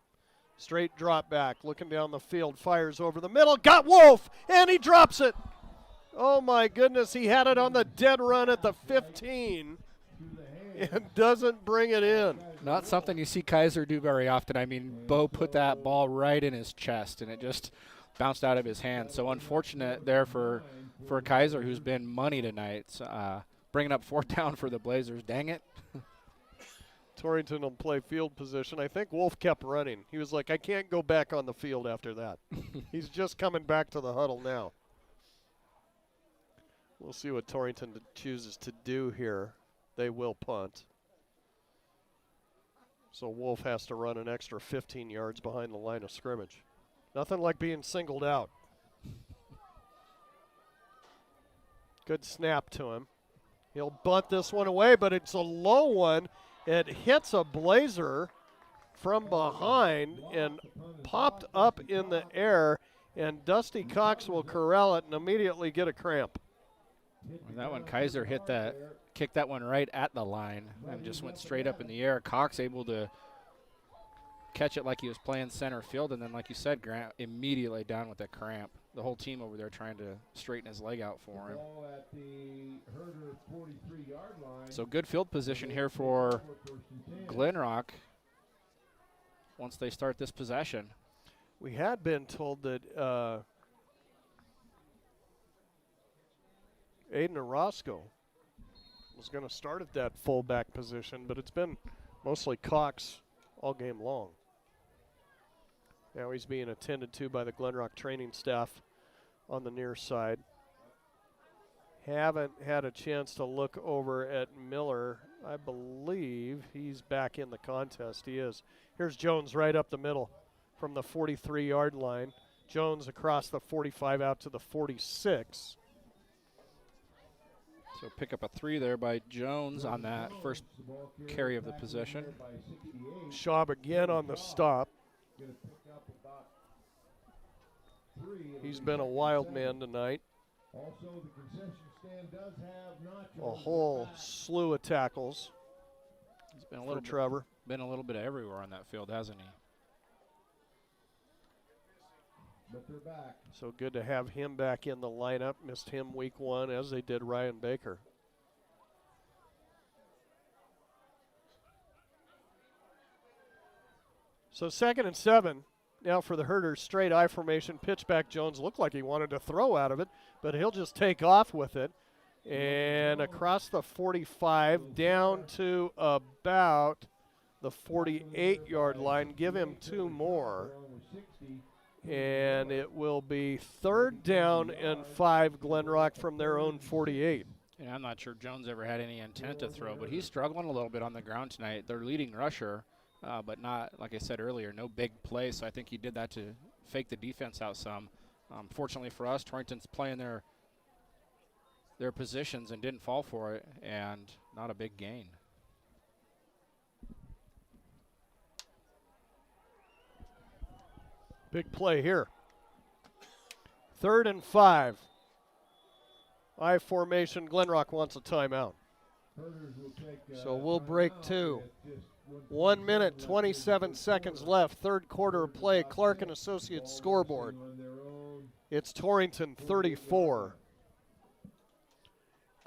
Straight drop back, looking down the field, fires over the middle, got Wolf, and he drops it. Oh my goodness, he had it on the dead run at the 15 and doesn't bring it in. Not something you see Kaiser do very often. I mean, Bo put that ball right in his chest, and it just bounced out of his hand. So unfortunate there for Kaiser, who's been money tonight. bringing up 4th down for the Blazers. Dang it. Torrington will play field position. I think Wolf kept running. He was like, I can't go back on the field after that. He's just coming back to the huddle now. We'll see what Torrington chooses to do here. They will punt. So Wolf has to run an extra 15 yards behind the line of scrimmage. Nothing like being singled out. Good snap to him. He'll bunt this one away, but it's a low one. It hits a Blazer from behind and popped up in the air, and Dusty Cox will corral it and immediately get a cramp. That one, Kaiser kicked that one right at the line and just went straight up in the air. Cox able to catch it like he was playing center field, and then, like you said, Grant, immediately down with that cramp. The whole team over there trying to straighten his leg out for him. So good field position here for Glenrock once they start this possession. We had been told that Aiden Orozco was going to start at that fullback position, but it's been mostly Cox all game long. Now he's being attended to by the Glenrock training staff on the near side. Haven't had a chance to look over at Miller. I believe he's back in the contest. He is. Here's Jones right up the middle from the 43-yard line. Jones across the 45 out to the 46. So pick up a 3 there by Jones on that first carry of the possession. Schaub again on the stop. He's been a wild man tonight. A whole slew of tackles. He's been a little Trevor. Been a little bit everywhere on that field, hasn't he? So good to have him back in the lineup. Missed him week 1, as they did Ryan Baker. So 2nd and 7. Now for the Herders, straight I formation, pitch back. Jones looked like he wanted to throw out of it, but he'll just take off with it. And across the 45, down to about the 48-yard line. Give him 2 more. And it will be 3rd down and 5, Glenrock from their own 48. Yeah, I'm not sure Jones ever had any intent to throw, but he's struggling a little bit on the ground tonight. Their leading rusher, but not, like I said earlier, no big play, so I think he did that to fake the defense out some. Fortunately for us, Torrington's playing their positions and didn't fall for it, and not a big gain. Big play here. 3rd and 5. I formation. Glenrock wants a timeout. So we'll break 2. 1 minute, 27 seconds left. 3rd quarter of play. Clark and Associates scoreboard. It's Torrington 34.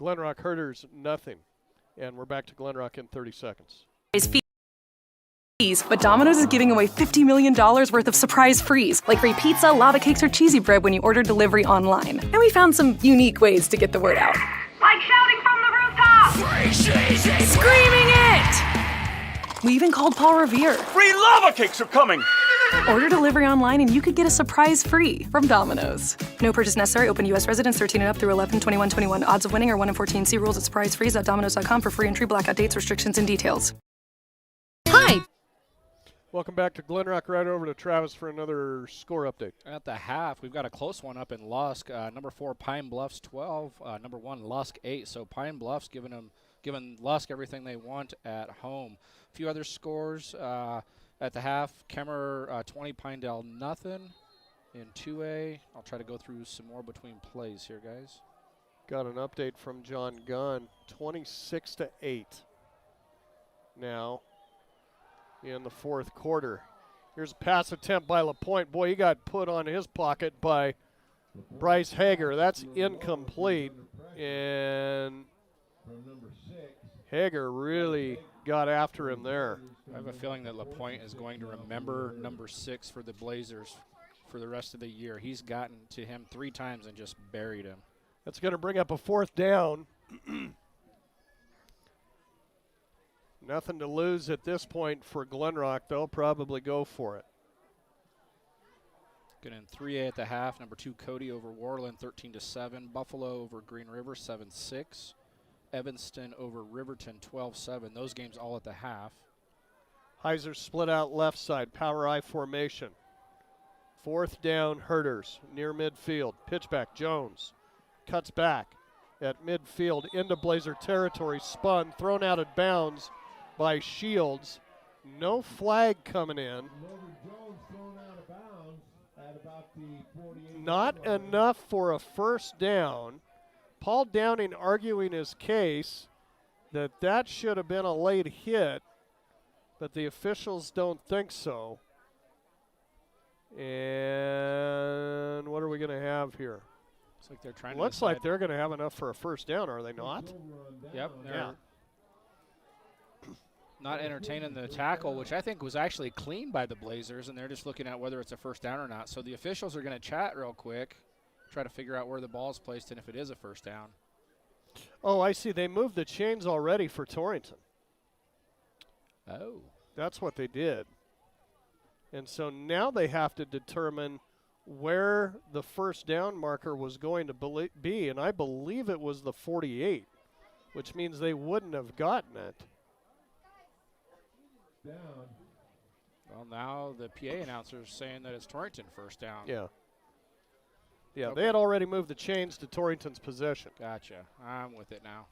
Glenrock Herders nothing. And we're back to Glenrock in 30 seconds. But Domino's is giving away $50 million worth of surprise frees, like free pizza, lava cakes, or cheesy bread when you order delivery online. And we found some unique ways to get the word out. Like shouting from the rooftop! Free cheesy! Screaming it! We even called Paul Revere. Free lava cakes are coming! Order delivery online and you could get a surprise free from Domino's. No purchase necessary. Open U.S. residents 13 and up through 11/21/21. Odds of winning are 1 in 14. See rules at surprisefrees.domino's.com for free entry, blackout dates, restrictions, and details. Hi! Welcome back to Glenrock. Right over to Travis for another score update. At the half, we've got a close one up in Lusk. Number 4, Pine Bluffs 12. Number 1, Lusk 8. So Pine Bluffs giving Lusk everything they want at home. A few other scores at the half. Kemmer 20, Pinedale nothing. In 2A, I'll try to go through some more between plays here, guys. Got an update from John Gunn. 26-8 now in the 4th quarter. Here's a pass attempt by LaPointe. Boy, he got put on his pocket by Bryce Hager. That's incomplete. And Hager really got after him there. I have a feeling that LaPointe is going to remember number 6 for the Blazers for the rest of the year. He's gotten to him 3 times and just buried him. That's going to bring up a 4th down. Nothing to lose at this point for Glenrock. They'll probably go for it. Good in 3A at the half. Number 2, Cody over Warland, 13-7. Buffalo over Green River, 7-6. Evanston over Riverton, 12-7. Those games all at the half. Heiser split out left side, power I formation. 4th down, Herders near midfield. Pitchback, Jones cuts back at midfield into Blazer territory. Spun, thrown out of bounds by Shields. No flag coming in. Not enough for a first down. Paul Downing arguing his case that should have been a late hit, but the officials don't think so. And what are we going to have here? Looks like they're trying. Looks like they're going to have enough for a first down, are they not? Yep. They're not entertaining the tackle, which I think was actually clean by the Blazers, and they're just looking at whether it's a first down or not. So the officials are going to chat real quick, try to figure out where the ball is placed and if it is a first down. Oh, I see. They moved the chains already for Torrington. Oh. That's what they did. And so now they have to determine where the first down marker was going to be, and I believe it was the 48, which means they wouldn't have gotten it. Well, now the PA announcer is saying that it's Torrington first down. Yeah. Yeah, Okay. They had already moved the chains to Torrington's possession. Gotcha. I'm with it now.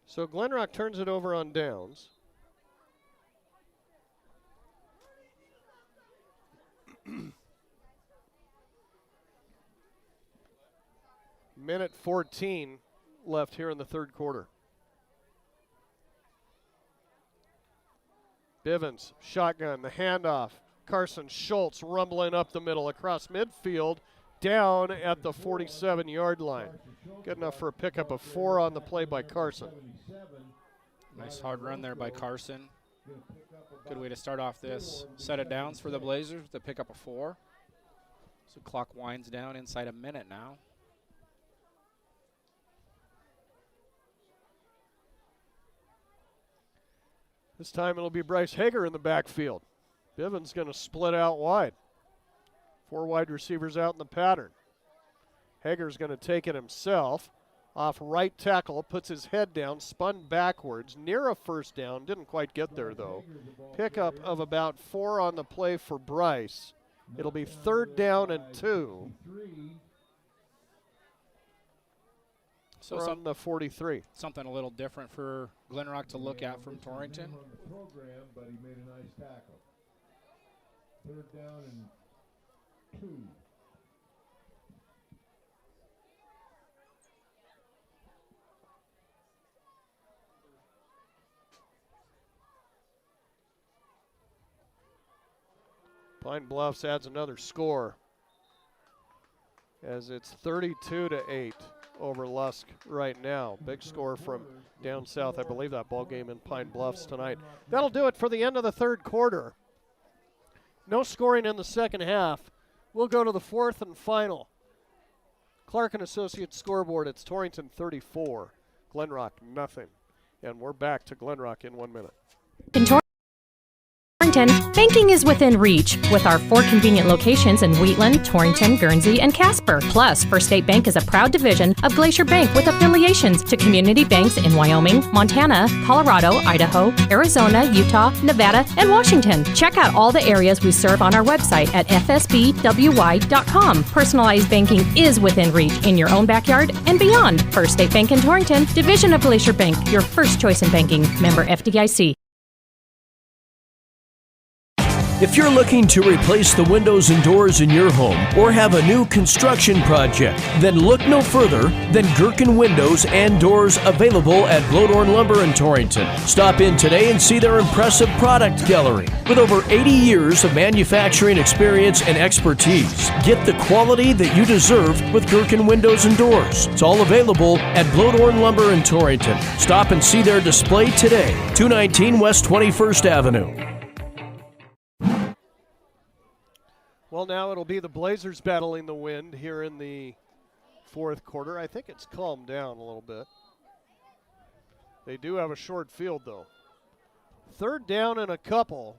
So Glenrock turns it over on downs. Minute 14 left here in the third quarter. Bivens, shotgun, the handoff. Carson Schultz rumbling up the middle across midfield, down at the 47-yard line. Good enough for a pickup of 4 on the play by Carson. Nice hard run there by Carson. Good way to start off this set of downs for the Blazers to pick up a 4. So clock winds down inside a minute now. This time it'll be Bryce Hager in the backfield. Bivens going to split out wide. 4 wide receivers out in the pattern. Hager's going to take it himself. Off right tackle, puts his head down, spun backwards, near a first down. Didn't quite get there, though. Pickup of about 4 on the play for Bryce. It'll be 3rd down and 2. So from the 43. Something a little different for Glenrock to look at from Torrington. But he made a nice tackle. 3rd down and 2. Pine Bluffs adds another score as it's 32-8 over Lusk right now. Big score from down south. I believe that ball game in Pine Bluffs tonight. That'll do it for the end of the third quarter. No scoring in the second half. We'll go to the fourth and final. Clark and Associates scoreboard. It's Torrington 34, Glenrock nothing. And we're back to Glenrock in 1 minute. In Torrington, banking is within reach with our 4 convenient locations in Wheatland, Torrington, Guernsey, and Casper. Plus, First State Bank is a proud division of Glacier Bank with affiliations to community banks in Wyoming, Montana, Colorado, Idaho, Arizona, Utah, Nevada, and Washington. Check out all the areas we serve on our website at fsbwy.com. Personalized banking is within reach in your own backyard and beyond. First State Bank in Torrington, division of Glacier Bank, your first choice in banking. Member FDIC. If you're looking to replace the windows and doors in your home or have a new construction project, then look no further than Gherkin Windows and Doors, available at Blodorn Lumber in Torrington. Stop in today and see their impressive product gallery. With over 80 years of manufacturing experience and expertise, get the quality that you deserve with Gherkin Windows and Doors. It's all available at Blodorn Lumber in Torrington. Stop and see their display today, 219 West 21st Avenue. Well, now it'll be the Blazers battling the wind here in the fourth quarter. I think it's calmed down a little bit. They do have a short field, though. Third down and a couple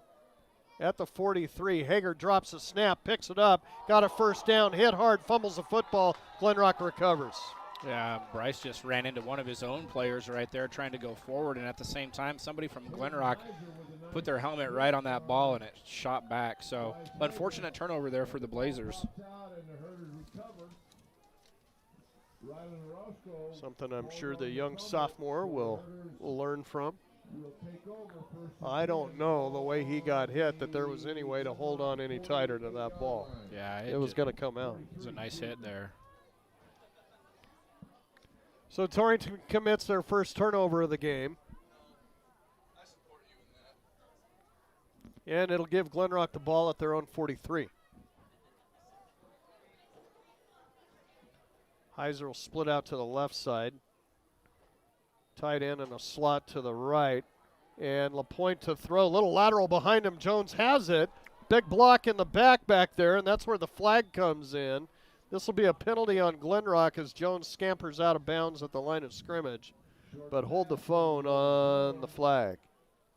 at the 43. Hager drops a snap, picks it up, got a first down, hit hard, fumbles the football. Glenrock recovers. Yeah, Bryce just ran into one of his own players right there trying to go forward, and at the same time, somebody from Glenrock put their helmet right on that ball, and it shot back. So, unfortunate turnover there for the Blazers. Something I'm sure the young sophomore will learn from. I don't know the way he got hit that there was any way to hold on any tighter to that ball. Yeah, it was going to come out. It was a nice hit there. So Torrington commits their first turnover of the game. And it'll give Glenrock the ball at their own 43. Heiser will split out to the left side. Tight end in a slot to the right. And LaPointe to throw. Little lateral behind him. Jones has it. Big block in the back there, and that's where the flag comes in. This will be a penalty on Glenrock as Jones scampers out of bounds at the line of scrimmage. But hold the phone on the flag.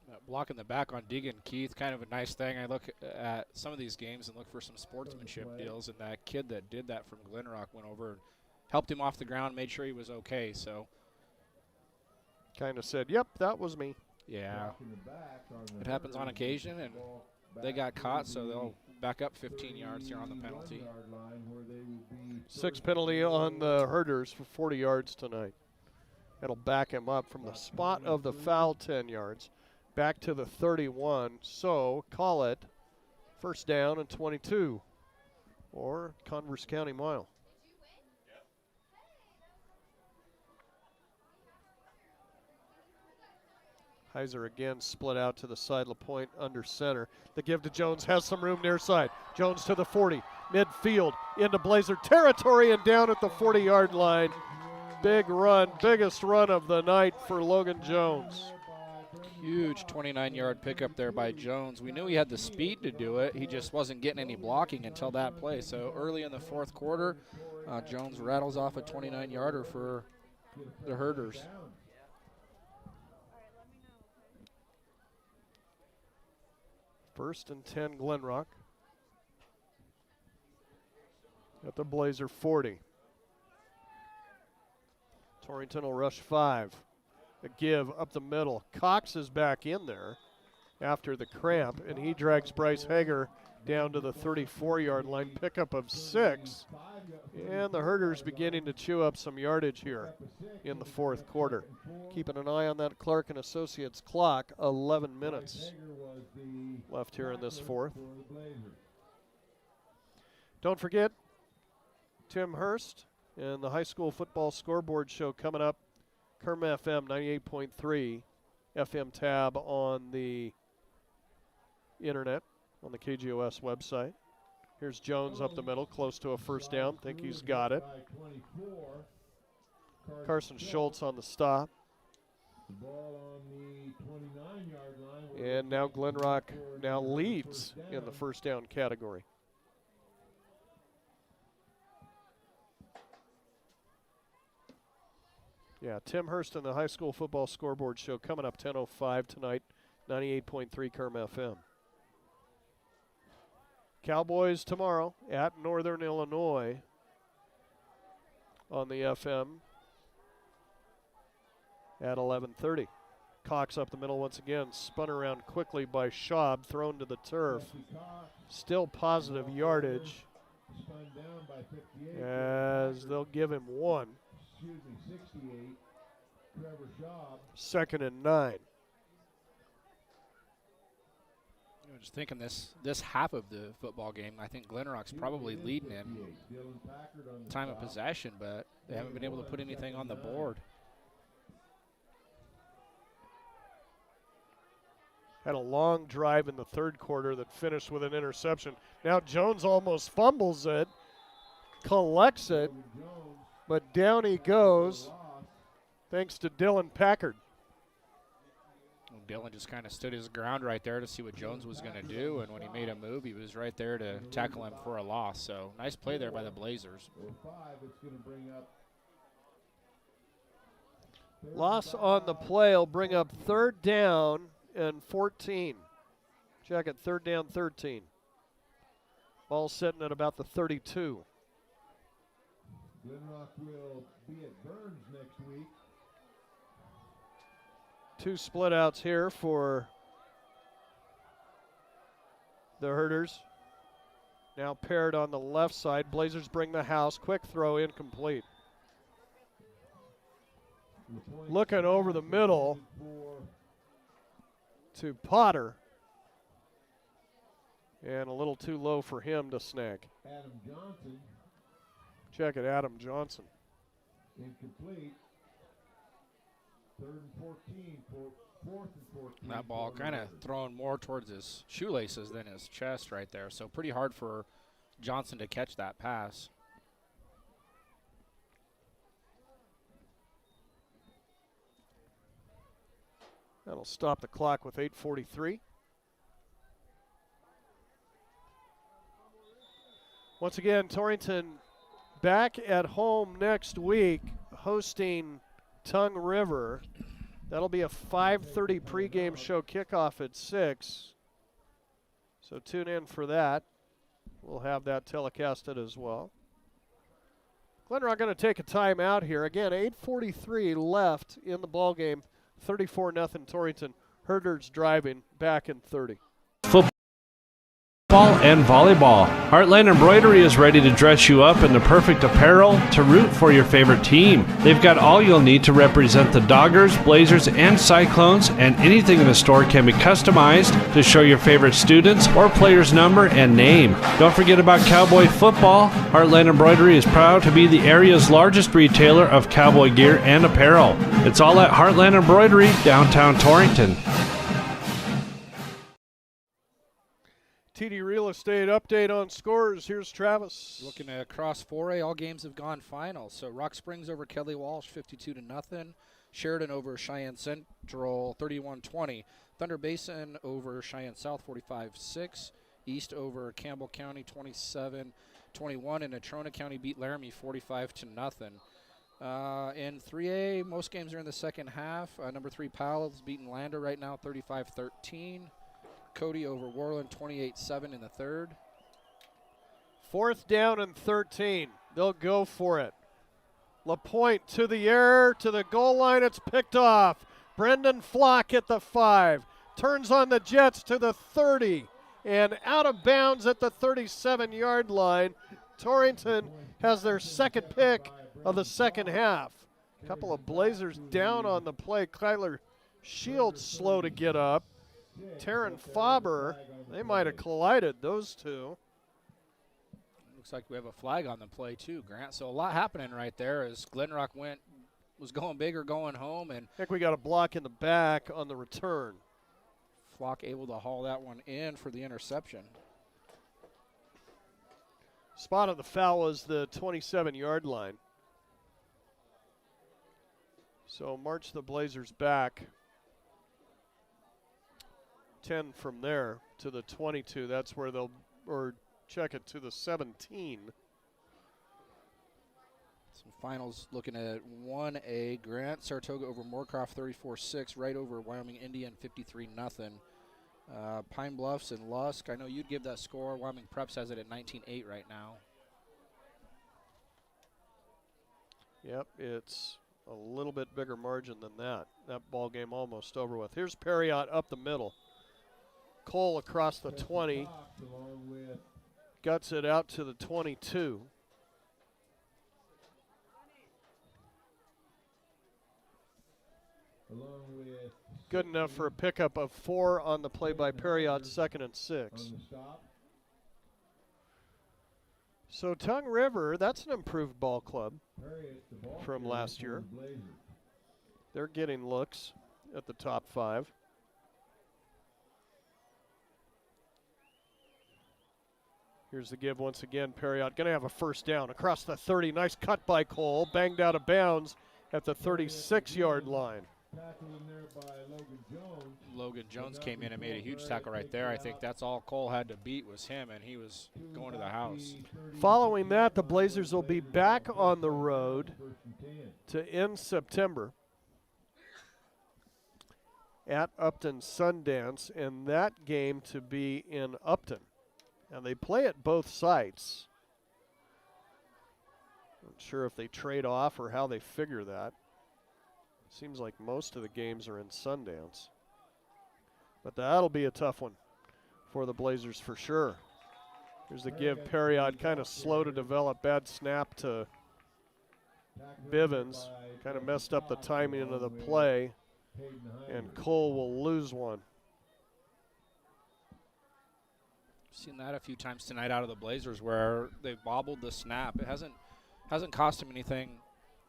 That block in the back on Deegan Keith, kind of a nice thing. I look at some of these games and look for some sportsmanship deals, and that kid that did that from Glenrock went over and helped him off the ground, made sure he was okay. So kind of said, yep, that was me. Yeah, it happens on occasion, and they got caught, so they'll back up 15 yards here on the penalty. 6 penalty on the Herders for 40 yards tonight. It'll back him up from the spot of the foul 10 yards back to the 31. So call it first down and 22 or Converse County mile. Heiser again split out to the side. LaPointe under center. The give to Jones has some room near side. Jones to the 40. Midfield into Blazer territory and down at the 40-yard line. Big run, biggest run of the night for Logan Jones. Huge 29-yard pickup there by Jones. We knew he had the speed to do it. He just wasn't getting any blocking until that play. So early in the fourth quarter, Jones rattles off a 29-yarder for the Herders. First and 10 Glenrock at the Blazer 40. Torrington will rush 5. A give up the middle. Cox is back in there after the cramp, and he drags Bryce Hager down to the 34-yard line. Pickup of 6. And the Herders beginning to chew up some yardage here in the fourth quarter. Keeping an eye on that Clark and Associates clock. 11 minutes left here in this fourth. Don't forget Tim Hurst and the high school football scoreboard show coming up. Kerm FM 98.3 FM tab on the internet on the KGOS website. Here's Jones up the middle, close to a first down. Think he's got it. Carson Schultz on the stop. And now Glenrock now leads in the first down category. Yeah, Tim Hurst and the high school football scoreboard show coming up 10:05 tonight, 98.3 Kerm FM. Cowboys tomorrow at Northern Illinois on the FM at 11:30. Cox up the middle once again, spun around quickly by Schaub, thrown to the turf. Still positive yardage as they'll give him 1. 2nd and 9. Just thinking this half of the football game, I think Glenrock's probably leading in time of possession, but they haven't been able to put anything on the board. Had a long drive in the third quarter that finished with an interception. Now Jones almost fumbles it, collects it, but down he goes thanks to Dylan Packard. Dylan just kind of stood his ground right there to see what Jones was going to do, and when he made a move, he was right there to tackle him for a loss. So nice play there by the Blazers. Loss on the play will bring up 3rd down and 14. Check it, 3rd down, 13. Ball sitting at about the 32. Glenrock will be at Burns next week. 2 split outs here for the Herders. Now paired on the left side. Blazers bring the house. Quick throw, incomplete. Looking over the middle to Potter. And a little too low for him to snag. Adam Johnson. Check it, Adam Johnson. Incomplete. 3rd and 14 for 4th and 14. That ball kind of thrown more towards his shoelaces than his chest right there. So pretty hard for Johnson to catch that pass. That'll stop the clock with 8:43. Once again, Torrington back at home next week, hosting Tongue River. That'll be a 5:30 pregame show, kickoff at 6. So tune in for that. We'll have that telecasted as well. Glenrock going to take a timeout here. Again, 8:43 left in the ball game. 34-0 Torrington. Herders driving back in 30. Football and volleyball. Heartland Embroidery is ready to dress you up in the perfect apparel to root for your favorite team. They've got all you'll need to represent the Doggers, Blazers, and Cyclones, and anything in the store can be customized to show your favorite students or player's number and name. Don't forget about Cowboy football. Heartland Embroidery is proud to be the area's largest retailer of cowboy gear and apparel. It's all at Heartland Embroidery, downtown Torrington. TD Real Estate update on scores. Here's Travis. Looking across 4A, all games have gone final. So Rock Springs over Kelly Walsh, 52-0. Sheridan over Cheyenne Central, 31-20. Thunder Basin over Cheyenne South, 45-6. East over Campbell County, 27-21. And Natrona County beat Laramie, 45-0. In 3A, most games are in the second half. Number 3 Powell is beating Lander right now, 35-13. Cody over Worland, 28-7 in the third. 4th down and 13. They'll go for it. LaPointe to the air, to the goal line. It's picked off. Brendan Flock at the 5. Turns on the Jets to the 30. And out of bounds at the 37-yard line. Torrington has their second pick of the second half. A couple of Blazers down on the play. Kyler Shields slow to get up. Taryn Faber, they might have collided, those two. Looks like we have a flag on the play too, Grant. So a lot happening right there as Glenrock was going big or going home. And I think we got a block in the back on the return. Flock able to haul that one in for the interception. Spot of the foul was the 27-yard line. So march the Blazers back 10 from there to the 22. That's where they'll, or check it to the 17. Some finals looking at 1A. Grant, Saratoga over Moorcroft, 34-6. Right over Wyoming Indian, 53-0. Pine Bluffs and Lusk, I know you'd give that score. Wyoming Preps has it at 19-8 right now. Yep, it's a little bit bigger margin than that. That ball game almost over with. Here's Perriott up the middle. Cole across the 20. Guts it out to the 22. Good enough for a pickup of 4 on the play by Perriott, 2nd and 6. So Tongue River, that's an improved ball club from last year. They're getting looks at the top 5. Here's the give once again. Perriott going to have a first down across the 30. Nice cut by Cole. Banged out of bounds at the 36-yard line. Tackled in there by Logan Jones. Logan Jones came in and made a huge tackle right there. I think that's all Cole had to beat was him, and he was going to the house. Following that, the Blazers will be back on the road to end September at Upton Sundance, and that game to be in Upton. And they play at both sites. Not sure if they trade off or how they figure that. Seems like most of the games are in Sundance. But that'll be a tough one for the Blazers for sure. Here's the give. Perriot kind of slow to develop. Bad snap to Bivens. Kind of messed up the timing of the play. And Cole will lose one. Seen that a few times tonight out of the Blazers where they've bobbled the snap. It hasn't cost him anything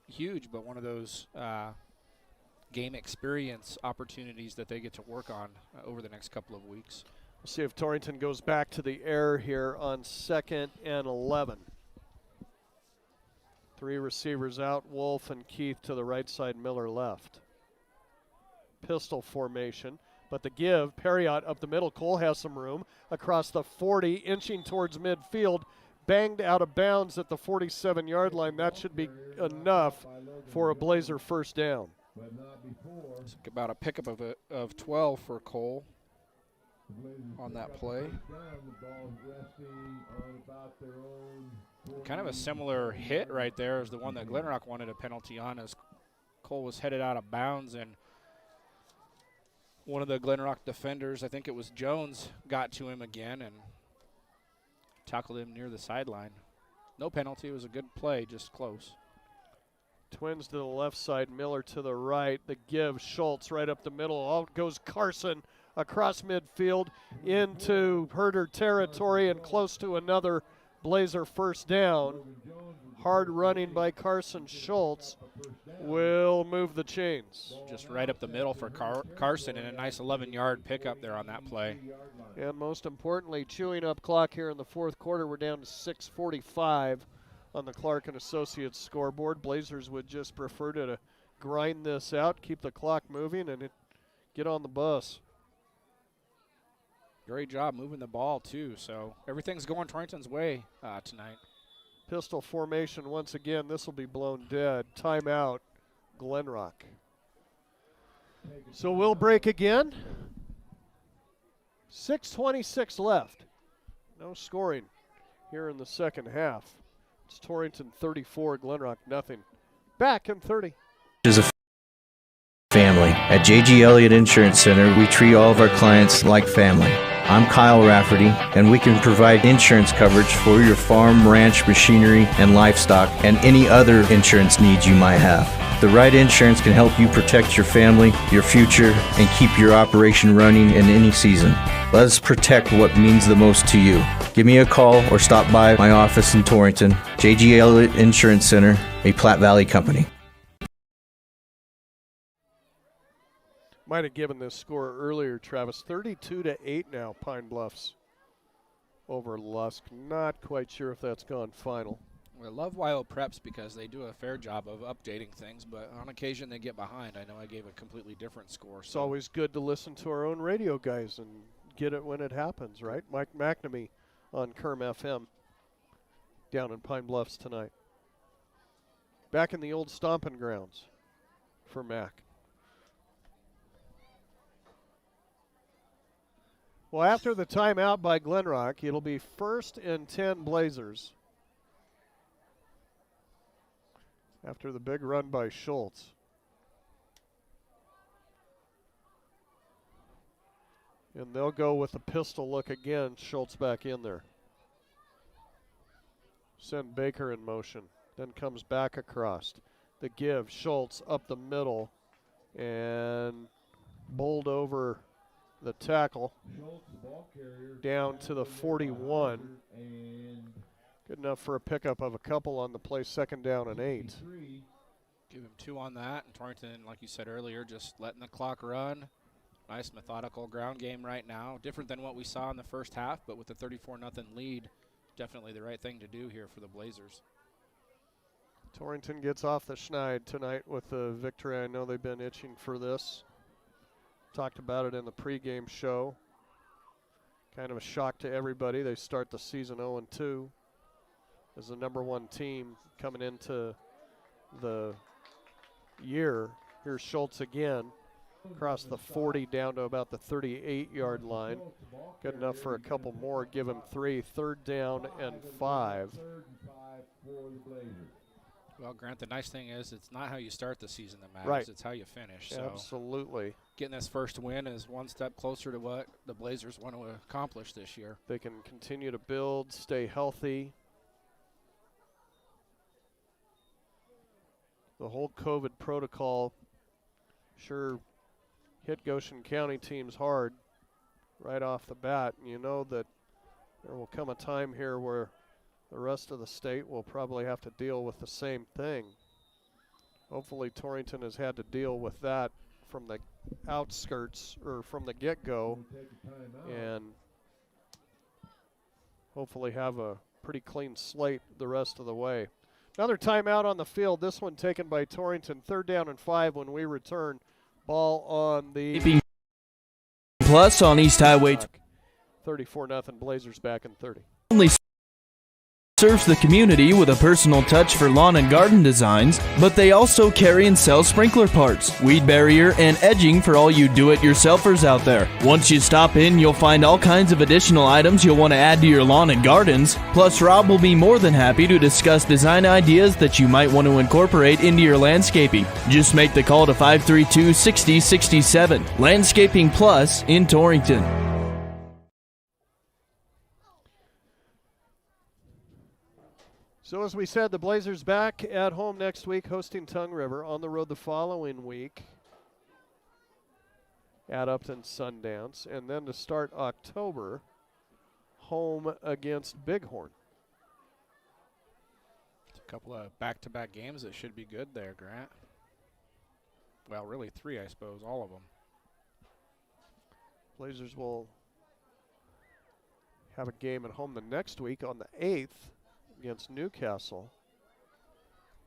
huge, but one of those game experience opportunities that they get to work on over the next couple of weeks. We'll see if Torrington goes back to the air here on 2nd and 11. 3 receivers out, Wolf and Keith to the right side, Miller left. Pistol formation, but the give, Perriot up the middle. Cole has some room across the 40, inching towards midfield, banged out of bounds at the 47-yard line. That should be enough for a Blazer first down. It's about a pickup of 12 for Cole on that play. Kind of a similar hit right there as the one that Glenrock wanted a penalty on, as Cole was headed out of bounds, and one of the Glenrock defenders, I think it was Jones, got to him again and tackled him near the sideline. No penalty. It was a good play, just close. Twins to the left side, Miller to the right. The give, Schultz right up the middle. Out goes Carson across midfield into Herder territory and close to another Blazer first down. Hard running by Carson Schultz will move the chains. Just right up the middle for Carson, and a nice 11-yard pickup there on that play. And most importantly, chewing up clock here in the fourth quarter. We're down to 6:45 on the Clark and Associates scoreboard. Blazers would just prefer to grind this out, keep the clock moving, and get on the bus. Great job moving the ball, too. So everything's going Torrington's way tonight. Pistol formation once again. This will be blown dead. Timeout, Glenrock. So we'll break again. 6:26 left. No scoring here in the second half. It's Torrington 34, Glenrock nothing. Back in 30. Is a family. At J.G. Elliott Insurance Center, we treat all of our clients like family. I'm Kyle Rafferty, and we can provide insurance coverage for your farm, ranch, machinery, and livestock, and any other insurance needs you might have. The right insurance can help you protect your family, your future, and keep your operation running in any season. Let us protect what means the most to you. Give me a call or stop by my office in Torrington. J.G. Elliott Insurance Center, a Platte Valley company. Might have given this score earlier, Travis. 32-8 now, Pine Bluffs over Lusk. Not quite sure if that's gone final. I love YO Preps because they do a fair job of updating things, but on occasion they get behind. I know I gave a completely different score. It's always good to listen to our own radio guys and get it when it happens, right? Mike McNamee on Kerm FM down in Pine Bluffs tonight. Back in the old stomping grounds for Mac. Well, after the timeout by Glenrock, it'll be 1st and 10 Blazers. After the big run by Schultz. And they'll go with the pistol look again. Schultz back in there. Send Baker in motion. Then comes back across. The give. Schultz up the middle. And bowled over the tackle. Down to the 41. Good enough for a pickup of a couple on the play, 2nd down and 8. Give him 2 on that. And Torrington, like you said earlier, just letting the clock run. Nice methodical ground game right now. Different than what we saw in the first half, but with the 34-0 lead, definitely the right thing to do here for the Blazers. Torrington gets off the schneid tonight with the victory. I know they've been itching for this. Talked about it in the pregame show. Kind of a shock to everybody. They start the season 0-2 as the #1 team coming into the year. Here's Schultz again. Across the 40 down to about the 38-yard line. Good enough for a couple more. Give him 3. 3rd down and 5. Well, Grant, the nice thing is it's not how you start the season that matters. Right. It's how you finish. So absolutely. Getting this first win is one step closer to what the Blazers want to accomplish this year. They can continue to build, stay healthy. The whole COVID protocol sure hit Goshen County teams hard right off the bat. And you know that there will come a time here where the rest of the state will probably have to deal with the same thing. Hopefully Torrington has had to deal with that from the outskirts or from the get-go, and hopefully have a pretty clean slate the rest of the way. Another timeout on the field, this one taken by Torrington. 3rd down and 5 when we return. Ball on the Plus on East Highway. 34-0 Blazers back in 30. Only serves the community with a personal touch for lawn and garden designs, but they also carry and sell sprinkler parts, weed barrier, and edging for all you do-it-yourselfers out there. Once you stop in, you'll find all kinds of additional items you'll want to add to your lawn and gardens. Plus, Rob will be more than happy to discuss design ideas that you might want to incorporate into your landscaping. Just make the call to 532-6067. Landscaping Plus in Torrington. So as we said, the Blazers back at home next week hosting Tongue River, on the road the following week at Upton Sundance, and then to start October, home against Bighorn. It's a couple of back-to-back games that should be good there, Grant. Well, really 3, I suppose, all of them. Blazers will have a game at home the next week on the 8th. Against Newcastle.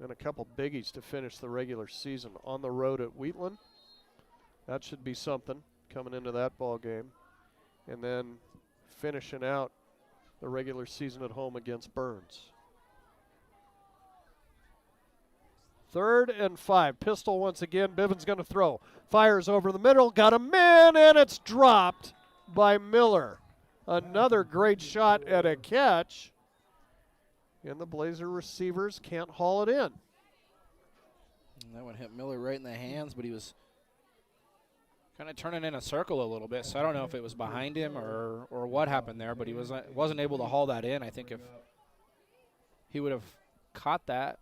And a couple biggies to finish the regular season. On the road at Wheatland. That should be something coming into that ball game. And then finishing out the regular season at home against Burns. 3rd and 5. Pistol once again. Bivens going to throw. Fires over the middle. Got a man, and it's dropped by Miller. Another great shot at a catch. And the Blazer receivers can't haul it in. And that one hit Miller right in the hands, but he was kind of turning in a circle a little bit. So I don't know if it was behind him or what happened there, but he wasn't able to haul that in. I think if he would have caught that,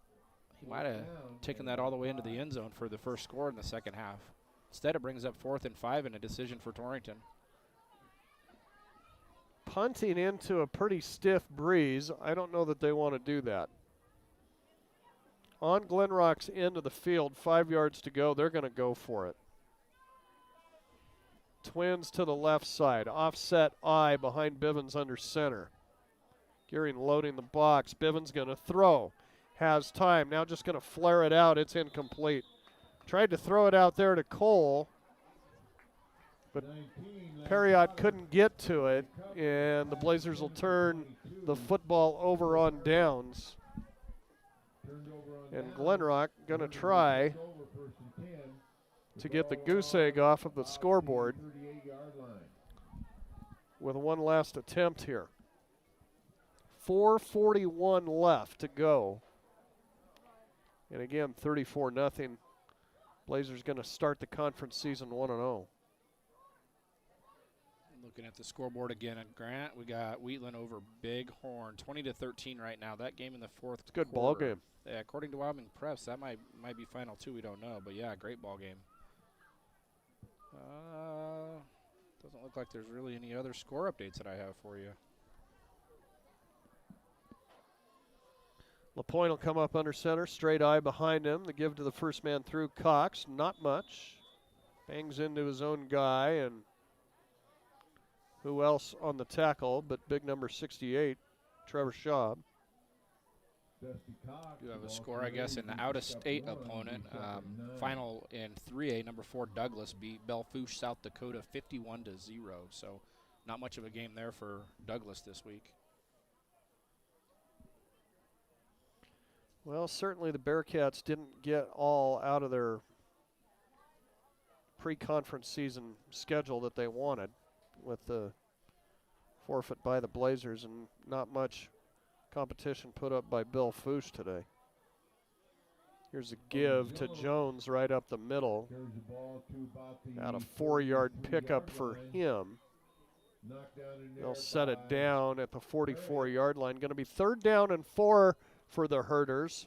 he might have taken that all the way into the end zone for the first score in the second half. Instead, it brings up 4th and 5 and a decision for Torrington. Punting into a pretty stiff breeze. I don't know that they want to do that. On Glenrock's end of the field, 5 yards to go, they're going to go for it. Twins to the left side. Offset I behind Bivens under center. Gearing loading the box. Bivens going to throw. Has time. Now just going to flare it out. It's incomplete. Tried to throw it out there to Cole, but Perriott couldn't get to it, and the Blazers will turn the football over on downs. And Glenrock going to try to get the goose egg off of the scoreboard with one last attempt here. 4:41 left to go. And again, 34-0. Blazers going to start the conference season 1-0. Looking at the scoreboard again at Grant, we got Wheatland over Bighorn, 20-13 right now. That game in the 4th It's a good quarter. ball game. Yeah, according to Wyoming Press, that might be final 2. We don't know, but yeah, great ball game. Doesn't look like there's really any other score updates that I have for you. LaPointe will come up under center, straight eye behind him. The give to the first man through, Cox, not much. Bangs into his own guy, and who else on the tackle but big number 68, Trevor Schaub. You have a score, I guess, in the out-of-state opponent. Final in 3A, number 4 Douglas beat Belle-Fourche, South Dakota, 51-0. So not much of a game there for Douglas this week. Well, certainly the Bearcats didn't get all out of their pre-conference season schedule that they wanted with the forfeit by the Blazers and not much competition put up by Belle-Fourche today. Here's a give to Jones right up the middle. About a 4-yard pickup for him. They'll set it down at the 44-yard line. Going to be 3rd down and 4 for the Herders.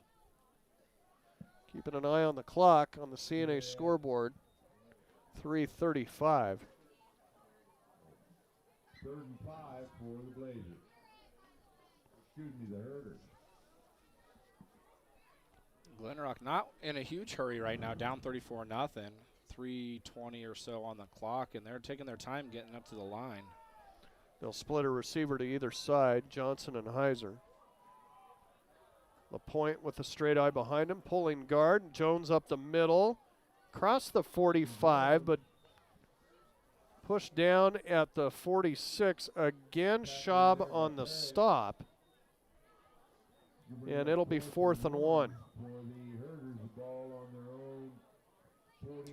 Keeping an eye on the clock on the CNA scoreboard. 3:35. 3rd and 5 for the Blazers. Excuse me, the Herders. Glenrock not in a huge hurry right now, down 34-0. 3:20 or so on the clock, and they're taking their time getting up to the line. They'll split a receiver to either side, Johnson and Heiser. LaPointe with the straight eye behind him, pulling guard. Jones up the middle, across the 45, but pushed down at the 46. Again, Schaub on the stop. And it'll be 4th and 1.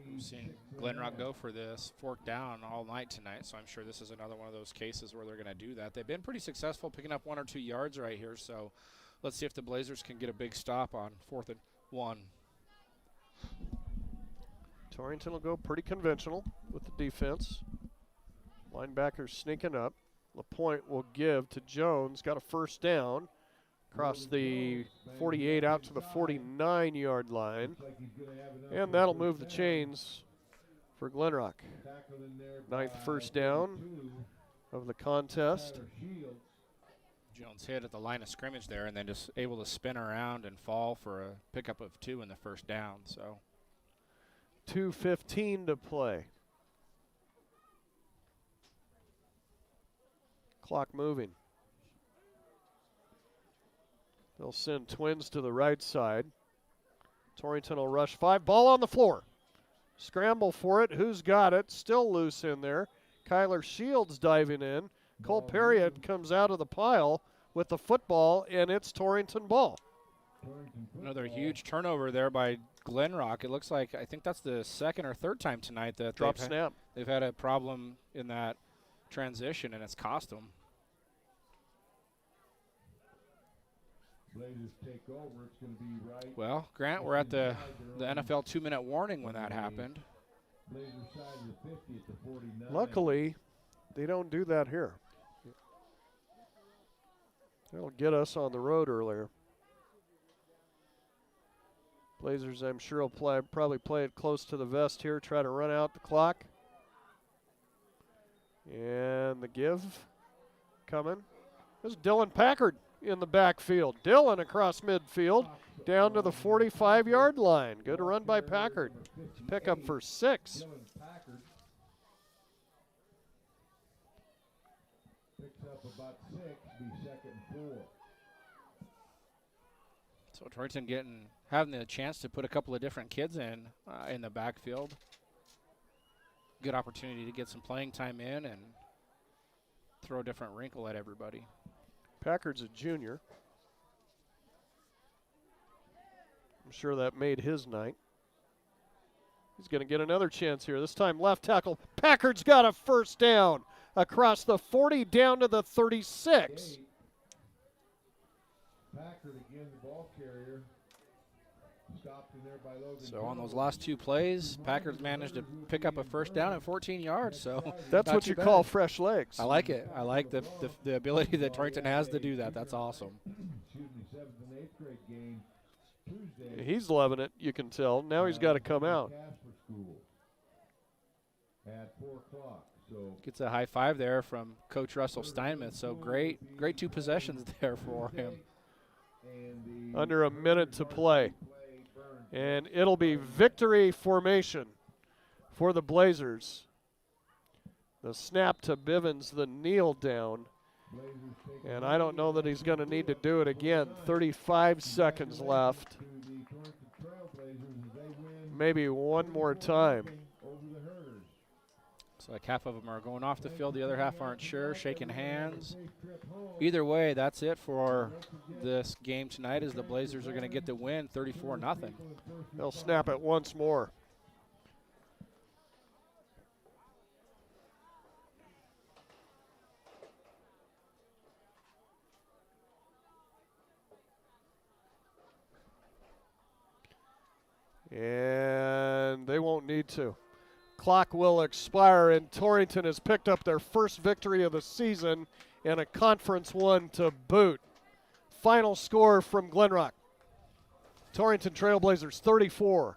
We've seen Glenrock go for this 4th down all night tonight, so I'm sure this is another one of those cases where they're going to do that. They've been pretty successful picking up 1 or 2 yards right here, so let's see if the Blazers can get a big stop on 4th and 1. Torrington will go pretty conventional with the defense. Linebackers sneaking up. LaPointe will give to Jones, got a 1st down. Across the 48 out to the 49-yard line. And that'll move the chains for Glenrock. 9th 1st down of the contest. Jones hit at the line of scrimmage there and then just able to spin around and fall for a pickup of 2 in the 1st down. So 2:15 to play. Clock moving. They'll send Twins to the right side. Torrington will rush 5. Ball on the floor. Scramble for it. Who's got it? Still loose in there. Kyler Shields diving in. Cole Perriott comes out of the pile with the football, and it's Torrington ball. Another huge turnover there by Glenrock. It looks like, I think that's the 2nd or 3rd time tonight that they've had a problem in that transition, and it's cost them. Blazers take over. It's going to be right. Well, Grant, we're at the NFL 2-minute warning when that happened. Blazers side of the 50 at the 49. Luckily, they don't do that here. That'll get us on the road earlier. Blazers, I'm sure, will probably play it close to the vest here, try to run out the clock. And the give coming. This is Dylan Packard in the backfield. Dylan across midfield down to the 45-yard line. Good run by Packard. Pick up for 6. Picks up about 6, be 2nd and 4. So Torrington having the chance to put a couple of different kids in the backfield. Good opportunity to get some playing time in and throw a different wrinkle at everybody. Packard's a junior. I'm sure that made his night. He's going to get another chance here. This time left tackle. Packard's got a 1st down across the 40 down to the 36. Packard again, the ball carrier. Stopped in there by Logan. So on those last 2 plays, Packard's managed to pick up a 1/1 down at 14 yards. So that's what you call fresh legs. I like it. I like the ability that Torrington has to do that. That's awesome. Excuse me, 7th and 8th grade game Tuesday. He's loving it, you can tell. Now he's got to come out. At 4 o'clock. So gets a high five there from Coach Russell Steinmetz. So great 2 possessions there for him. Under a minute to play. And it'll be victory formation for the Blazers. The snap to Bivens, the kneel down, And I don't know that he's going to need to do it again. 35 seconds left. Maybe one more time. So like half of them are going off the field, the other half aren't sure, shaking hands. Either way, that's it for this game tonight, as the Blazers are going to get the win, 34-0. They'll snap it once more. And they won't need to. Clock will expire, and Torrington has picked up their first victory of the season and a conference one to boot. Final score from Glenrock. Torrington Trailblazers 34,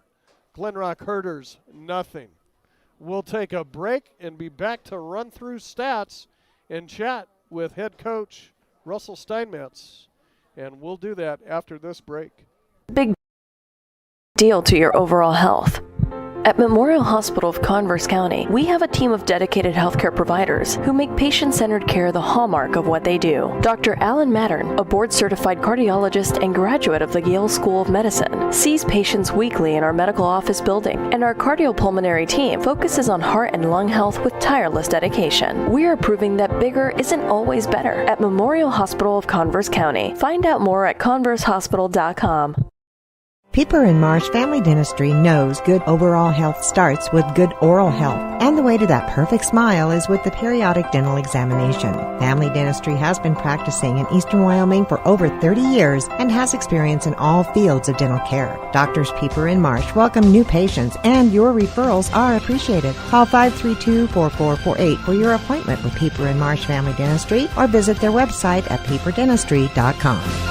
Glenrock Herders nothing. We'll take a break and be back to run through stats and chat with head coach Russell Steinmetz. And we'll do that after this break. Big deal to your overall health. At Memorial Hospital of Converse County, we have a team of dedicated healthcare providers who make patient-centered care the hallmark of what they do. Dr. Alan Mattern, a board-certified cardiologist and graduate of the Yale School of Medicine, sees patients weekly in our medical office building, and our cardiopulmonary team focuses on heart and lung health with tireless dedication. We are proving that bigger isn't always better at Memorial Hospital of Converse County. Find out more at conversehospital.com. Pieper and Marsh Family Dentistry knows good overall health starts with good oral health, and the way to that perfect smile is with the periodic dental examination. Family Dentistry has been practicing in eastern Wyoming for over 30 years and has experience in all fields of dental care. Doctors Pieper and Marsh welcome new patients, and your referrals are appreciated. Call 532-4448 for your appointment with Pieper and Marsh Family Dentistry, or visit their website at pieperdentistry.com.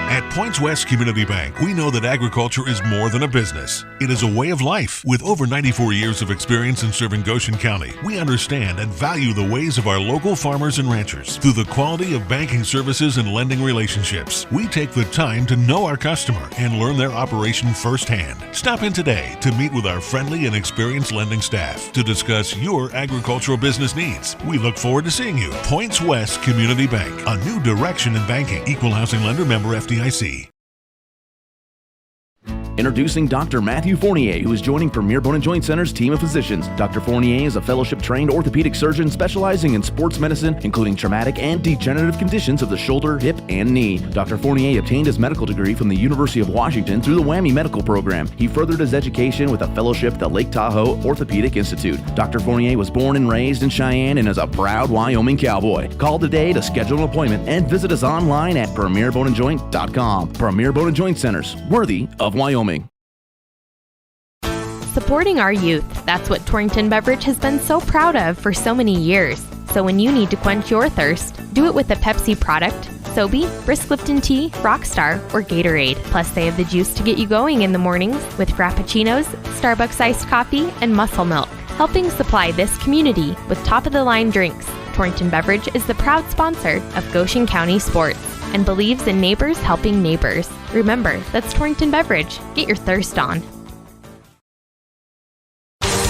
At Points West Community Bank, we know that agriculture is more than a business. It is a way of life. With over 94 years of experience in serving Goshen County, we understand and value the ways of our local farmers and ranchers. Through the quality of banking services and lending relationships, we take the time to know our customer and learn their operation firsthand. Stop in today to meet with our friendly and experienced lending staff to discuss your agricultural business needs. We look forward to seeing you. Points West Community Bank, a new direction in banking. Equal housing lender, member FDIC. Introducing Dr. Matthew Fournier, who is joining Premier Bone & Joint Center's team of physicians. Dr. Fournier is a fellowship-trained orthopedic surgeon specializing in sports medicine, including traumatic and degenerative conditions of the shoulder, hip, and knee. Dr. Fournier obtained his medical degree from the University of Washington through the WWAMI Medical Program. He furthered his education with a fellowship at the Lake Tahoe Orthopedic Institute. Dr. Fournier was born and raised in Cheyenne and is a proud Wyoming cowboy. Call today to schedule an appointment and visit us online at premierboneandjoint.com. Premier Bone & Joint Centers, worthy of Wyoming. Supporting our youth, that's what Torrington Beverage has been so proud of for so many years. So when you need to quench your thirst, do it with a Pepsi product, Sobe, Brisk Lipton Tea, Rockstar, or Gatorade. Plus, they have the juice to get you going in the mornings with Frappuccinos, Starbucks iced coffee, and Muscle Milk, helping supply this community with top-of-the-line drinks. Torrington Beverage is the proud sponsor of Goshen County Sports and believes in neighbors helping neighbors. Remember, that's Torrington Beverage. Get your thirst on.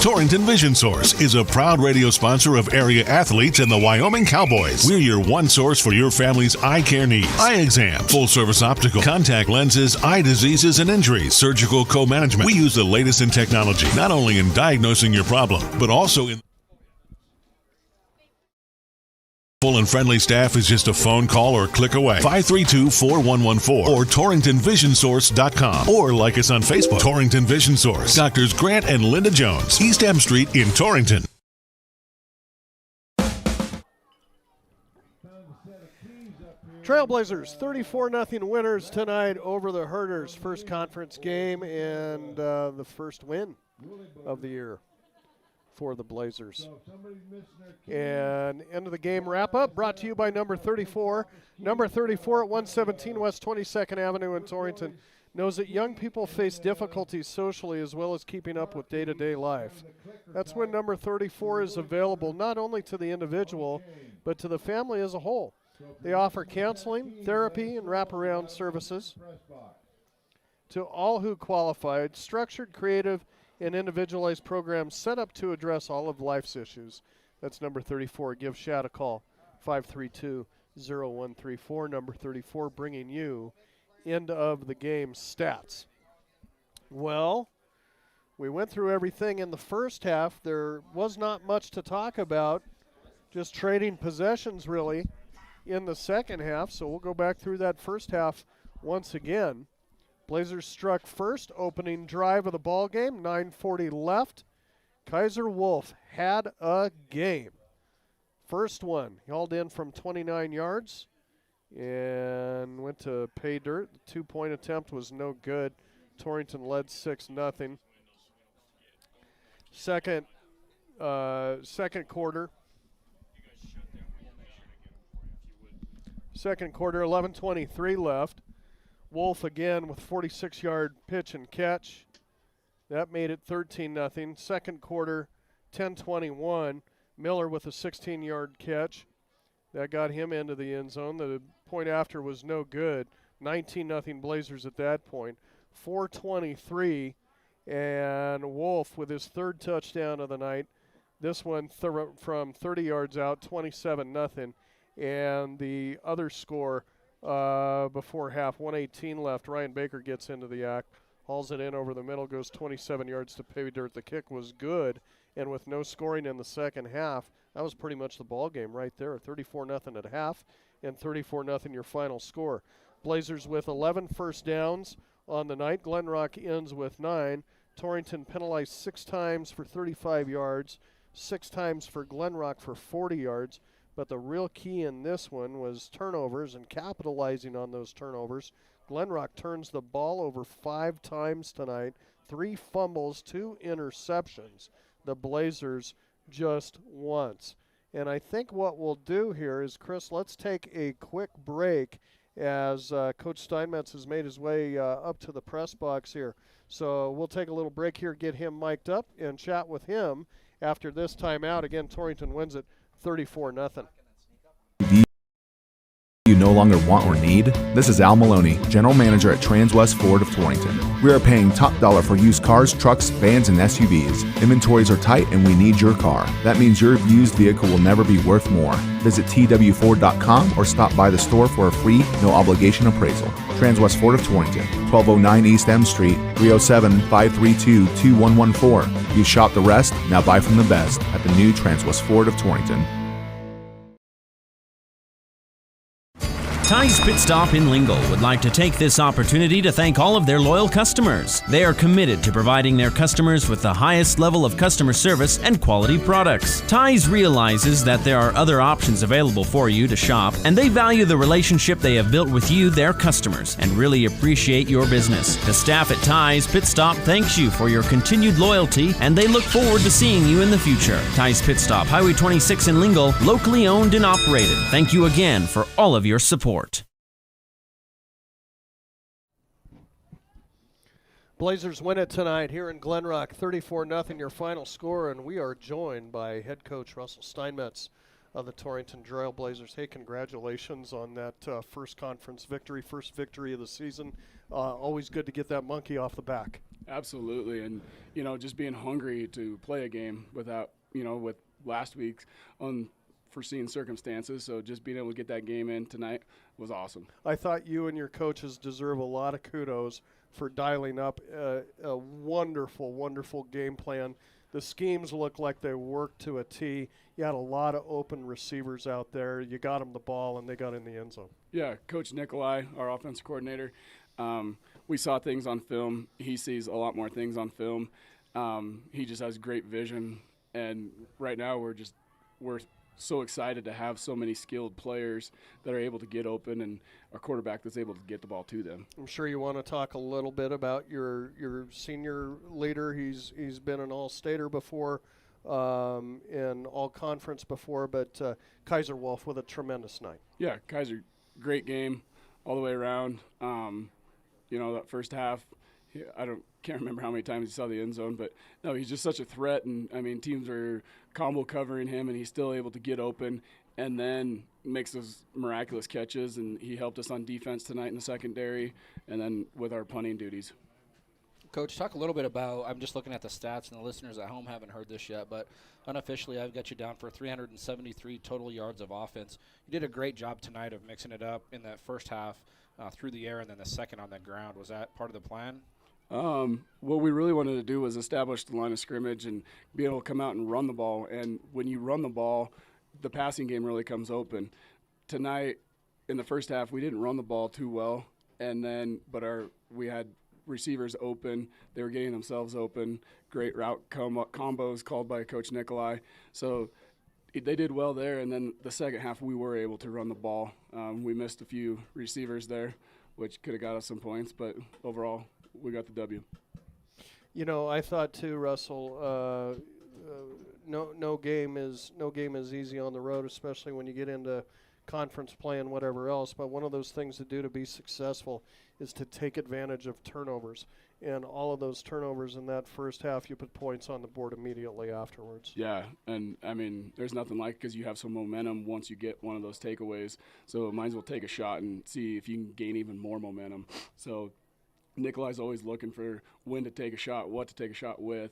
Torrington Vision Source is a proud radio sponsor of area athletes and the Wyoming Cowboys. We're your one source for your family's eye care needs. Eye exam, full-service optical, contact lenses, eye diseases and injuries, surgical co-management. We use the latest in technology, not only in diagnosing your problem, but also in... Full and friendly staff is just a phone call or click away. 532-4114 or TorringtonVisionSource.com, or like us on Facebook. Torrington Vision Source. Doctors Grant and Linda Jones, East M Street in Torrington. Trailblazers 34-0 winners tonight over the Herders. First conference game and the first win of the year for the Blazers. And end of the game wrap-up brought to you by number 34. Number 34 at 117 West 22nd Avenue in Torrington knows that young people face difficulties socially as well as keeping up with day-to-day life. That's when number 34 is available not only to the individual, but to the family as a whole. They offer counseling, therapy, and wraparound services to all who qualified, structured, creative, an individualized program set up to address all of life's issues. That's number 34. Give Shad a call, 532-0134. Number 34, bringing you end of the game stats. Well, we went through everything in the first half. There was not much to talk about, just trading possessions really in the second half. So we'll go back through that first half once again. Blazers struck first, opening drive of the ball game, 9:40 left. Kaiser Wolf had a game. First one, he hauled in from 29 yards and went to pay dirt. The two-point attempt was no good. Torrington led 6-0. Second quarter. Second quarter, 11:23 left. Wolf again with 46-yard pitch and catch. That made it 13-0. Second quarter, 10:21. Miller with a 16-yard catch. That got him into the end zone. The point after was no good. 19-0 Blazers at that point. 4:23, and Wolf with his third touchdown of the night. This one from 30 yards out, 27-0. And the other score before half, 1:18 left. Ryan Baker gets into the act, hauls it in over the middle, goes 27 yards to pay dirt. The kick was good, and with no scoring in the second half, that was pretty much the ball game right there. 34-0 at half, and 34-0 your final score. Blazers with 11 first downs on the night. Glenrock ends with 9. Torrington penalized 6 times for 35 yards, 6 times for Glenrock for 40 yards. But the real key in this one was turnovers and capitalizing on those turnovers. Glenrock turns the ball over 5 times tonight, 3 fumbles, 2 interceptions. The Blazers just once. And I think what we'll do here is, Chris, let's take a quick break as Coach Steinmetz has made his way up to the press box here. So we'll take a little break here, get him mic'd up, and chat with him after this timeout. Again, Torrington wins it 34-0. You no longer want or need? This is Al Maloney, General Manager at Transwest Ford of Torrington. We are paying top dollar for used cars, trucks, vans, and SUVs. Inventories are tight and we need your car. That means your used vehicle will never be worth more. Visit twford.com or stop by the store for a free, no obligation appraisal. Transwest Ford of Torrington, 1209 East M Street, 307-532-2114. You shop the rest, now buy from the best at the new Transwest Ford of Torrington. Ty's Pit Stop in Lingle would like to take this opportunity to thank all of their loyal customers. They are committed to providing their customers with the highest level of customer service and quality products. Ty's realizes that there are other options available for you to shop, and they value the relationship they have built with you, their customers, and really appreciate your business. The staff at Ty's Pit Stop thanks you for your continued loyalty, and they look forward to seeing you in the future. Ty's Pit Stop, Highway 26 in Lingle, locally owned and operated. Thank you again for all of your support. Blazers win it tonight here in Glenrock, 34-0 your final score, and we are joined by head coach Russell Steinmetz of the Torrington Trailblazers. Hey, congratulations on that first conference victory, first victory of the season. Always good to get that monkey off the back. Absolutely, and just being hungry to play a game without, with last week's unforeseen circumstances, so just being able to get that game in tonight was awesome. I thought you and your coaches deserve a lot of kudos for dialing up a wonderful, wonderful game plan. The schemes look like they worked to a T. You had a lot of open receivers out there. You got them the ball, and they got in the end zone. Yeah, Coach Nikolai, our offensive coordinator, we saw things on film. He sees a lot more things on film. He just has great vision, and right now we're so excited to have so many skilled players that are able to get open and a quarterback that's able to get the ball to them. I'm sure you want to talk a little bit about your senior leader. He's been an all-stater before, and all-conference before, but Kaiser Wolf with a tremendous night. Yeah, Kaiser, great game all the way around. That first half, can't remember how many times he saw the end zone, but no, he's just such a threat. And teams are combo covering him, and he's still able to get open and then makes those miraculous catches. And he helped us on defense tonight in the secondary, and then with our punting duties. Coach, talk a little bit about, I'm just looking at the stats, and the listeners at home haven't heard this yet, but unofficially I've got you down for 373 total yards of offense. You did a great job tonight of mixing it up in that first half through the air and then the second on the ground. Was that part of the plan? What we really wanted to do was establish the line of scrimmage and be able to come out and run the ball. And when you run the ball, the passing game really comes open. Tonight, in the first half, we didn't run the ball too well, but we had receivers open. They were getting themselves open. Great route combos called by Coach Nikolai. So they did well there. And then the second half, we were able to run the ball. We missed a few receivers there, which could have got us some points, but overall, we got the W. You know, I thought too, Russell. No game is easy on the road, especially when you get into conference play and whatever else. But one of those things to do to be successful is to take advantage of turnovers. And all of those turnovers in that first half, you put points on the board immediately afterwards. Yeah, and I mean, there's nothing like, because you have some momentum once you get one of those takeaways. So might as well take a shot and see if you can gain even more momentum. So Nikolai's always looking for when to take a shot, what to take a shot with,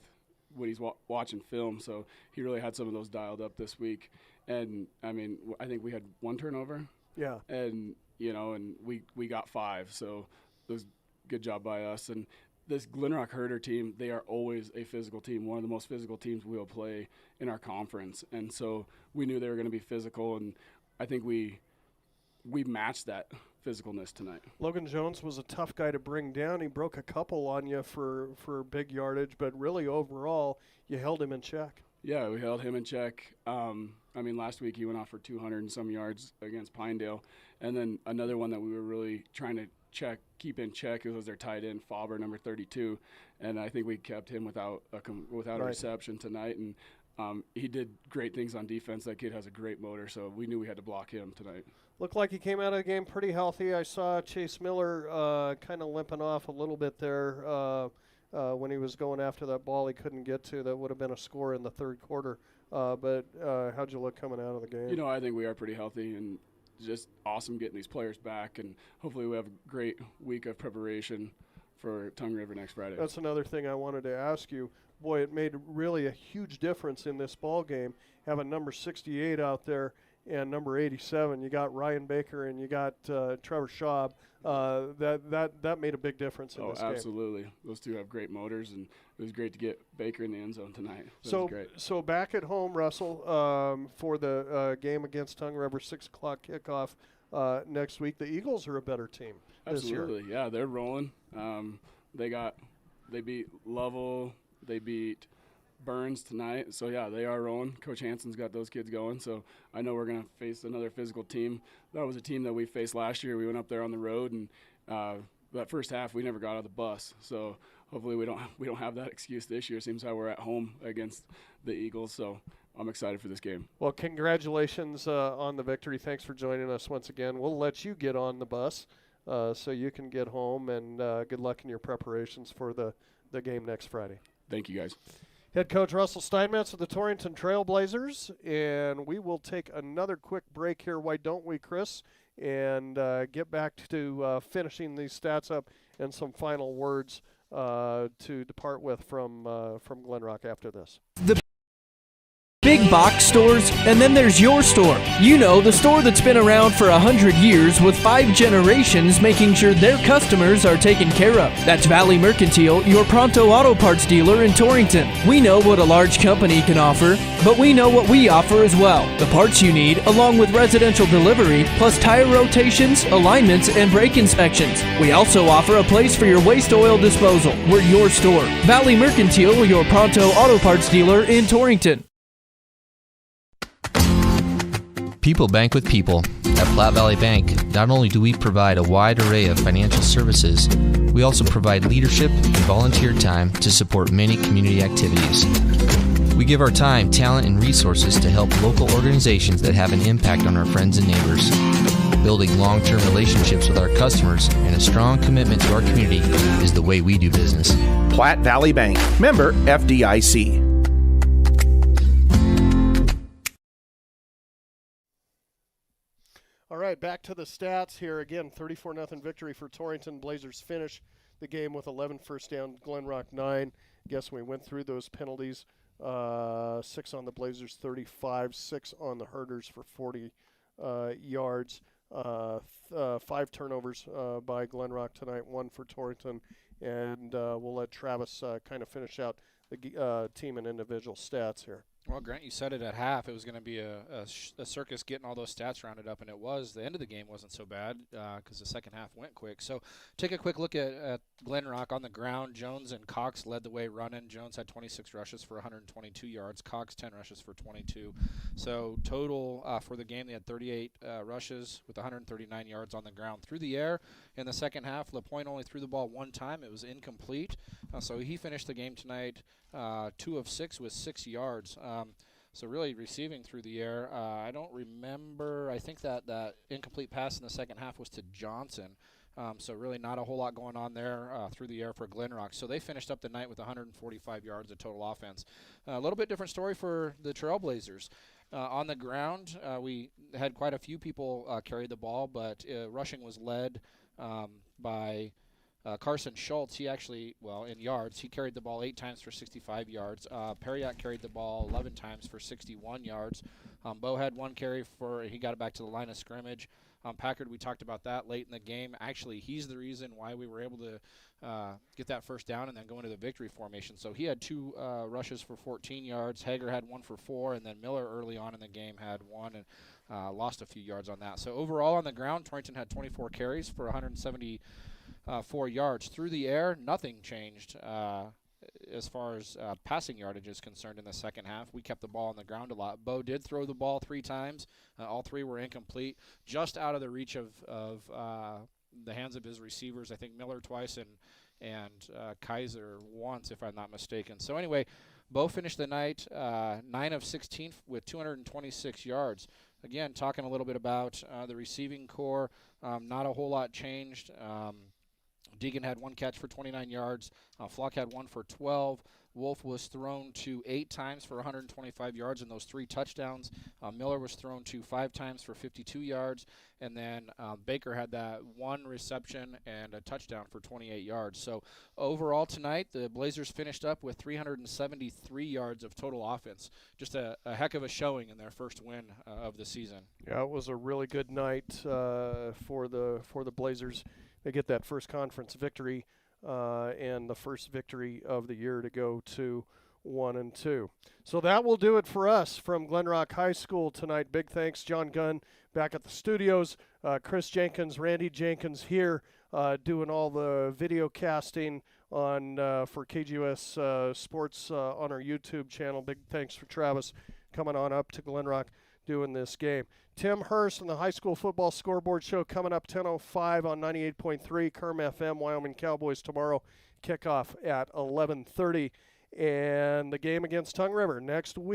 when he's watching film. So he really had some of those dialed up this week. And, I mean, I think we had one turnover. Yeah. And, and we got 5. So it was a good job by us. And this Glenrock Herder team, they are always a physical team, one of the most physical teams we'll play in our conference. And so we knew they were going to be physical, and I think we matched that physicalness tonight. Logan Jones was a tough guy to bring down. He broke a couple on you for big yardage, but really overall you held him in check. Yeah, we held him in check. I mean, last week he went off for 200 and some yards against Pinedale. And then another one that we were really trying to keep in check, it was their tight end, Faber, number 32. And I think we kept him without a reception tonight. And he did great things on defense. That kid has a great motor, so we knew we had to block him tonight. Looked like he came out of the game pretty healthy. I saw Chase Miller kind of limping off a little bit there when he was going after that ball he couldn't get to. That would have been a score in the third quarter. But how'd you look coming out of the game? I think we are pretty healthy and just awesome getting these players back. And hopefully we have a great week of preparation for Tongue River next Friday. That's another thing I wanted to ask you. Boy, it made really a huge difference in this ball game having number 68 out there and number 87. You got Ryan Baker and you got Trevor Schaub. That made a big difference in this game. Oh, absolutely. Those two have great motors, and it was great to get Baker in the end zone tonight. That was great. So back at home, Russell, for the game against Tongue River, 6 o'clock kickoff next week. The Eagles are a better team this year. Absolutely, yeah, they're rolling. They beat Lovell. They beat Burns tonight. So, yeah, they are rolling. Coach Hansen's got those kids going. So I know we're going to face another physical team. That was a team that we faced last year. We went up there on the road, and that first half we never got out of the bus. So hopefully we don't have that excuse this year. Seems how we're at home against the Eagles. So I'm excited for this game. Well, congratulations on the victory. Thanks for joining us once again. We'll let you get on the bus so you can get home, and good luck in your preparations for the game next Friday. Thank you, guys. Head coach Russell Steinmetz of the Torrington Trailblazers, and we will take another quick break here. Why don't we, Chris? And get back to finishing these stats up and some final words to depart with from Glenrock after this. Big box stores, and then there's your store. You know, the store that's been around for 100 years with 5 generations making sure their customers are taken care of. That's Valley Mercantile, your Pronto Auto Parts dealer in Torrington. We know what a large company can offer, but we know what we offer as well. The parts you need, along with residential delivery, plus tire rotations, alignments, and brake inspections. We also offer a place for your waste oil disposal. We're your store. Valley Mercantile, your Pronto Auto Parts dealer in Torrington. People bank with people. At Platte Valley Bank, not only do we provide a wide array of financial services, we also provide leadership and volunteer time to support many community activities. We give our time, talent, and resources to help local organizations that have an impact on our friends and neighbors. Building long-term relationships with our customers and a strong commitment to our community is the way we do business. Platte Valley Bank, member FDIC. All right, back to the stats here. Again, 34-0 victory for Torrington. Blazers finish the game with 11 first down, Glenrock 9. Guess we went through those penalties. 6 on the Blazers, 35, 6 on the Herders for 40 yards. 5 turnovers by Glenrock tonight, 1 for Torrington. And we'll let Travis kind of finish out the team and individual stats here. Well, Grant, you said it at half. It was going to be a circus getting all those stats rounded up, and it was. The end of the game wasn't so bad because the second half went quick. So take a quick look at Glenrock on the ground. Jones and Cox led the way running. Jones had 26 rushes for 122 yards. Cox 10 rushes for 22. So total for the game, they had 38 rushes with 139 yards on the ground. Through the air in the second half, LaPointe only threw the ball 1 time. It was incomplete. So he finished the game tonight 2 of 6 with 6 yards. So really receiving through the air. I don't remember. I think that incomplete pass in the second half was to Johnson. So really not a whole lot going on there through the air for Glenrock. So they finished up the night with 145 yards of total offense. A little bit different story for the Trailblazers. On the ground, we had quite a few people carry the ball, but rushing was led by Carson Schultz. He actually, in yards, he carried the ball 8 times for 65 yards. Perriott carried the ball 11 times for 61 yards. Bo had 1 carry he got it back to the line of scrimmage. Packard, we talked about that late in the game. Actually, he's the reason why we were able to get that first down and then go into the victory formation. So he had 2 rushes for 14 yards. Hager had 1 for 4, and then Miller early on in the game had 1 and lost a few yards on that. So overall on the ground, Torrington had 24 carries for 174 yards. Through the air, nothing changed as far as passing yardage is concerned in the second half. We kept the ball on the ground a lot. Bo did throw the ball 3 times. All 3 were incomplete, just out of the reach of the hands of his receivers. I think Miller twice and Kaiser once, if I'm not mistaken. So anyway, Bo finished the night 9 of 16 with 226 yards. Again, talking a little bit about the receiving core, not a whole lot changed. Deegan had 1 catch for 29 yards. Flock had 1 for 12. Wolf was thrown to 8 times for 125 yards and those 3 touchdowns. Miller was thrown to 5 times for 52 yards. And then Baker had that 1 reception and a touchdown for 28 yards. So overall tonight, the Blazers finished up with 373 yards of total offense. Just a heck of a showing in their first win of the season. Yeah, it was a really good night for the Blazers. They get that first conference victory and the first victory of the year to go to 1-2. So that will do it for us from Glenrock High School tonight. Big thanks, John Gunn back at the studios, Chris Jenkins, Randy Jenkins here doing all the video casting on for KGOS Sports on our YouTube channel. Big thanks for Travis coming on up to Glenrock doing this game. Tim Hurst and the High School Football Scoreboard Show coming up 10:05 on 98.3 Kerm FM. Wyoming Cowboys tomorrow. Kickoff at 11:30. And the game against Tongue River next week.